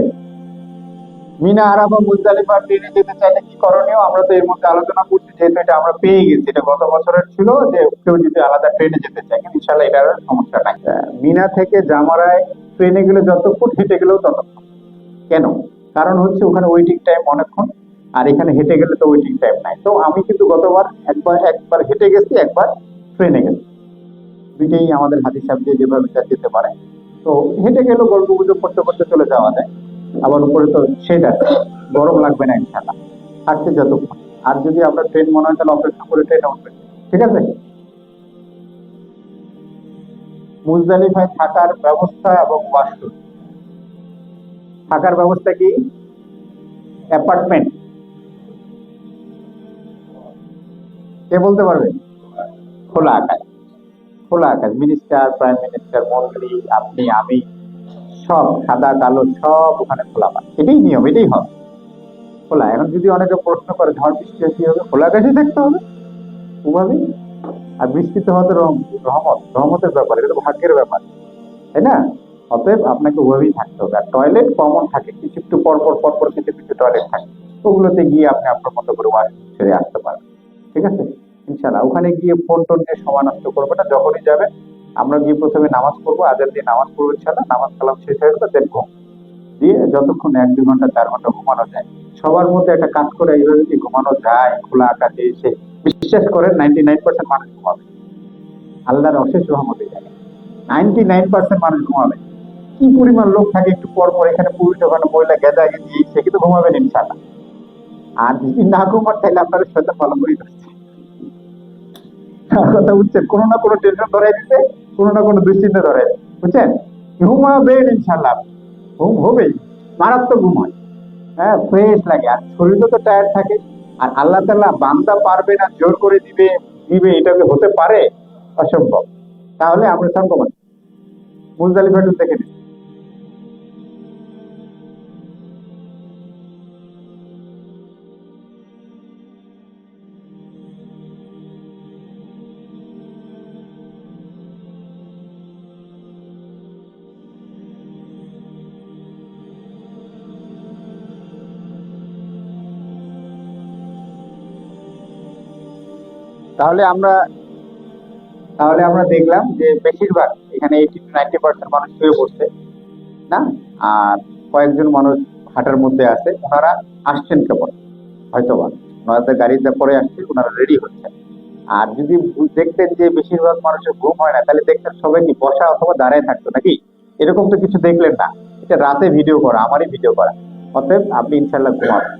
মিনা, আরাফা, মুজদালিফা ট্রেনে যেতে চাইলে কি করণীয়, আমরা তো এর মধ্যে আলোচনা করছি, যেহেতু এটা আমরা পেয়ে গেছি, এটা গত বছরের ছিল যে কেউ যদি আলাদা ট্রেনে যেতে চায়, কিন্তু ইনশাল্লাহ এটার আর সমস্যা নাই। মিনা থেকে জামারায় ট্রেনে গেলে যতক্ষণ, হেঁটে গেলেও ততক্ষণ। কেন? কারণ হচ্ছে ওখানে ওয়েটিং টাইম অনেকক্ষণ, আর এখানে হেঁটে গেলে তো ওয়েটিং টাইম নাই। তো আমি কিন্তু গতবার একবার একবার হেঁটে গেছি, একবার ট্রেনে গেছি। দুইটাই আমাদের হাদিস সাহেব দিয়ে যেভাবে যেতে পারে। তো হেঁটে গেলেও গল্প গুজব করতে করতে চলে যাওয়া যায়। আবার উপরে তো শেড আছে, গরম লাগবে না ইনশাল্লাহ হাঁটতে যতক্ষণ। আর যদি আমরা ট্রেন মনে হয় তাহলে অপেক্ষা করে ট্রেনে উঠবেন। ঠিক আছে? মুজদালিফায় থাকার ব্যবস্থা এবং ওয়াশরুম। থাকার ব্যবস্থা কি? অ্যাপার্টমেন্ট? কে বলতে পারবে? খোলা আকাশ। খোলা আকাশ, মিনিস্টার, প্রাইম মিনিস্টার, মন্ত্রী, আপনি, আমি, সব সাদা কালো সব ওখানে খোলা পায়, এটাই নিয়ম, এটাই হবে খোলা। এখন যদি অনেকে প্রশ্ন করে ঝড় বৃষ্টি কি হবে, খোলা আকাশে থাকতে হবে ওভাবেই। আর বৃষ্টি তো হয়তো রহমতের ব্যাপার, এটা তো ভাগ্যের ব্যাপার, তাই না? অতএব আপনাকে ওভাবেই থাকতে হবে। আর টয়লেট কমন থাকে, কিছু একটু পরপর কিছু কিছু টয়লেট থাকে, ওগুলোতে গিয়ে আপনি আপনার মতো করে ওয়াশরুম ছেড়ে আসতে পারবেন। ঠিক আছে? ইনশাল্লাহ ওখানে গিয়ে ফোন টোন দিয়ে সময় নষ্ট করবে না। যখনই যাবেন আমরা গিয়ে প্রথমে নামাজ পড়বো, আজান দিয়ে নামাজ পড়বো ইনশাল্লাহ, নামাজ কালাম শেষ হয়ে গেলে দেন ঘুম দিয়ে যতক্ষণ 1-2 ঘন্টা 4 ঘন্টা ঘুমানো যায়। সবার মধ্যে একটা কাজ করে এইভাবে কি ঘুমানো যায় খোলা আকাশে এসে? বিশ্বাস করেন 99% মানুষ ঘুমাবে, আল্লাহর অশেষ রহমত এই জায়গায়। 99% মানুষ ঘুমাবে। কি পরিমাণ লোক থাকে একটু পর পর, এখানে পুরুষ ওখানে মহিলা, গেদা গেদি, সে কিন্তু ঘুমাবেন ইনশাল্লাহ। আর যদি না ঘুমান তাহলে আপনারা শয়তান ভালো করে ধরছে। কথা বুঝছেন? কোনো না কোনো টেনশন ধরাই দিতে, কোনো না কোনো দুশ্চিন্তা ধরাই দিতে, বুঝছেন? ঘুমাবেন ইনশাল্লাহ, ঘুম হবেই, মারাত্মক ঘুম হয়। হ্যাঁ, ফ্রেশ লাগে, আর শরীরও তো টায়ার্ড থাকে। আর আল্লাহ তাআলা বান্দা পারবে না জোর করে দিবে, এটাকে হতে পারে? অসম্ভব। তাহলে আমরা সঙ্গমান মুজদালিফা একটু দেখে নিই। তাহলে আমরা তাহলে আমরা দেখলাম যে বেশিরভাগ এখানে 80 to 90% মানুষ শুয়ে পড়ছে না, আর কয়েকজন মানুষ হাঁটার মধ্যে আছে, ওনারা আসছেন কেবল, হয়তোবা ওনাদের গাড়িতে পরে আসছে, ওনারা রেডি হচ্ছেন। আর যদি দেখতেন যে বেশিরভাগ মানুষের ঘুম হয় না, তাহলে দেখতেন সবাই কি বসা অথবা দাঁড়ায় থাকতো নাকি? এরকম তো কিছু দেখলেন না। এটা রাতে ভিডিও করা, আমারই ভিডিও করা। অতএব আপনি ইনশাল্লাহ ঘুমাবেন,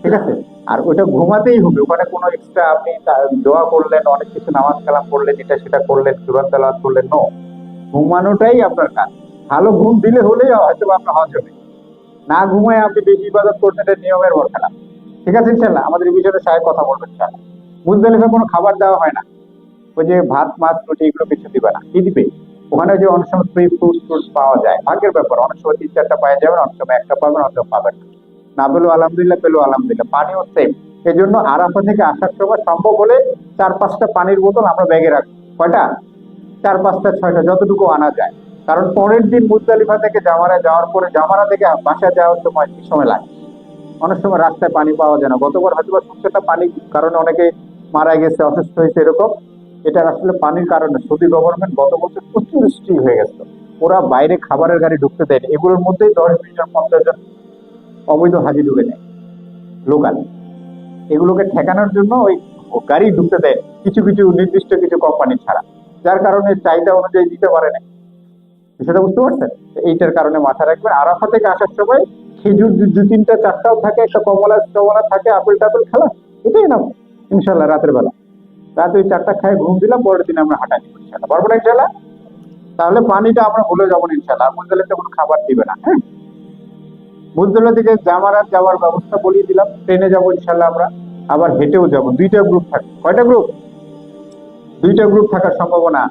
ঠিক আছে? আর ওটা ঘুমাতেই হবে, ওখানে কোনো এক্সট্রা আপনি দোয়া করলেন, অনেক কিছু নামাজ কালাম করলেন, এটা সেটা করলেন, কুরআন তেলাওয়াত করলেন, নো। ঘুমানোটাই আপনার কাজ। ভালো ঘুম দিলে হলেই হয়তো বা আপনার হজ হবে। না ঘুমায় আপনি বেশি ইবাদত করছেন, এটা নিয়মের বর খেলা। ঠিক আছে ইনশাল্লাহ, আমাদের এই বিষয়ে সাহেব কথা বলবেন ইনশাল্লাহ। মুজদালিফায় কোনো খাবার দেওয়া হয় না, ওই যে ভাত মাছ রুটি এগুলো কিছু দিবে না। কি দিবে? ওখানে যে অনেক সময় ফ্রি ফ্রুটস ট্রুটস পাওয়া যায়, ভাগ্যের ব্যাপার, অনেক সময় 3-4টা পাওয়া যাবেন, অনেক সময় একটা পাবেন, অনেক সময় পাবেন না। না পেলেও আলহামদুলিল্লাহ, পেলেও আলহামদুলিল্লাহ। পানিও সেম। এই জন্য আরাফা থেকে আসার সময় সম্ভব হলে 4-5টা পানির বোতল আমরা ব্যাগে রাখবো। কয়টা? 4-5টা 6টা, যতটুকু আনা যায়। কারণ পরের দিন মুজদালিফা থেকে জামারা যাওয়ার পরে, জামারা থেকে বাসা যাওয়ার সময় কি সময় লাগে? অনেক সময় রাস্তায় পানি পাওয়া যায় না। গতবার হয়তো বা শুনছেন পানির কারণে অনেকে মারা গেছে, অসুস্থ হয়েছে, এরকম। এটা আসলে পানির কারণে। সৌদি গভর্নমেন্ট গত বছর প্রচুর স্ট্রিক্ট হয়ে গেছে, ওরা বাইরে খাবারের গাড়ি ঢুকতে দেয়নি। এগুলোর মধ্যেই 10-20 জন 50 জন অবৈধ হাজি ঢুকে নেয়, লোকাল। এগুলোকে ঠেকানোর জন্য ওই গাড়ি ঢুকতে দেয় কিছু কিছু নির্দিষ্ট কিছু কোম্পানি ছাড়া, যার কারণে চাহিদা অনুযায়ী দিতে পারে না। বিষয়টা বুঝতে পারছেন? তো এইটার কারণে মাথায় রাখবেন, আরাফা থেকে আসার সময় খেজুর 2-3টা 4টাও থাকে, একটা কমলা টমলা থাকে, আপেল টাপেল খেলা, এটাই না ইনশাল্লাহ। রাতের বেলা রাতে ওই 4টা খায় ঘুম দিলাম, পরের দিন আমরা হাঁটা দিব ইনশাল্লাহ, পারবো না ইনশাল্লাহ? তাহলে পানিটা আমরা ভুলে যাবো না ইনশাল্লাহ। আর মুজদালিফাতে কোনো খাবার দিবে না, হ্যাঁ। মুজদালিফা থেকে জামারাত যাওয়ার ব্যবস্থা বলিয়ে দিলাম, ট্রেনে যাবো ইনশাল্লাহ আমরা, আবার হেঁটেও যাবো। 2টা গ্রুপ থাকবে। কয়টা গ্রুপ? 2টা গ্রুপ থাকার সম্ভাবনা।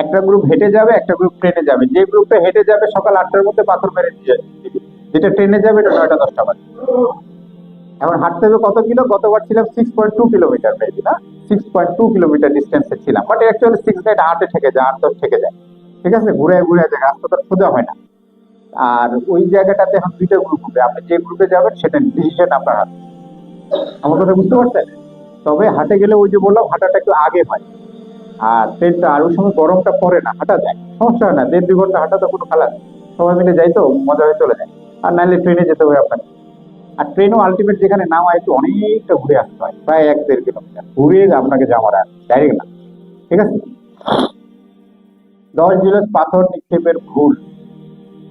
একটা গ্রুপ হেঁটে যাবে, একটা গ্রুপ ট্রেনে যাবে। যে গ্রুপটা হেঁটে যাবে সকাল 8টার মধ্যে পাথর মেরে দিয়ে দিবে, যেটা ট্রেনে যাবে এটা 9টা 10টা বাজে। এখন হাঁটতে হবে কত কিলো? গতবার ছিলাম 6.2 কিলোমিটার, মেবি না, 6.2 কিলোমিটার ডিস্টেন্সে ছিলাম, বাট অ্যাকচুয়ালি 6 না, 8-এ থেকে যায়, 8-10 থেকে যায়। ঠিক আছে, ঘুরে ঘুরে যায়, রাস্তাটা সোজা হয় না। আর ওই জায়গাটাতে এখন 2টা গ্রুপ হবে, আপনি যে গ্রুপে যাবেন সেটা ডিসিশন আপনার হাতে। আমার কথা বুঝতে পারছেন? তবে হাঁটে গেলে ওই যে বললাম, হাঁটাটা একটু আগে হয়। আর ট্রেনটা আর ওই সময় গরমটা পড়ে না, হাঁটা যায়, সমস্যা হয় না। 1.5-2 ঘন্টা হাঁটা তো কোনো খেলা নেই, সবাই মিলে যাই তো মজা হয়ে চলে যায়। আর নাহলে ট্রেনে যেতে হবে আপনাকে। আর ট্রেনও আলটিমেট যেখানে নামা, একটু অনেকটা ঘুরে আসতে হয়, প্রায় 1-1.5 কিলোমিটার ঘুরে আপনাকে জামারা, ডাইরেক্ট না। ঠিক আছে? 10 জিলস পাথর নিক্ষেপের ভুল।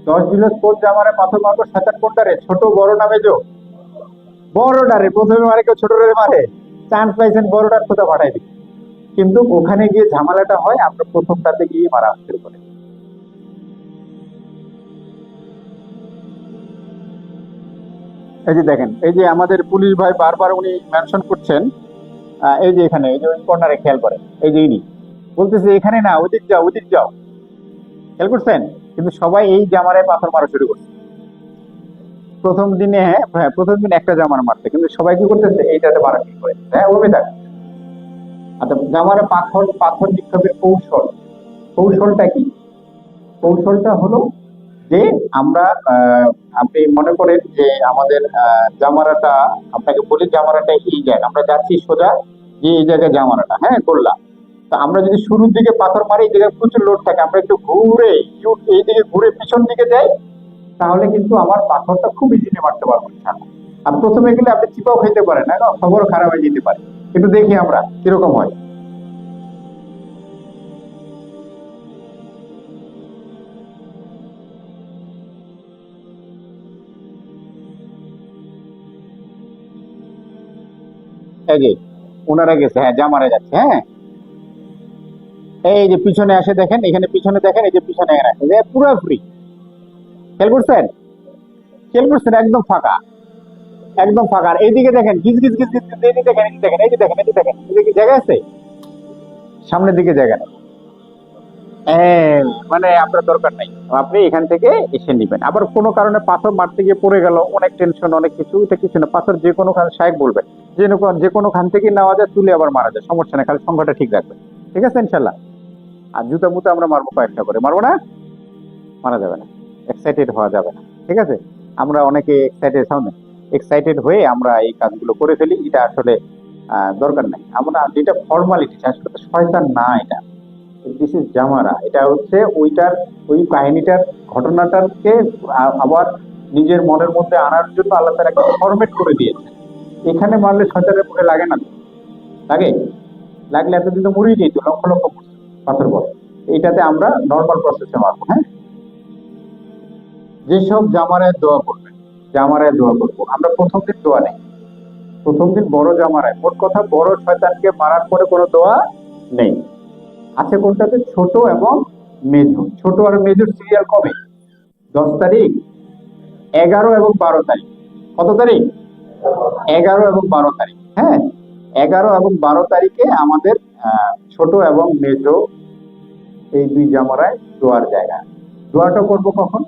10 জিলস কোন জামারে পাথর মারবো? শয়তান কোনটা রে? ছোট বড় নামে যো? বড়টারে প্রথমে মারে, কেউ ছোটটারে মারে? চান্স পাইছেন বড়টার কোথা পাঠাই দিন। কিন্তু ওখানে গিয়ে ঝামেলাটা হয়, আমরা প্রথমটাতে গিয়ে মারা শুরু করি। এই যে দেখেন, এই যে আমাদের পুলিশ ভাই বারবার উনি মেনশন করছেন, এই যে এখানে, এই যে ওই কর্নারে খেয়াল করেন, এই যে ইনি বলতেছে এখানে না, ওদিক যাও, ওদিক যাও। খেয়াল করছেন? কিন্তু সবাই এই জামারায় পাথর মারা শুরু করছে প্রথম দিনে। হ্যাঁ হ্যাঁ, প্রথম দিন একটা জামার মারছে, কিন্তু সবাই কি করতেছে? এইটাতে মারা শুরু করে। হ্যাঁ, ওভাবে থাক। আচ্ছা, জামারে পাথর পাথর নিক্ষেপের কৌশল, কৌশলটা কি? কৌশলটা হলো যে আমরা আপনি মনে করেন যে আমাদের জামারাটা, আপনাকে বলি জামারাটা এই জায়গায় আমরা যাচ্ছি সোজা, যে এই জায়গায় জামারাটা, হ্যাঁ, করলাম। তা আমরা যদি শুরুর দিকে পাথর মারি, এই জায়গায় প্রচুর লোড থাকে, আমরা একটু ঘুরে এই দিকে ঘুরে পিছন দিকে যাই, তাহলে কিন্তু আমার পাথরটা খুব ইজিলি মারতে পারবো ইনশাআল্লাহ। আর প্রথমে গেলে আপনি চিপাও খাইতে পারেন, না খবরও খারাপ হয়ে যেতে পারে। কিন্তু দেখি আমরা কিরকম হয়। এই যে ওনারা গেছে, হ্যাঁ, জামারে যাচ্ছে, হ্যাঁ। এই যে পিছনে আসে দেখেন, এখানে পিছনে দেখেন, এই যে পিছনে রাখে যে পুরো ফ্রি। খেয়াল করছেন? খেয়াল করছেন? একদম ফাঁকা, একদম ফাঁকা। আর এইদিকে দেখেন, গিজ গিজ গিজ গিজ গিজ, এই যে দেখেন, এই যে দেখেন, এই যে দেখেন, এই যে দেখেন, এদিকে জায়গা আছে, সামনের দিকে জায়গা নেই। হ্যাঁ, মানে আপনার দরকার নাই, আপনি এখান থেকে এসে নিবেন। আবার কোনো কারণে পাথর মারতে গিয়ে পড়ে গেল, অনেক টেনশন, অনেক কিছু, এটা কিছু না। পাথর যে কোনো খান, সাহেব বলবেন যে কোনো খান থেকে নেওয়া যায়, তুলে আবার মারা যায়, সমস্যা নেই, খালি সংখ্যাটা ঠিক রাখবেন। ঠিক আছে ইনশাল্লাহ? আর জুতা মুতা আমরা মারবো কয়েকটা করে, মারবো না? মারা যাবে না, এক্সাইটেড হওয়া যাবে না। ঠিক আছে? আমরা অনেকে এক্সাইটেড হয়ে আমরা এই কাজগুলো করে ফেলি, এটা আসলে দরকার নাই। আমরা যেটা ফর্মালিটি, আসলে তো শয়তান না এটা, দিস ইজ জামারা। এটা হচ্ছে ওই কাহিনীটার ঘটনাটাকে আবার নিজের মনের মধ্যে আনার জন্য আল্লাহ তাআলা একটা ফরম্যাট করে দিয়েছে। এখানে মারলে শয়তানের মুখে লাগে না, লাগে? লাগলে এতদিন তো মরেই যেত, লক্ষ লক্ষ পাথর পরে। এইটাতে আমরা নর্মাল প্রসেসে মারবো। হ্যাঁ, যেসব জামারায় দোয়া করবেন, জামারায় দোয়া করবো আমরা, প্রথম দিন দোয়া নেই, প্রথম দিন বড় জামারায়, মোট কথা বড় শয়তানকে মারার পরে কোনো দোয়া নেই। আছে কোনটাতে? ছোট এবং মেজো। ছোট আর মেজোর সিরিয়াল কবে? 10 তারিখ, 11 এবং 12 তারিখ। কত তারিখ? 11 এবং 12 তারিখ। হ্যাঁ, 11 এবং 12 তারিখে আমাদের ছোট এবং মেজো এই দুই জামারায় দোয়ার জায়গা। দোয়াটা করব কখন?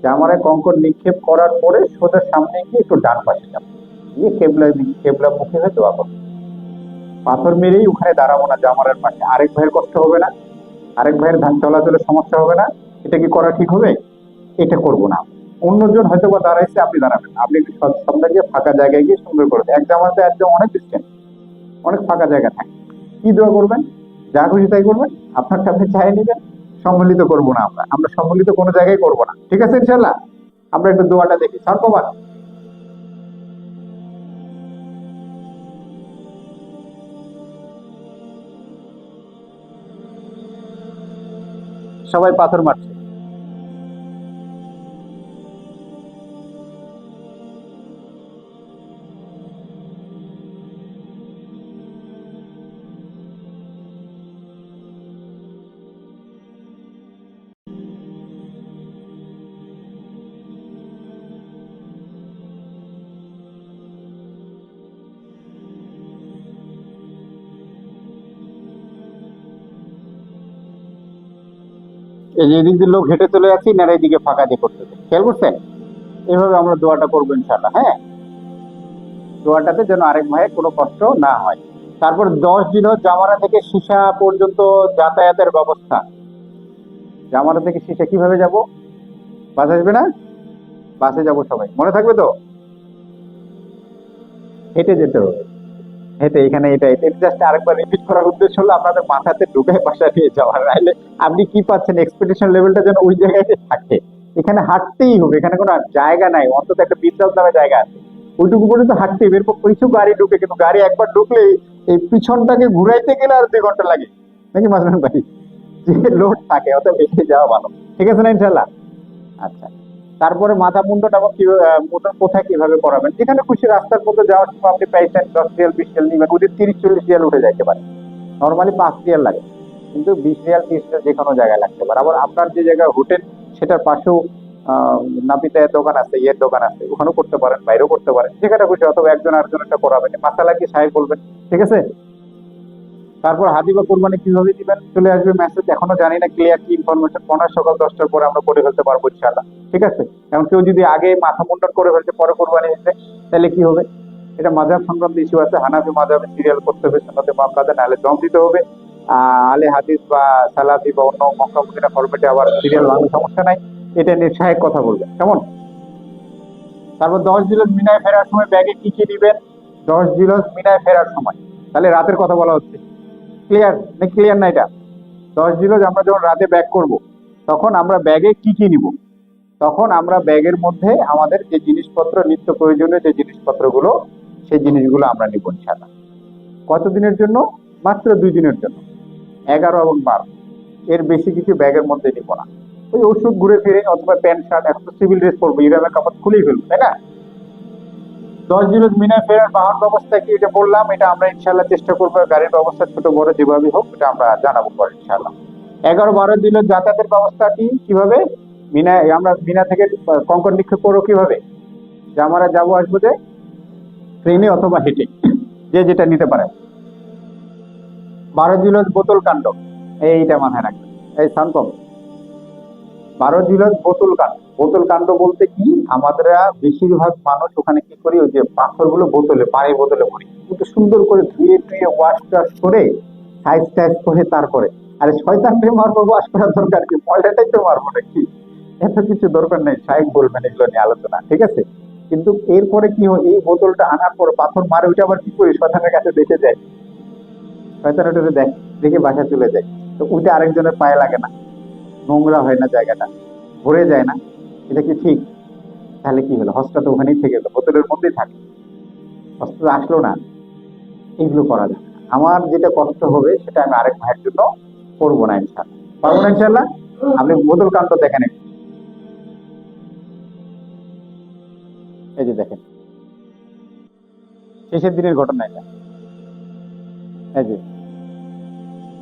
জামারায় কঙ্কর নিক্ষেপ করার পরে সোজা সামনে গিয়ে একটু ডান পাশে যাবো, গিয়ে কেবলা মুখে হয়ে দোয়া করবো। পাথর মেরেই ওখানে দাঁড়াবো না জামারের পাশে, আরেক ভাইয়ের কষ্ট হবে না, আরেক ভাইয়ের ধান চলাচলের সমস্যা হবে না। এটা কি করা ঠিক হবে? এটা করব না। অন্যজন হয়তো বা দাঁড়াইছে, আপনি দাঁড়াবেন, আপনি একটু সামনে গিয়ে ফাঁকা জায়গায় গিয়ে সুন্দর করে দেন। এক জামাতে একদম অনেক ডিস্টেন্স, অনেক ফাঁকা জায়গা থাকে। কি দোয়া করবেন? যা খুশি তাই করবেন, আপনার সাথে চাই নেবেন। সম্মিলিত করব না, আমরা সম্মিলিত কোনো জায়গায় করব না। ঠিক আছে ইনশাল্লাহ? আমরা একটু দোয়াটা দেখি। সর্বমান সবাই পাথর মারছে। এই যে এদিক দিয়ে লোক হেঁটে চলে যাচ্ছি, না এদিকে ফাঁকা দিয়ে করতেছে, খেয়াল করছেন? এভাবে আমরা দোয়াটা করবো ইনশাল্লাহ। হ্যাঁ, দোয়াটাতে যেন আরেক ভাইয়ের কোনো কষ্ট না হয়। তারপর 10 দিন জামারা থেকে সীসা পর্যন্ত যাতায়াতের ব্যবস্থা। জামারা থেকে সীসা কিভাবে যাব? বাস আসবে না? বাসে যাব সবাই, মনে থাকবে তো? হেঁটে যেতে হবে, হেঁটে। এখানে এটা জাস্ট আরেকবার রিপিট করার উদ্দেশ্য হলো আপনাদের মাথাতে ঢুকে বাসা নিয়ে যাওয়ার। নাইলে আপনি কি পাচ্ছেন, এক্সপেকটেশন লেভেলটা যেন ওই জায়গায় থাকে। এখানে হাঁটতেই হবে, এখানে কোনো জায়গা নাই, অন্তত একটা বিশ্রাম নামে জায়গা আছে, ওইটুকু পর্যন্ত হাঁটতেই হবে। এরপর কিছু গাড়ি ঢুকে, কিন্তু গাড়ি একবার ঢুকলে এই পিছনটাকে ঘুরাইতে গেলে আর 2 ঘন্টা লাগে, নাকি মাসুম ভাই? যে লোড থাকে, অতএব এগিয়ে যাওয়া ভালো। ঠিক আছে না ইনশাল্লাহ? আচ্ছা, তারপরে মাথা মুন্ডটা আবার কিভাবে, কোথায় কিভাবে করাবেন? যেখানে খুশি রাস্তার মধ্যে যাওয়ার সময় আপনি পাইছেন 10 রিয়াল 20 রিয়াল নিবেন, ওদের 30-40 রিয়াল উঠে যাইতে পারে। নর্মালি 5 রিয়াল লাগে, কিন্তু 20 রিয়াল 30 রিয়াল যে কোনো জায়গায় লাগতে পারে। আবার আপনার যে জায়গায় হোটেল সেটার পাশেও নাপিতের দোকান আছে, ইয়ের দোকান আছে, ওখানেও করতে পারেন, বাইরেও করতে পারেন, যেখানে খুশি। অথবা একজন আরেকজনটা করাবেন, মাসালা কি সাহেব বলবেন। ঠিক আছে? তারপর হাদি বা কোরবানি কিভাবে দিবেন চলে আসবে মেসেজ, এখনো জানি না ক্লিয়ার কি ইনফরমেশন। সকাল 10টার পরে আমরা করে ফেলতে পারবো ইনশাআল্লাহ। ঠিক আছে? এখন কেউ যদি আগে মাথা মুন্ডন করে ফেলছে পরে কোরবানি দিতে, তাহলে কি হবে? এটা মাযহাব সংক্রান্ত ইস্যু আছে। হানাফি মাযহাবে সিরিয়াল করতে হবে, সুন্নতে মুআক্কাদা, নাহলে দম দিতে হবে। আলে হাদিস বা সালাফি বা অন্য মক্কা মদিনা ফরম্যাটে আবার সিরিয়াল ভাঙলে সমস্যা নাই। এটা নিয়ে শাহেক কথা বলবেন, কেমন? তারপর 10 জিলহজ মিনায় ফেরার সময় ব্যাগে কি কি দিবেন? 10 জিলহজ মিনায় ফেরার সময়, তাহলে রাতের কথা বলা হচ্ছে। ক্লিয়ার না? ক্লিয়ার না এটা? 10 জিলহজ আমরা যখন রাতে ব্যাগ করব, তখন আমরা ব্যাগে কি কি নিব? তখন আমরা ব্যাগের মধ্যে আমাদের যে জিনিসপত্র, নিত্য প্রয়োজনীয় যে জিনিসপত্রগুলো, সেই জিনিসগুলো আমরা নিব ইনশাআল্লাহ। কতদিনের জন্য? মাত্র 2 দিনের জন্য, 11 এবং 12। এর বেশি কিছু ব্যাগের মধ্যে নিব না। ওই ওষুধ ঘুরে ফিরে, অথবা প্যান্ট শার্ট, এখন তো সিভিল ড্রেস পরবো, ইরামের কাপড় খুলেই ফেলবো, তাই না? 10 জিলহজ মিনায় ফেরার বাহন ব্যবস্থা কি, এটা বললাম। এটা আমরা ইনশাল্লাহ চেষ্টা করবো, গাড়ির ব্যবস্থা ছোট বড় যেভাবে হোক এটা আমরা জানাবো পরে ইনশাল্লাহ। 11-12 জিলহজ যাতায়াতের ব্যবস্থা কি, কিভাবে? আমরা মিনা থেকে কঙ্কর নিক্ষেপ করবো কিভাবে? যে আমরা যাবো আসবো যে ট্রেনে অথবা হেঁটে, যে যেটা নিতে পারে। 12 জিলহজ বোতল কাণ্ড, এইটা মাথায় রাখবেন। এই সানকম, 12 জিলহজ বোতল কাণ্ড। বোতল কাণ্ড বলতে কি, আমাদের বেশিরভাগ মানুষ ওখানে কি করি, ওই যে পাথরগুলো বোতলে, পানির বোতলে ভরি, কিন্তু সুন্দর করে ধুয়ে টুয়ে ওয়াশ টাশ করে সাইজ টাইজ করে তারপরে। আরে শয়তানকে মারবো, ওয়াশ করার দরকার কি? ময়লাটাই তো মারবো নাকি? এত কিছু দরকার নেই। সাহেব বলবেন এগুলো নিয়ে আলোচনা। ঠিক আছে? কিন্তু এরপরে কি হয়, এই বোতলটা আনার পর পাথর মারে, ওইটা আবার কি করি, শয়তানের কাছে দেখে যায়, শয়তান ওটা দেখে বাসা চলে যায়। তো ওইটা আরেকজনের পায়ে লাগে না, নোংরা হয় না, জায়গাটা ভরে যায় না। এটা কি ঠিক? তাহলে কি হলো, হজটা তো ওখানেই থেকে গেলো, বোতলের মধ্যেই থাকে, হজ তো আসলো না। এগুলো করা যাবে না। আমার যেটা কষ্ট হবে সেটা আমি আরেক ভাইয়ের জন্য করবো না ইনশাল্লাহ। পারবো না ইনশাল্লাহ। আপনি বোতল কাণ্ড দেখেন একটু। এই যে দেখেন, শেষের দিনের ঘটনা এটা। এই যে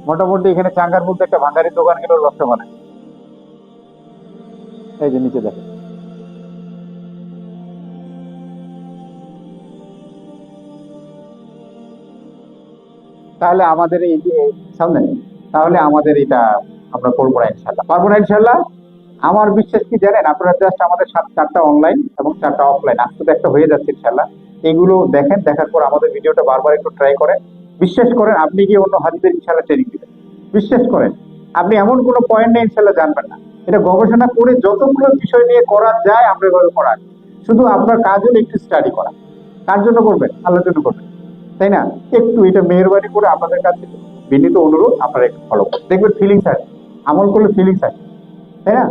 মোটামুটি এখানে চাঙ্গার মধ্যে একটা ভাঙ্গারির দোকান গেল ব্যবসা বানায়। এই যে নিচে দেখেন। তাহলে আমাদের এই যে সামনে, তাহলে আমাদের এটা আমরা করবো না ইনশাল্লাহ। পারবো না ইনশাল্লাহ। আমার বিশ্বাস কি জানেন, আপনারা জাস্ট আমাদের চারটা অনলাইন এবং চারটা অফলাইন, আজকে তো একটা হয়ে যাচ্ছে ইনশাল্লাহ। এগুলো দেখেন, দেখার পর আমাদের ভিডিওটা বারবার একটু ট্রাই করেন। বিশ্বাস করেন, আপনি গিয়ে অন্য হাজিদের ইনশাল্লাহ ট্রেনিং দিবেন। বিশ্বাস করেন, আপনি এমন কোনো পয়েন্ট নেই ইনশাল্লাহ জানবেন না। এটা গবেষণা করে যতগুলো বিষয় নিয়ে করা যায় আমরা এভাবে করা। শুধু আপনার কাজ হলো একটু স্টাডি করা। কার জন্য করবেন? আল্লাহর জন্য করবেন, তাই না? একটু এটা মেহরবানি করে আপনাদের কাছে বিনীত অনুরোধ, আপনারা একটু ফলো করুন, দেখবেন ফিলিংস আসে, আমল করলে ফিলিংস আসে, তাই না?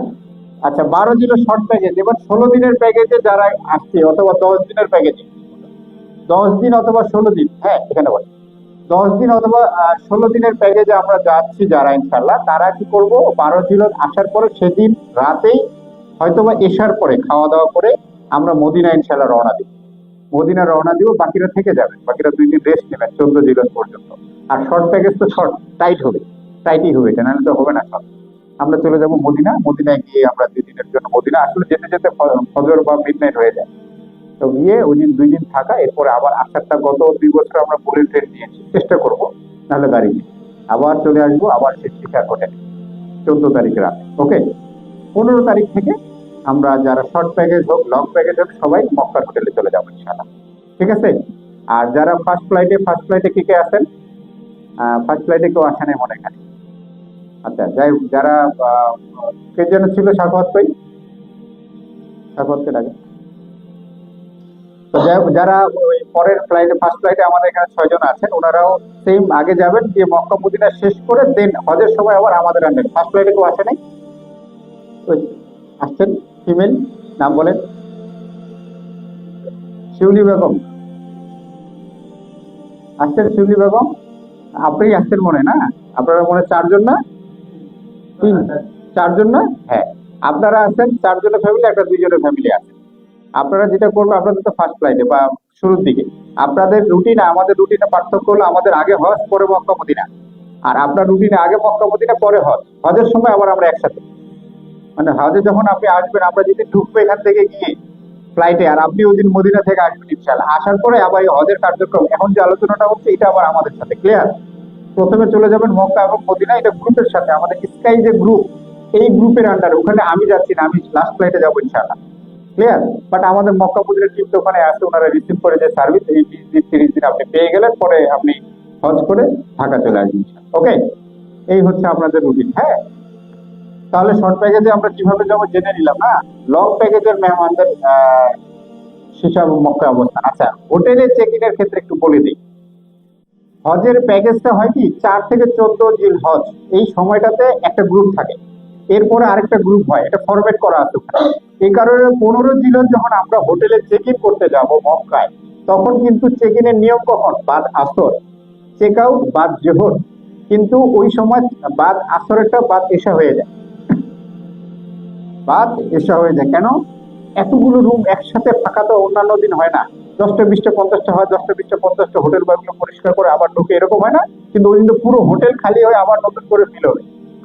আচ্ছা, 12 দিনের শর্ট প্যাকেজ, এবার 16 দিনের প্যাকেজে যারা আসছে, অথবা 10 দিনের প্যাকেজে, 10 দিন অথবা 16 দিন, হ্যাঁ এখানে বলে 10 দিন অথবা 16 দিনের প্যাকেজে আমরা যাচ্ছি যারা ইনশাল্লাহ, তারা কি করব, 12 জিলহজ আসার পরে সেদিন রাতেই হয়তোবা এশার পরে খাওয়া দাওয়া করে আমরা মদিনা ইনশাল্লাহ রওনা দিব। মদিনা রওনা দিব, বাকিরা থেকে যাবে, বাকিরা 2 দিন রেস্ট নেবেন 14 জিলহজ পর্যন্ত। আর শর্ট প্যাকেজ তো শর্ট, টাইট হবে, টাইটই হবে, এটা নাহলে তো হবে না শর্ট। আমরা চলে যাব মদিনা, মদিনায় গিয়ে আমরা 2 দিনের জন্য, মদিনা আসলে যেতে যেতে ফজর বা মিডনাইট হয়ে যায়, তো গিয়ে ওই দিন 2 দিন থাকা, এরপরে আবার আসারটা গত 2 বছর আমরা বুলেট ট্রেন নিয়েছি, চেষ্টা করবো নাহলে গাড়ি নিয়ে আবার চলে আসবো, আবার সেই শিকার হোটেলে 14 তারিখে রাতে। ওকে, 15 তারিখ থেকে আমরা যারা শর্ট প্যাকেজ হোক লং প্যাকেজ হোক সবাই মক্কার হোটেলে চলে যাবো ইনশাআল্লাহ। ঠিক আছে? আর যারা ফার্স্ট ফ্লাইটে কে কে আসেন? ফার্স্ট ফ্লাইটে কেউ আসে নাই মনে হয়। আচ্ছা, যাই হোক, যারা কে যেন ছিল, সাফাত ভাই, সাফাতকে ডাকে। তো যাই হোক, যারা ওই পরের ফ্লাইটে, ফার্স্ট ফ্লাইটে আমাদের এখানে 6 জন আছেন, ওনারাও সেম আগে যাবেন, গিয়ে মক্কা মদিনা শেষ করে দেন হজের সময় আবার আমাদের আনবেন। ফার্স্ট ফ্লাইটে কেউ আসে নাই? ওই আসছেন, ফিমেল, নাম বলেন। শিউলি বেগম আসছেন, শিউলি বেগম আপনি আসছেন মনে হয়, না? আপনারা মনে হয় 4 জন না? 4 জন না? হ্যাঁ, আপনারা আছেন 4 জনের ফ্যামিলি, একটা 2 জনের ফ্যামিলি আছে। আপনারা যেটা করবেন, আপনাদের তো ফার্স্ট ফ্লাইটে বা শুরুর দিকে, আপনাদের রুটিনে আমাদের রুটিনে পার্থক্য হলো, আমাদের আগে হজ পরে মক্কা মদিনা, আর আপনার রুটিনে আগে মক্কা মদিনা পরে হজ। হজের সময় আবার আমরা একসাথে, মানে হজে যখন আপনি আসবেন, আমরা যদি ঢুকবো এখান থেকে গিয়ে ফ্লাইটে, আর আপনি ওই দিন মদিনা থেকে আসবেন ইনশাআল্লাহ, আসার পরে আবার এই হজের কার্যক্রম, এখন যে আলোচনাটা হচ্ছে এটা আবার আমাদের সাথে ক্লিয়ার। প্রথমে চলে যাবেন মক্কা এবং মদিনা, এটা গ্রুপের সাথে, আমাদের স্কাই যে গ্রুপ, এই গ্রুপের আন্ডারে, ওখানে আমি যাচ্ছি না, আমি লাস্ট ফ্লাইটে যাবো ইনশাআল্লাহ, ক্লিয়ার। বাট আমাদের মক্কা মদিনার টিম তো ওখানে আসে, ওনারা রিসিভ করে যে সার্ভিস, এই 20 দিন 30 দিন আপনি পেয়ে গেলেন, পরে আপনি হজ করে ঢাকা চলে আসবেন। ওকে, এই হচ্ছে আপনাদের রুটিন। হ্যাঁ, তাহলে শর্ট প্যাকেজে আমরা কিভাবে যাবো জেনে নিলাম, না? লং প্যাকেজের মেহমানদের সেসব মক্কা অবস্থান। আচ্ছা, হোটেলে চেক ইনের ক্ষেত্রে একটু বলে দিই। হজের প্যাকেজটা হয় কি, 4 থেকে 14 জিলহজ, এই সময়টাতে একটা গ্রুপ থাকে, এরপরে আরেকটা গ্রুপ হয়, এটা ফরম্যাট করা আছে ওখানে। এই কারণে 15 জিলহজ যখন আমরা হোটেলে চেক ইন করতে যাব মক্কায়, তখন কিন্তু চেক ইনের নিয়ম কখন, বাদ আসর, চেক আউট বাদ জোহর, কিন্তু ওই সময় বাদ আসরেরটা বাদ এশা হয়ে যায়, বাদ এশা হয়ে যায়। কেন? এতগুলো রুম একসাথে ফাঁকা তো অন্যান্য দিন হয় না, 10টা 20টা 50টা হয়, 10টা 20টা 50টা, হোটেল বাগুলো পরিষ্কার করে আবার ঢুকে, এরকম হয় না? কিন্তু ওই দিন তো পুরো হোটেল খালি হয়ে আবার নতুন করে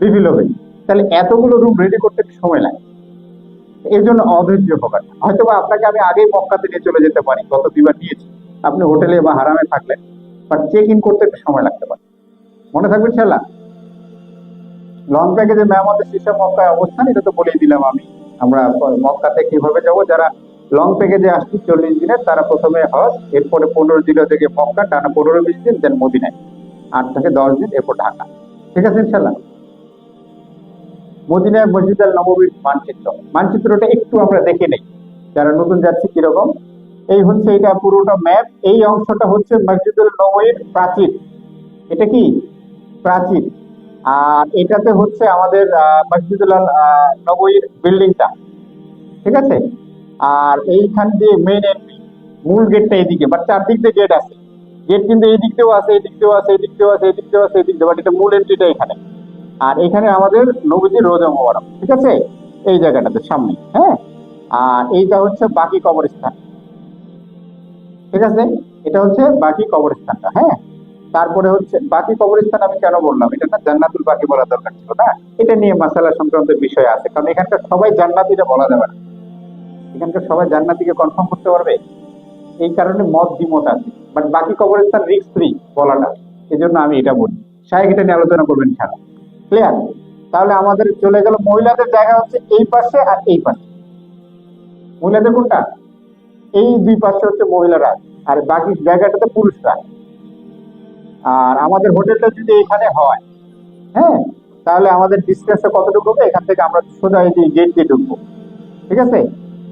রিফিল হবে। তাহলে এতগুলো রুম রেডি করতে একটু সময় লাগে, এর জন্য অধৈর্য হবেন না। হয়তো বা আপনাকে আমি আগেই মক্কাতে নিয়ে চলে যেতে পারি, গত 2বার নিয়েছি, আপনি হোটেলে বা হারামে থাকলেন, বাট চেক ইন করতে একটু সময় লাগতে পারে। মনে থাকবে ইনশাআল্লাহ। লং প্যাকেজে মেহমানদের শীর্ষে মক্কায় অবস্থান, এটা তো বলেই দিলাম আমি। আমরা মক্কাতে কিভাবে যাব, যারা লং প্যাকেজে আসছি 40 দিনের, তারা প্রথমে হজ, এরপরে 15 জিলহজ থেকে মক্কা, টানা 15-20 দিন, দেন মদিনায় 8 থেকে 10 দিন, এরপর ঢাকা। ঠিক আছে ইনশাল্লাহ। মদিনায় মসজিদ আল নববীর মানচিত্রটা একটু আমরা দেখে নেই। যারা নতুন যাচ্ছে কিরকম। এই হচ্ছে এটা পুরোটা ম্যাপ। এই অংশটা হচ্ছে মসজিদুল নববীর প্রাচীর। এটা কি প্রাচীর। আর এটাতে হচ্ছে আমাদের মসজিদুল নববীর বিল্ডিংটা, ঠিক আছে। আর এইখান দিয়ে মেইন এন্ট্রি, মূল গেটটা এদিকে, বাট চারদিক দিয়ে গেট আছে। গেট কিন্তু এই দিক দিয়েও আছে, এই দিক দিয়েও আছে, এই দিক দিয়েও আছে, এই দিক দিয়েও আছে, এই দিক দিয়ে, বাট এটা মূল এন্ট্রিটা এখানে। আর এখানে আমাদের নবীজির রোজা মোবারক, ঠিক আছে, এই জায়গাটাতে সামনে, হ্যাঁ। আর এইটা হচ্ছে বাকি কবরস্থান, ঠিক আছে। এটা হচ্ছে বাকি কবরস্থানটা, হ্যাঁ। তারপরে হচ্ছে বাকি কবরস্থান আমি কেন বললাম, এটা না জান্নাতুল বাকি বলা দরকার ছিল না। এটা নিয়ে মাসালা সংক্রান্ত বিষয় আছে, কারণ এখানকার সবাই জান্নাতিটা বলা যাবে না। এখানকার সবাই জান্নাতিকে কনফার্ম করতে পারবে, এই কারণে মত দ্বিমত আছে। বাট বাকি কবরস্থান রিস্ক ফ্রি বলাটা, এই জন্য আমি এটা বলি। সাহেব এটা নিয়ে আলোচনা করবেন খেলা, ক্লিয়ার। তাহলে আমাদের চলে গেল মহিলাদের জায়গা হচ্ছে এই পাশে আর এই পাশে। মহিলাদের কোনটা, এই দুই পাশে হচ্ছে মহিলারা, আর বাকি জায়গাটাতে পুরুষরা। আর আমাদের হোটেলটা যদি এখানে হয়, হ্যাঁ, তাহলে আমাদের ডিস্টেন্সটা কতটুকু হবে, এখান থেকে আমরা সোজা এই যে গেট দিয়ে ঢুকবো, ঠিক আছে।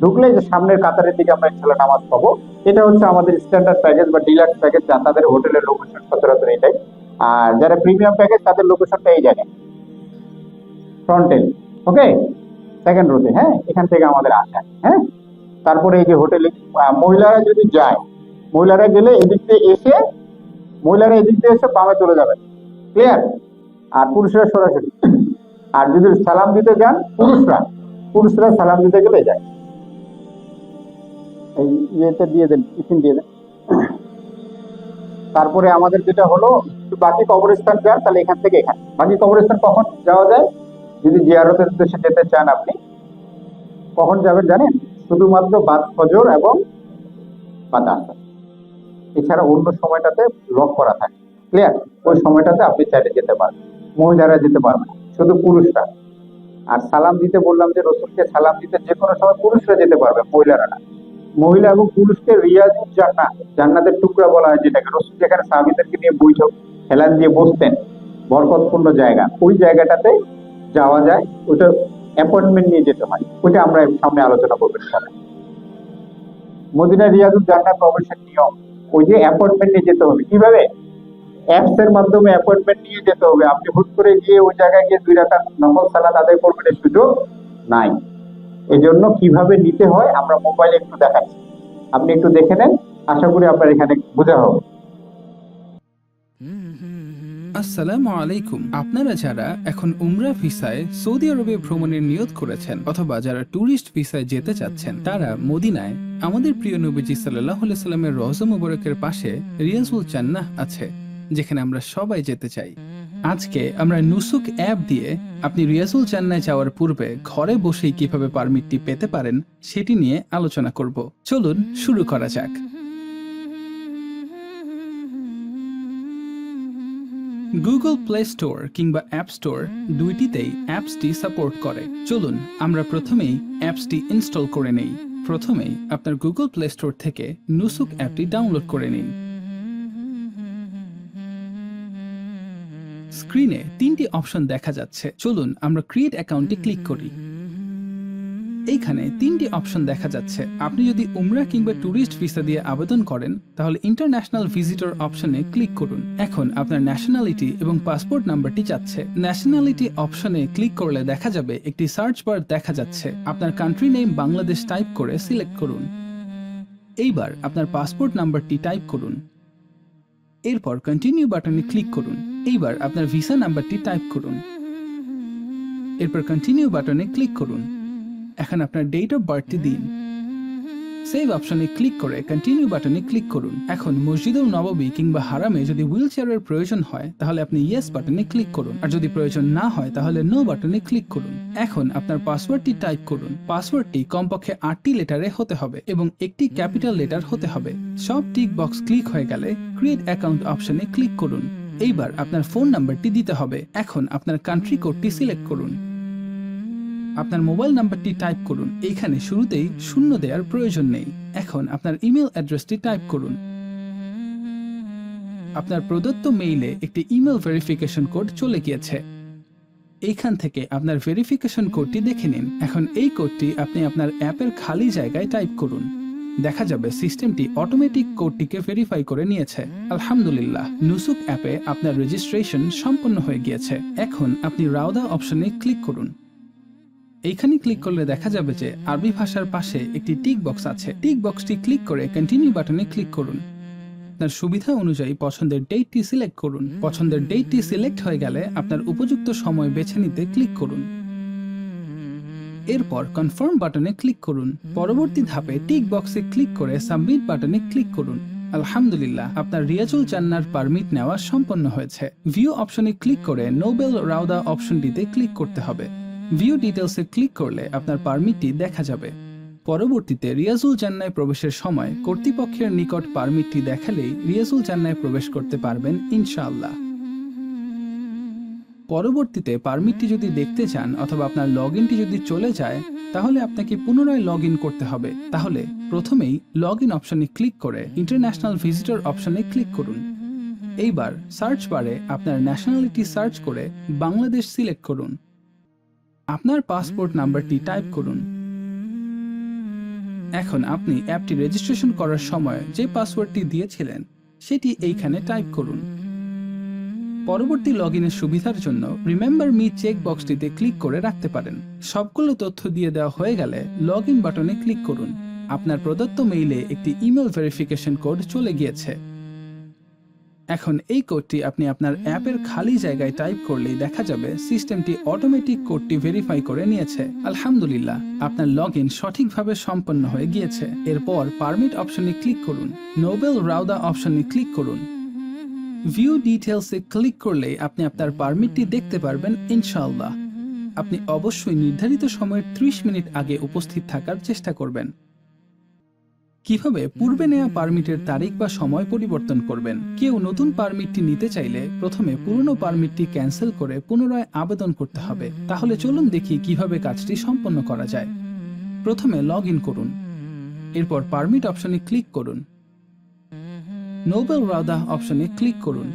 ঢুকলে যে সামনের কাতারের দিকে আমরা ইনশাল্লাহ নামাজ পাবো। এটা হচ্ছে আমাদের স্ট্যান্ডার্ড প্যাকেজ বা ডিলাক্স প্যাকেজ, তাদের হোটেলের লোকেশন সচরাচর এটাই। আর যারা প্রিমিয়াম প্যাকেজ তাদের লোকেশনটা এই জায়গায় ফ্রন্টে, ওকে, সেকেন্ড রোতে, হ্যাঁ, এখান থেকে আমাদের আসা, হ্যাঁ। তারপরে এই যে হোটেলে মহিলারা যদি যায়, মহিলারা গেলে এদিক দিয়ে এসে, মহিলারা এদিক দিয়ে এসে বামে চলে যাবে, ক্লিয়ার। আর পুরুষরা সরাসরি। আর যদি সালাম দিতে যান পুরুষরা সালাম দিতে গেলে যায়, এই ইয়েতে দিয়ে দেন, টিফিন দিয়ে দেন। তারপরে আমাদের যেটা হলো, বাকি কবরস্থান যান, তাহলে এখান থেকে এখানে বাকি কবরস্থান কখন যাওয়া যায়, যদি জিয়ারতের উদ্দেশ্যে যেতে চান আপনি কখন যাবেন জানেন, শুধুমাত্র বাদ ফজর এবং বাদ আসর, এছাড়া অন্য সময়টাতে লক করা থাকে, ক্লিয়ার। ওই সময়টাতে আপনি চাইলে যেতে পারবেন, মহিলারা যেতে পারবেন, শুধু পুরুষরা। আর সালাম দিতে বললাম যে রসুলকে সালাম দিতে যে কোনো সময় পুরুষরা যেতে পারবে, মহিলারা না। মহিলা এবং পুরুষকে রিয়াজুল জান্নাত, জান্নাতের টুকরা বলা হয় যেটাকে। রসুল যেখানে সাহাবীদেরকে নিয়ে বৈঠক হেলান দিয়ে বসতেন, বরকতপূর্ণ জায়গা, ওই জায়গাটাতে যাওয়া যায়। ওটা অ্যাপয়েন্টমেন্ট নিয়ে যেতে হয়, ওইটা আমরা সামনে আলোচনা করবো ইনশাআল্লাহ। মদিনা রিয়াজুল জান্নাত প্রবেশের নিয়ম, ওই যে অ্যাপয়েন্টমেন্ট নিয়ে যেতে হবে। কিভাবে? অ্যাপস এর মাধ্যমে অ্যাপয়েন্টমেন্ট নিয়ে যেতে হবে। আপনি হুট করে গিয়ে ওই জায়গায় গিয়ে 2 রাকাত নফল সালাত আদায় করবেন, এর সুযোগ নাই। এজন্য কিভাবে নিতে হয় আমরা মোবাইলে একটু দেখাচ্ছি, আপনি একটু দেখে নেন, আশা করি আপনার এখানে বোঝা হবে। আসসালামু আলাইকুম। আপনারা যারা এখন উমরা ভিসায় সৌদি আরবে ভ্রমণের নিয়ত করেছেন অথবা যারা ট্যুরিস্ট ভিসায় যেতে চাচ্ছেন, তারা মদিনায় আমাদের প্রিয় নবীজি সাল্লাল্লাহু আলাইহি সাল্লামের রওজা মুবারকের পাশে রিয়াজুল জান্নাহ আছে, যেখানে আমরা সবাই যেতে চাই। আজকে আমরা নুসুক অ্যাপ দিয়ে আপনি রিয়াজুল জান্নাহে যাওয়ার পূর্বে ঘরে বসেই কিভাবে পারমিটটি পেতে পারেন সেটি নিয়ে আলোচনা করব। চলুন শুরু করা যাক। গুগল প্লে স্টোর কিংবা অ্যাপ স্টোর দুইটিতেই অ্যাপসটি সাপোর্ট করে। চলুন আমরা প্রথমেই অ্যাপসটি ইনস্টল করে নেই। প্রথমেই আপনার গুগল প্লে স্টোর থেকে নুসুক অ্যাপটি ডাউনলোড করে নিন। স্ক্রিনে 3টি অপশন দেখা যাচ্ছে। চলুন আমরা ক্রিয়েট অ্যাকাউন্টে ক্লিক করি। এইখানে 3টি অপশন দেখা যাচ্ছে। আপনি যদি উমরা কিংবা ট্যুরিস্ট ভিসা দিয়ে আবেদন করেন তাহলে ইন্টারন্যাশনাল ভিজিটর অপশনে ক্লিক করুন। এখন আপনার ন্যাশনালিটি এবং পাসপোর্ট নাম্বারটি চাচ্ছে। ন্যাশনালিটি অপশনে ক্লিক করলে দেখা যাবে একটি সার্চ বার দেখা যাচ্ছে। আপনার কান্ট্রি নেম বাংলাদেশ টাইপ করে সিলেক্ট করুন। এইবার আপনার পাসপোর্ট নাম্বারটি টাইপ করুন। এরপর কন্টিনিউ বাটনে ক্লিক করুন। এইবার আপনার ভিসা নাম্বারটি টাইপ করুন। এরপর কন্টিনিউ বাটনে ক্লিক করুন। এখন আপনার ডেট অফ বার্থটি দিন। সেভ অপশনে ক্লিক করে কন্টিনিউ বাটনে ক্লিক করুন। এখন মসজিদুল নববী কিংবা হারামে যদি হুইল চেয়ারের প্রয়োজন হয় তাহলে আপনি ইয়েস বাটনে ক্লিক করুন, আর যদি প্রয়োজন না হয় তাহলে নো বাটনে ক্লিক করুন। এখন আপনার পাসওয়ার্ডটি টাইপ করুন। পাসওয়ার্ডটি কমপক্ষে 8টি লেটারে হতে হবে এবং একটি ক্যাপিটাল লেটার হতে হবে। সব টিক বক্স ক্লিক হয়ে গেলে ক্রিয়েট অ্যাকাউন্ট অপশনে ক্লিক করুন। এইবার আপনার ফোন নাম্বারটি দিতে হবে। এখন আপনার কান্ট্রি কোডটি সিলেক্ট করুন। আপনার মোবাইল নাম্বারটি টাইপ করুন। এইখানে শুরুতেই শূন্য দেওয়ার প্রয়োজন নেই। এখন আপনার ইমেল অ্যাড্রেসটি টাইপ করুন। আপনার প্রদত্ত মেইলে একটি ইমেল ভেরিফিকেশন কোড চলে গিয়েছে। এইখান থেকে আপনার ভেরিফিকেশন কোডটি দেখে নিন। এখন এই কোডটি আপনি আপনার অ্যাপের খালি জায়গায় টাইপ করুন। দেখা যাবে সিস্টেমটি অটোমেটিক কোডটিকে ভেরিফাই করে নিয়েছে। আলহামদুলিল্লাহ, নুসুক অ্যাপে আপনার রেজিস্ট্রেশন সম্পন্ন হয়ে গিয়েছে। এখন আপনি রাউদা অপশনে ক্লিক করুন। এইখানে ক্লিক করলে দেখা যাবে যে আরবি ভাষার পাশে একটি টিক বক্স আছে। টিক বক্সটি ক্লিক করে কন্টিনিউ বাটনে ক্লিক করুন। আপনার সুবিধা অনুযায়ী পছন্দের ডেটটি সিলেক্ট করুন। পছন্দের ডেটটি সিলেক্ট হয়ে গেলে আপনার উপযুক্ত সময় বেছে নিতে ক্লিক করুন। এরপর কনফার্ম বাটনে ক্লিক করুন। পরবর্তী ধাপে টিক বক্সে ক্লিক করে সাবমিট বাটনে ক্লিক করুন। আলহামদুলিল্লাহ, আপনার রিয়াজুল জান্নার পারমিট নেওয়া সম্পন্ন হয়েছে। ভিউ অপশনে ক্লিক করে নোবেল রাউদা অপশনটিতে ক্লিক করতে হবে। ভিউ ডিটেলসে ক্লিক করলে আপনার পারমিটটি দেখা যাবে। পরবর্তীতে রিয়াজুল জান্নায় প্রবেশের সময় কর্তৃপক্ষের নিকট পারমিটটি দেখালেই রিয়াজুল জান্নায় প্রবেশ করতে পারবেন ইনশাআল্লাহ। পরবর্তীতে পারমিটটি যদি দেখতে চান অথবা আপনার লগ ইনটি যদি চলে যায়, তাহলে আপনাকে পুনরায় লগ ইন করতে হবে। তাহলে প্রথমেই লগ ইন অপশনে ক্লিক করে ইন্টারন্যাশনাল ভিজিটর অপশনে ক্লিক করুন। এইবার সার্চ বারে আপনার ন্যাশনালিটি সার্চ করে বাংলাদেশ সিলেক্ট করুন। আপনার পাসপোর্ট নাম্বারটি টাইপ করুন। এখন আপনি অ্যাপটি রেজিস্ট্রেশন করার সময় যে পাসওয়ার্ডটি দিয়েছিলেন সেটি এইখানে টাইপ করুন। পরবর্তী লগ ইনের সুবিধার জন্য রিমেম্বার মি চেক বক্সটিতে ক্লিক করে রাখতে পারেন। সবগুলো তথ্য দিয়ে দেওয়া হয়ে গেলে লগ ইন বাটনে ক্লিক করুন। আপনার প্রদত্ত মেইলে একটি ইমেল ভেরিফিকেশন কোড চলে গিয়েছে। এখন এই কোডটি আপনি আপনার অ্যাপের খালি জায়গায় টাইপ করলেই দেখা যাবে সিস্টেমটি অটোমেটিক কোডটি ভেরিফাই করে নিয়েছে। আলহামদুলিল্লাহ, আপনার লগ ইন সঠিকভাবে সম্পন্ন হয়ে গিয়েছে। এরপর পারমিট অপশনে ক্লিক করুন। নোবেল রাউদা অপশনে ক্লিক করুন। ভিউ ডিটেলসে ক্লিক করলেই আপনি আপনার পারমিটটি দেখতে পারবেন ইনশাআল্লাহ। আপনি অবশ্যই নির্ধারিত সময়ের 30 মিনিট আগে উপস্থিত থাকার চেষ্টা করবেন। কিভাবে পূর্বে নেওয়া পারমিটের তারিখ বা সময় পরিবর্তন করবেন? কেউ নতুন পারমিটটি নিতে চাইলে প্রথমে পুরনো পারমিটটি ক্যান্সেল করে পুনরায় আবেদন করতে হবে। তাহলে চলুন দেখি কিভাবে কাজটি সম্পন্ন করা যায়। প্রথমে লগ ইন করুন। এরপর পারমিট অপশনে ক্লিক করুন। নোবেল রাউদা অপশনে ক্লিক করুন।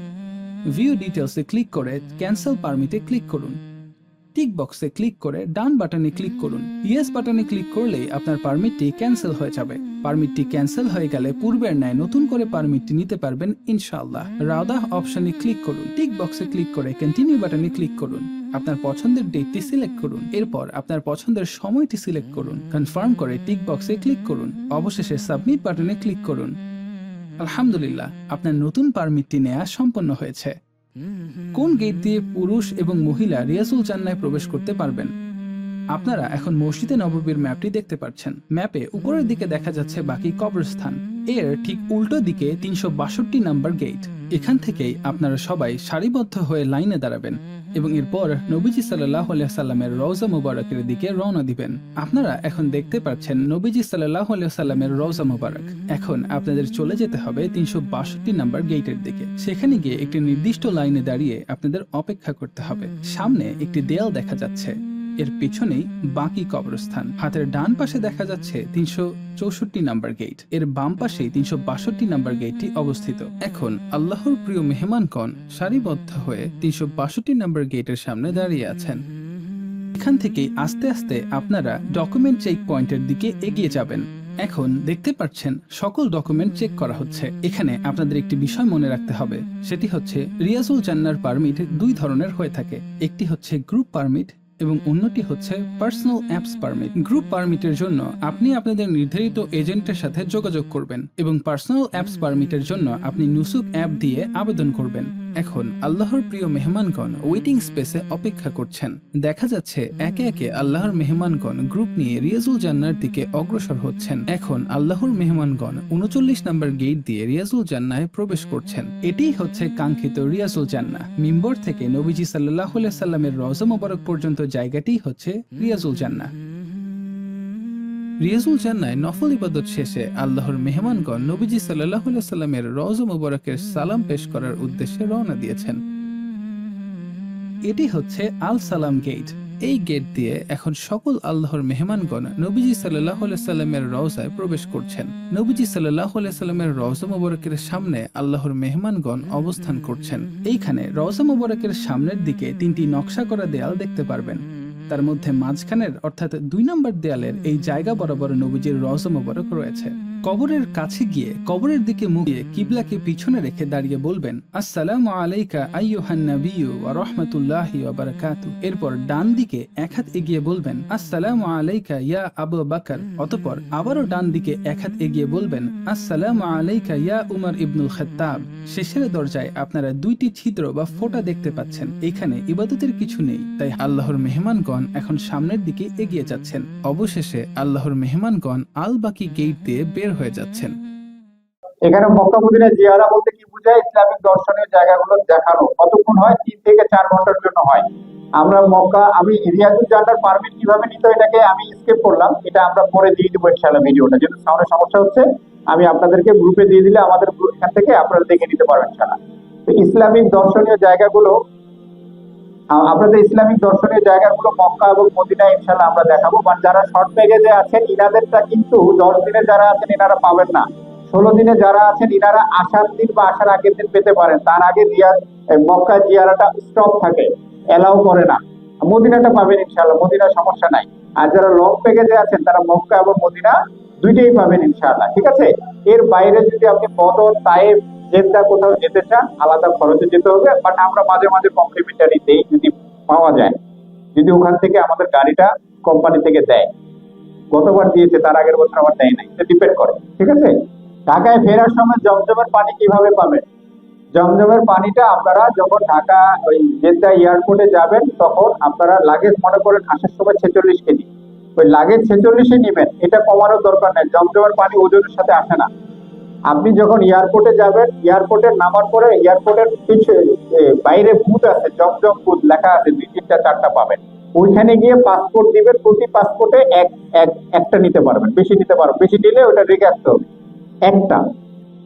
ভিউ ডিটেলসে ক্লিক করে ক্যান্সেল পারমিটে ক্লিক করুন। টিক বক্সে ক্লিক করে ডান বাটনে ক্লিক করুন। ইয়েস বাটনে ক্লিক করলেই আপনার পারমিটটি ক্যান্সেল হয়ে যাবে। পারমিটটি ক্যান্সেল হয়ে গেলে পূর্বের ন্যায় নতুন করে পারমিটটি নিতে পারবেন ইনশাআল্লাহ। রাউদা অপশনে ক্লিক করুন। টিক বক্সে ক্লিক করে কন্টিনিউ বাটনে ক্লিক করুন। আপনার পছন্দের ডেটটি সিলেক্ট করুন। এরপর আপনার পছন্দের সময়টি সিলেক্ট করুন। কনফার্ম করে টিক বক্সে ক্লিক করুন। অবশেষে সাবমিট বাটনে ক্লিক করুন। আলহামদুলিল্লাহ, আপনার নতুন পারমিটটি নেওয়া সম্পন্ন হয়েছে। কোন গেট দিয়ে পুরুষ এবং মহিলা রিয়াজুল জান্নায় প্রবেশ করতে পারবেন? আপনারা এখন মসজিদে নববীর ম্যাপটি দেখতে পাচ্ছেন। ম্যাপে উপরের দিকে দেখা যাচ্ছে বাকি কবরস্থান। এর ঠিক উল্টো দিকে 362 নাম্বার গেট। এখান থেকেই আপনারা সবাই সারিবদ্ধ হয়ে লাইনে দাঁড়াবেন এবং এরপর নবীজি সাল্লাল্লাহু আলাইহি সাল্লামের রওজা মুবারকের দিকে রওনা দিবেন। আপনারা এখন দেখতে পাচ্ছেন নবীজি সাল্লাল্লাহু আলাইহি সাল্লামের রওজা মুবারক। এখন আপনাদের চলে যেতে হবে 362 নাম্বার গেটের দিকে। সেখানে গিয়ে একটি নির্দিষ্ট লাইনে দাঁড়িয়ে আপনাদের অপেক্ষা করতে হবে। সামনে একটি দেয়াল দেখা যাচ্ছে, এর পিছনেই বাকি কবরস্থান। হাতের ডান পাশে দেখা যাচ্ছে 364 নাম্বার গেট, এর বাম পাশেই 362 নাম্বার গেটটি অবস্থিত। এখন আল্লাহর প্রিয় মেহমানগণ সারিবদ্ধ হয়ে 362 নাম্বার গেটের সামনে দাঁড়িয়ে আছেন। এখান থেকেই আস্তে আস্তে আপনারা ডকুমেন্ট চেক পয়েন্টের দিকে এগিয়ে যাবেন। এখন দেখতে পাচ্ছেন সকল ডকুমেন্ট চেক করা হচ্ছে। এখানে আপনাদের একটি বিষয় মনে রাখতে হবে, সেটি হচ্ছে রিয়াজুল জান্নার পারমিট দুই ধরনের হয়ে থাকে। একটি হচ্ছে গ্রুপ পারমিট এবং অন্যটি হচ্ছে পার্সোনাল অ্যাপস পারমিট। গ্রুপ পারমিটের জন্য আপনি আপনাদের নির্ধারিত এজেন্টের সাথে যোগাযোগ করবেন এবং পার্সোনাল অ্যাপস পারমিটের জন্য আপনি নুসুক অ্যাপ দিয়ে আবেদন করবেন। এখন আল্লাহর প্রিয় মেহমানগণ ওয়েটিং স্পেসে অপেক্ষা করছেন। দেখা যাচ্ছে একে একে আল্লাহর মেহমানগণ গ্রুপ নিয়ে রিয়াজুল জান্নার দিকে অগ্রসর হচ্ছেন। এখন আল্লাহর মেহমানগণ 39 নম্বর গেট দিয়ে রিয়াজুল জান্নায় প্রবেশ করছেন। এটিই হচ্ছে কাঙ্ক্ষিত রিয়াজুল জান্নাহ। মিম্বর থেকে নবীজি সাল্লাল্লাহু আলাইহি সাল্লামের রওজা মোবারক পর্যন্ত জায়গাটি হচ্ছে রিয়াজুল জান্নাহ। রিয়াজুল জান্নায় নফল ইবাদত শেষে আল্লাহর মেহমানগণ নবীজি সাল্লাল্লাহু আলাইহি সাল্লামের রওজা মুবারকের সালাম পেশ করার উদ্দেশ্যে রওনা দিয়েছেন। এটি হচ্ছে আল সালাম গেট। এই গেট দিয়ে এখন সকল আল্লাহর মেহমানগণ নবীজি সাল্লাল্লাহু আলাইহি সাল্লামের রওজায় প্রবেশ করছেন। নবীজি সাল্লাল্লাহু আলাইহি সাল্লামের রওজা মুবারকের সামনে আল্লাহর মেহমানগণ অবস্থান করছেন। এইখানে রওজা মুবারকের সামনের দিকে 3টি নকশা করা দেয়াল দেখতে পারবেন। তার মধ্যে মাঝখানের অর্থাৎ 2 নম্বর দেয়ালের এই জায়গা বরাবর নবীজির রওজা মুবারক রয়েছে। কবরের কাছে গিয়ে কবরের দিকে মুখ দিয়ে কিবলাকে পিছনে রেখে দাঁড়িয়ে বলবেন, আসসালামু আলাইকা আইয়ুহান নাবিয়্যু ওয়া রাহমাতুল্লাহি ওয়া বারাকাতুহু। এরপর ডান দিকে এক হাত এগিয়ে বলবেন, আসসালামু আলাইকা ইয়া আবু বকর। অতঃপর আবারও ডান দিকে এক হাত এগিয়ে বলবেন, আসসালামু আলাইকা ইয়া উমর ইবনুল খাত্তাব। শেষের দরজায় আপনারা 2টি ছিদ্র বা ফোঁটা দেখতে পাচ্ছেন। এখানে ইবাদতের কিছু নেই, তাই আল্লাহর মেহমানগণ এখন সামনের দিকে এগিয়ে যাচ্ছেন। অবশেষে আল্লাহর মেহমানগণ আল বাকি গেট দিয়ে বের হয়ে যাচ্ছেন। এখানে মক্কা মদিনা জিয়ারা বলতে কি বোঝায়? ইসলামিক দর্শনীয় জায়গাগুলো দেখানো। কতক্ষণ হয়? 3 থেকে 4 ঘন্টার জন্য হয়। আমরা মক্কা, আমি রিয়াজুল জান্নার পারমিট কিভাবে নিতে হয় এটাকে আমি স্কিপ করলাম, এটা আমরা পরে দিয়ে দেবো ইনশাআল্লাহ ভিডিওটা। যেহেতু সাউন্ডের সমস্যা হচ্ছে, আমি আপনাদেরকে গ্রুপে দিয়ে দিলে আমাদের এখান থেকে আপনারা দেখে নিতে পারবেন ইনশাআল্লাহ। তো ইসলামিক দর্শনীয় জায়গাগুলো, আপনাদের ইসলামিক দর্শনীয় জায়গাগুলো মক্কা এবং মদিনা ইনশাআল্লাহ আমরা দেখাবো। বাট যারা শর্ট প্যাকেজে আছেন ইনাদেরটা কিন্তু 10 দিনে যারা আছেন ইনারা পাবেন না। 16 দিনে যারা আছেন ইনারা আসার দিন বা আসার আগের দিন পেতে পারেন। তার আগে মক্কা জিয়ারাটা স্টপ থাকে, এলাও করে না। মদিনাটা পাবেন ইনশাআল্লাহ, মদিনা সমস্যা নাই। আর যারা লং প্যাকেজে আছেন তারা মক্কা এবং মদিনা দুইটাই পাবেন ইনশাআল্লাহ, ঠিক আছে। এর বাইরে যদি আপনি বদর, তায়েফ, জেদ্দা কোথাও যেতে চান আলাদা খরচে যেতে হবে। বাট আমরা মাঝে মাঝে কমপ্লিমেন্টারি দেই যদি পাওয়া যায়, যদি ওখান থেকে আমাদের গাড়িটা কোম্পানি থেকে দেয়। গতবার দিয়েছে, তার আগের বছর আবার দেয় নাই, এটা ডিপেন্ড করে, ঠিক আছে। ঢাকায় ফেরার সময় জমজমের পানি কিভাবে পাবেন? জমজমের পানিটা আপনারা যখন ঢাকা ওই জেদ্দা এয়ারপোর্টে যাবেন তখন আপনারা লাগেজ মনে করেন আসার সময় 46 কেজি, ওই লাগেজ 46-এ নিবেন। এটা কমানোর দরকার নেই, জমজমের পানি ওজনের সাথে আসে না। আপনি যখন এয়ারপোর্টে যাবেন, এয়ারপোর্টে নামার পরে এয়ারপোর্টের বাইরে বুথ আছে, জমজম বুথ লেখা আছে, 2, 3, 4টা পাবেন। ওইখানে গিয়ে পাসপোর্ট দিবেন, প্রতি পাসপোর্টে একটা নিতে পারবেন, বেশি নিতে পারবেন। বেশি নিলে ওটা রেখে আসতে হবে, একটা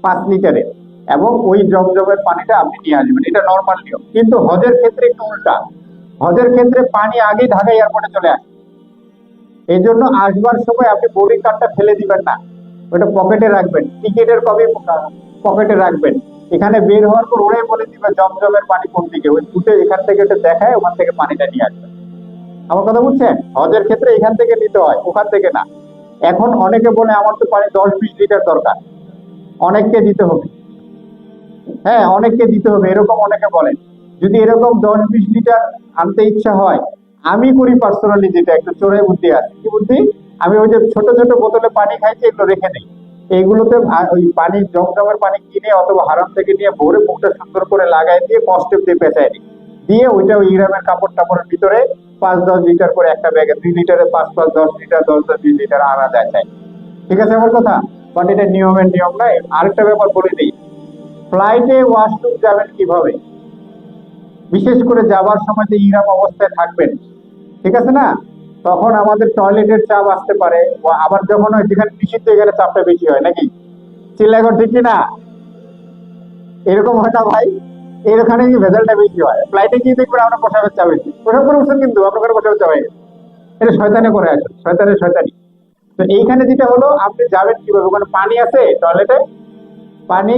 5 লিটারের। এবং ওই জমজমের পানিটা আপনি নিয়ে আসবেন, এটা নর্মাল নিয়ম। কিন্তু হজের ক্ষেত্রে একটু উল্টা, হজের ক্ষেত্রে পানি আগেই ঢাকা এয়ারপোর্টে চলে আসে। এই জন্য আসবার সময় আপনি বোর্ডিং কার্ডটা ফেলে দিবেন না, ওটা পকেটে রাখবেন, টিকিটের কপি পকেটে রাখবেন। এখানে বের হওয়ার পর ওরাই বলে দিবে জমজমের পানি কোন দিকে, ওই ফুটে এখান থেকে এটা দেখায়, ওখান থেকে পানিটা নিয়ে আসবেন। আমার কথা বুঝছেন? হজের ক্ষেত্রে এখান থেকে নিতে হয়, ওখান থেকে না। এখন অনেকে বলে আমার তো পানি 10-20 লিটার দরকার, অনেককে দিতে হবে। হ্যাঁ, অনেককে দিতে হবে, এরকম অনেকে বলেন। যদি এরকম 10-20 লিটার আনতে ইচ্ছা হয়, আমি করি পার্সোনালি যেটা, একটু চোরাই বুদ্ধি আছে। কি বুদ্ধি? আমি ওই যে ছোট ছোট বোতলে পানি খাইছি, এগুলো রেখে দিই। এইগুলোতে ওই পানি, জমজমের পানি কিনে অথবা হারাম থেকে নিয়ে ভরে মুখটা সুন্দর করে লাগাই দিয়ে কস্টেপ দিয়ে পেঁচাই দিই, দিয়ে ওইটা ওই ইরামের কাপড় টাপড়ের ভিতরে 5-10 লিটার করে একটা ব্যাগে, 2 লিটারে 5-5-10 লিটার, 10-20 লিটার আনা যায় চাই, ঠিক আছে আমার কথা। বাট এটা নিয়মের নিয়ম নয়। আরেকটা ব্যাপার বলে দিই, ফ্লাইটে ওয়াশরুম যাবেন কিভাবে, বিশেষ করে যাবার সময় যে ইরাম অবস্থায় থাকবেন, ঠিক আছে না, তখন আমাদের টয়লেটের চাপ আসতে পারে। আবার যখন হয় যেখানে নিষিদ্ধ এখানে চাপটা বেশি হয়, নাকি চিল্লাগড়, ঠিক না? এরকম হয় না ভাই? এখানে কি ভেজালটা বেশি হয়। ফ্লাইটে গিয়ে দেখবেন আমরা প্রসাবের চাপ বেশি, প্রসাব করে উঠছেন কিন্তু আপনার কোনো প্রসাবের চাপ হয়ে গেছে, এটা শয়তানে করে আসে, শয়তানি। তো এইখানে যেটা হলো, আপনি যাবেন কিভাবে? ওখানে পানি আছে টয়লেটে, পানি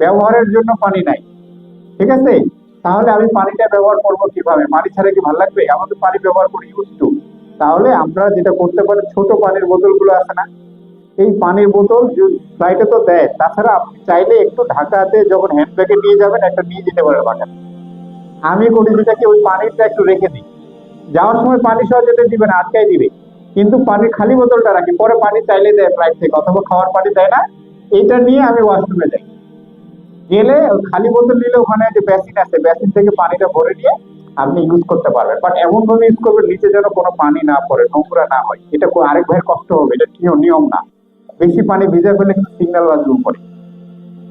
ব্যবহারের জন্য পানি নাই, ঠিক আছে। তাহলে আমি পানিটা ব্যবহার করবো কিভাবে? পানি ছাড়া কি ভালো লাগবে? আমাদের পানি ব্যবহার করি ইউজ টু। তাহলে আমরা যেটা করতে পারি, ছোট পানির বোতলগুলো আছে না, এই পানির বোতল ফ্লাইটে তো দেয়, তাছাড়া আপনি চাইলে একটু ঢাকাতে যখন হ্যান্ড ব্যাগে নিয়ে যাবেন একটা নিয়ে যেতে পারেন বাসায়। আমি করি যেটাকে, ওই পানিটা একটু রেখে দিই, যাওয়ার সময় পানি সহ যেতে দিবে না, আটকাই দিবে। কিন্তু পানির খালি বোতলটা রাখি, পরে পানি চাইলে দেয় ফ্লাইট থেকে, অথবা খাওয়ার পানি দেয় না, এটা নিয়ে আমি ওয়াশরুমে যাই। গেলে খালি বোতল নিলে ওখানে যে বেসিন আছে, বেসিন থেকে পানিটা ভরে নিয়ে আপনি ইউজ করতে পারবেন। বাট এমন ভাবে ইউজ করবেন নিচে যেন কোনো পানি না পড়ে, নোংরা না হয়। এটা আরেক ভাইয়ের কষ্ট হবে, এটা নিয়ম না। বেশি পানি ভিজে ফেলে কিন্তু সিগন্যাল বাজবে উপরে,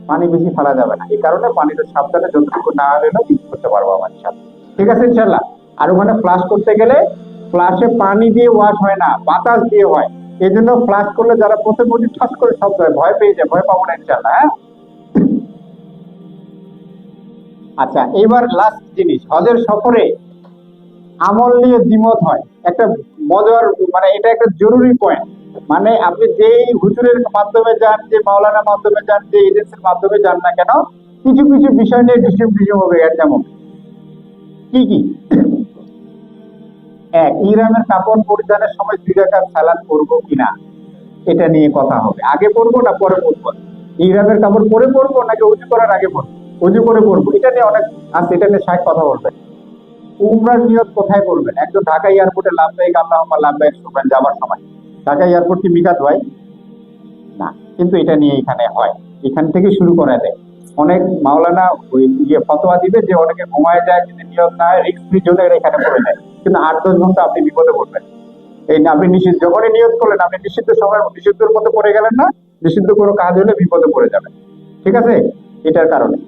পানি বেশি ফেলা যাবে না। এই কারণে পানিটা সাবধানে যতটুকু না হলেও ইউজ করতে পারবো আমার সাথে, ঠিক আছে ইনশাল্লাহ। আর ওখানে ফ্লাশ করতে গেলে ফ্লাশে পানি দিয়ে ওয়াশ হয় না, বাতাস দিয়ে হয়। এই জন্য ফ্লাশ করলে যারা প্রথমে ঠাস করে শব্দ হয়, ভয় পেয়ে যায়, ভয় পাবো না ইনশাল্লাহ। হ্যাঁ, আচ্ছা, এইবার লাস্ট জিনিস, হজের সফরে আমল নিয়ে দ্বিমত হয়, একটা মজার মানে এটা একটা জরুরি পয়েন্ট। মানে আপনি যেই হুজুরের মাধ্যমে যান, যে মাওলানার মাধ্যমে যান, যে এজেন্সির মাধ্যমে যান না কেন, কিছু কিছু বিষয় নিয়ে ডিসিশন হবে। এর যেমন কি কি, এক, ইহরামের কাপড় পরিধানের সময় 2 রাকাত সালাত পড়বো কিনা, এটা নিয়ে কথা হবে। আগে পড়বো না পরে পড়বো, ইহরামের কাপড় পরে পড়বো নাকি উজু করার আগে পড়বো, উজু করে পড়বো, এটা নিয়ে অনেক আছে, এটা নিয়ে শায়েখ কথা বলবেন। উমরার নিয়ত কোথায় করবেন? একজন ঢাকা এয়ারপোর্টে লাভবাহিক আল্লাহুম্মা লাভবাহিক করবেন যাবার সময়। ঢাকা এয়ারপোর্ট কি মিকাত হয়? না, কিন্তু এটা নিয়ে এখানে হয়, এখান থেকে শুরু করা দেয়। অনেক মাওলানা ওই ফতোয়া দিবে যে অনেকে ঘুমায় যায়, যদি নিয়ত না হয় রিস্ক ফ্রি জোনে এখানে পড়ে যায়, কিন্তু 8-10 ঘন্টা আপনি বিপদে পড়বেন। এই না, আপনি নিষিদ্ধ যখনই নিয়ত করলেন আপনি নিষিদ্ধ সময় নিষিদ্ধের মধ্যে পড়ে গেলেন না, নিষিদ্ধ কোনো কাজ হলে বিপদে পড়ে যাবেন। ঠিক আছে, এটার কারণে।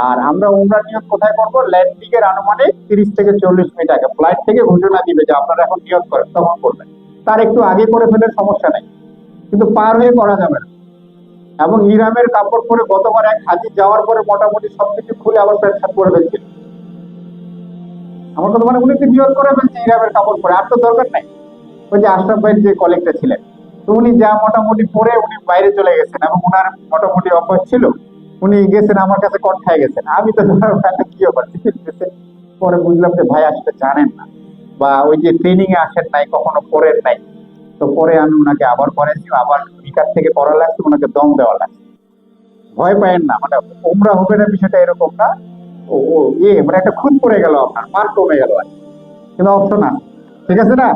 আর আমরা উমরার নিয়ত কোথায় করবো? ল্যান্ডিং এর আনুমানিক 30 থেকে 40 মিনিট আগে ফ্লাইট থেকে ঘোষণা দিবে যে আপনারা এখন নিয়ত করেন, তখন করবেন। তার একটু আগে করে ফেলে সমস্যা নেই, কিন্তু পার হয়ে করা যাবে না। এবং ইহরামের কাপড় পরে গতবার এক হাজি যাওয়ার পরে মোটামুটি সবকিছু খুলে আবার প্যান্ট শার্ট পরে ফেলছিল। আমার কথা মানে উনি তো নিয়ত করে ফেলছে ইহরামের কাপড় পরে, আর তো দরকার নাই। ওই যে আশরাফ ভাইয়ের যে কলিগটা ছিলেন, তো উনি যা মোটামুটি পরে উনি বাইরে চলে গেছেন, এবং ওনার মোটামুটি অভ্যাস ছিল, উনি গেছেন আমার কাছে কট খাই গেছেন। আমি তো ধরো কি ব্যাপার গেছেন, পরে বুঝলাম যে ভাই আসলে জানেন না, বা ওই যে ট্রেনিং এ আসেন নাই, কখনো পড়েন নাই। তো পরে আমি ওনাকে আবার করেছি, আবার বিকাশ থেকে করা লাগছে, ওনাকে দম দেওয়া লাগছে। ভয় পায়েন না, মানে উমরা হবে না বিষয়টা এরকম না। ও ও মানে একটা খুঁত পড়ে গেল, আপনার মার কমে গেল আর কি। কিন্তু অপশন আছে, ঠিক আছে না?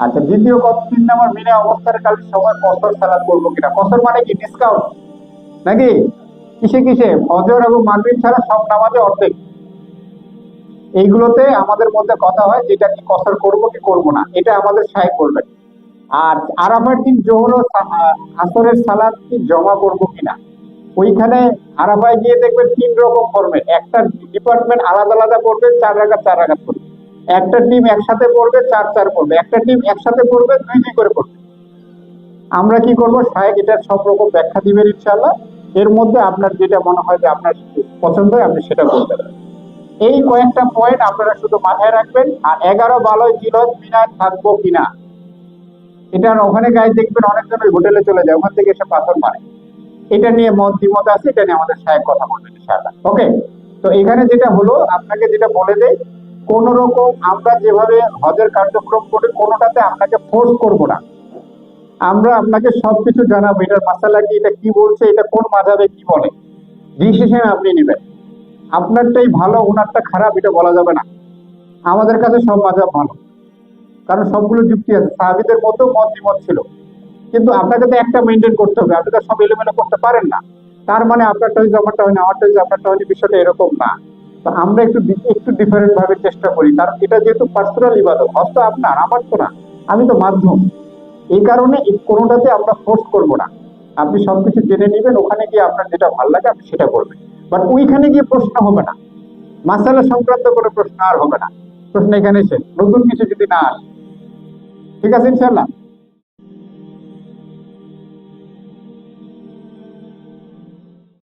আচ্ছা, দ্বিতীয় কথা, 3 নম্বর, মিনে অবস্থার কালীন সময় কসর সালাত করবো কিনা। কসর মানে কি? ডিসকাউন্ট নাকি? কিসে কিসে? ফজর এবং মাগরিব ছাড়া সব নামাজে অর্ধেক। এইগুলোতে আমাদের মধ্যে কথা হয় যেটা কি কসর করবো কি করবো না, এটা আমাদের শায়েখ করবেন। আর আরাফার দিন জোহর ও আসরের সালাত কি জমা করবো কিনা, ওইখানে আরাফায় গিয়ে দেখবেন 3 রকম ফরম্যাট। একটা ডিপার্টমেন্ট আলাদা আলাদা করবে, 4 রাকাত 4 রাকাত করবে। একটা টিম একসাথে পড়বে, 4-4 করবে। একটা টিম একসাথে পড়বে, 2-2 করে পড়বে। আমরা কি করব? শায়েখ এটার সব রকম ব্যাখ্যা দিবেন ইনশাআল্লাহ। এর মধ্যে আপনার যেটা মনে হয় যে আপনার পছন্দ হয় আপনি সেটা করবেন। এই কয়েকটা পয়েন্ট আপনারা শুধু মাথায় রাখবেন। আর 11-12 জিলহজ মিনায় থাকবো কিনা, এটার ওখানে গায়ে দেখবেন অনেকজন ওই হোটেলে চলে যায়, ওখান থেকে এসে পাথর মারে। এটা নিয়ে মত দ্বিমত আছে, এটা নিয়ে আমাদের সাহেব কথা বলবেন ইনশাআল্লাহ। ওকে, তো এখানে যেটা হলো আপনাকে যেটা বলে দেই, কোন রকম আমরা যেভাবে হজের কার্যক্রম করি কোনোটাতে আপনাকে ফোর্স করব না। আমরা আপনাকে সবকিছু জানাবো, এটার মাসালা কি, এটা কি বলছে, এটা কোন মাযহাবে কি বলে, ডিসিশন আপনি নেবেন। আপনারটাই ভালো ওনারটা খারাপ এটা বলা যাবে না। আমাদের কাছে সব মাযহাব ভালো, কারণ সবগুলো যুক্তি আছে। সাহাবীদের মধ্যেও মত দ্বিমত ছিল, কিন্তু আপনাকে তো একটা মেনটেন করতে হবে, আপনি তো সব এলোমেলো করতে পারেন না। তার মানে আপনারটা হয়েছে আমারটা হয় না, আমারটা হয়েছে আপনারটা হয়নি, বিষয়টা এরকম না। তো আমরা একটু একটু ডিফারেন্ট ভাবে চেষ্টা করি, কারণ এটা যেহেতু পার্সোনাল ইবাদত, হজ তো আপনার, আমার তো না, আমি তো মাধ্যম। এই কারণে এই কোনোটাতে আমরা ফোর্স করব না। আপনি সবকিছু জেনে নেবেন, ওখানে গিয়ে আপনার যেটা ভালো লাগে আপনি সেটা করবেন। বাট ওইখানে গিয়ে প্রশ্ন হবে না, মাসালা সংক্রান্ত কোনো প্রশ্ন আর হবে না। প্রশ্ন এখানে শেষ, নতুন কিছু যদি না আসে। ঠিক আছে ইনশাআল্লাহ।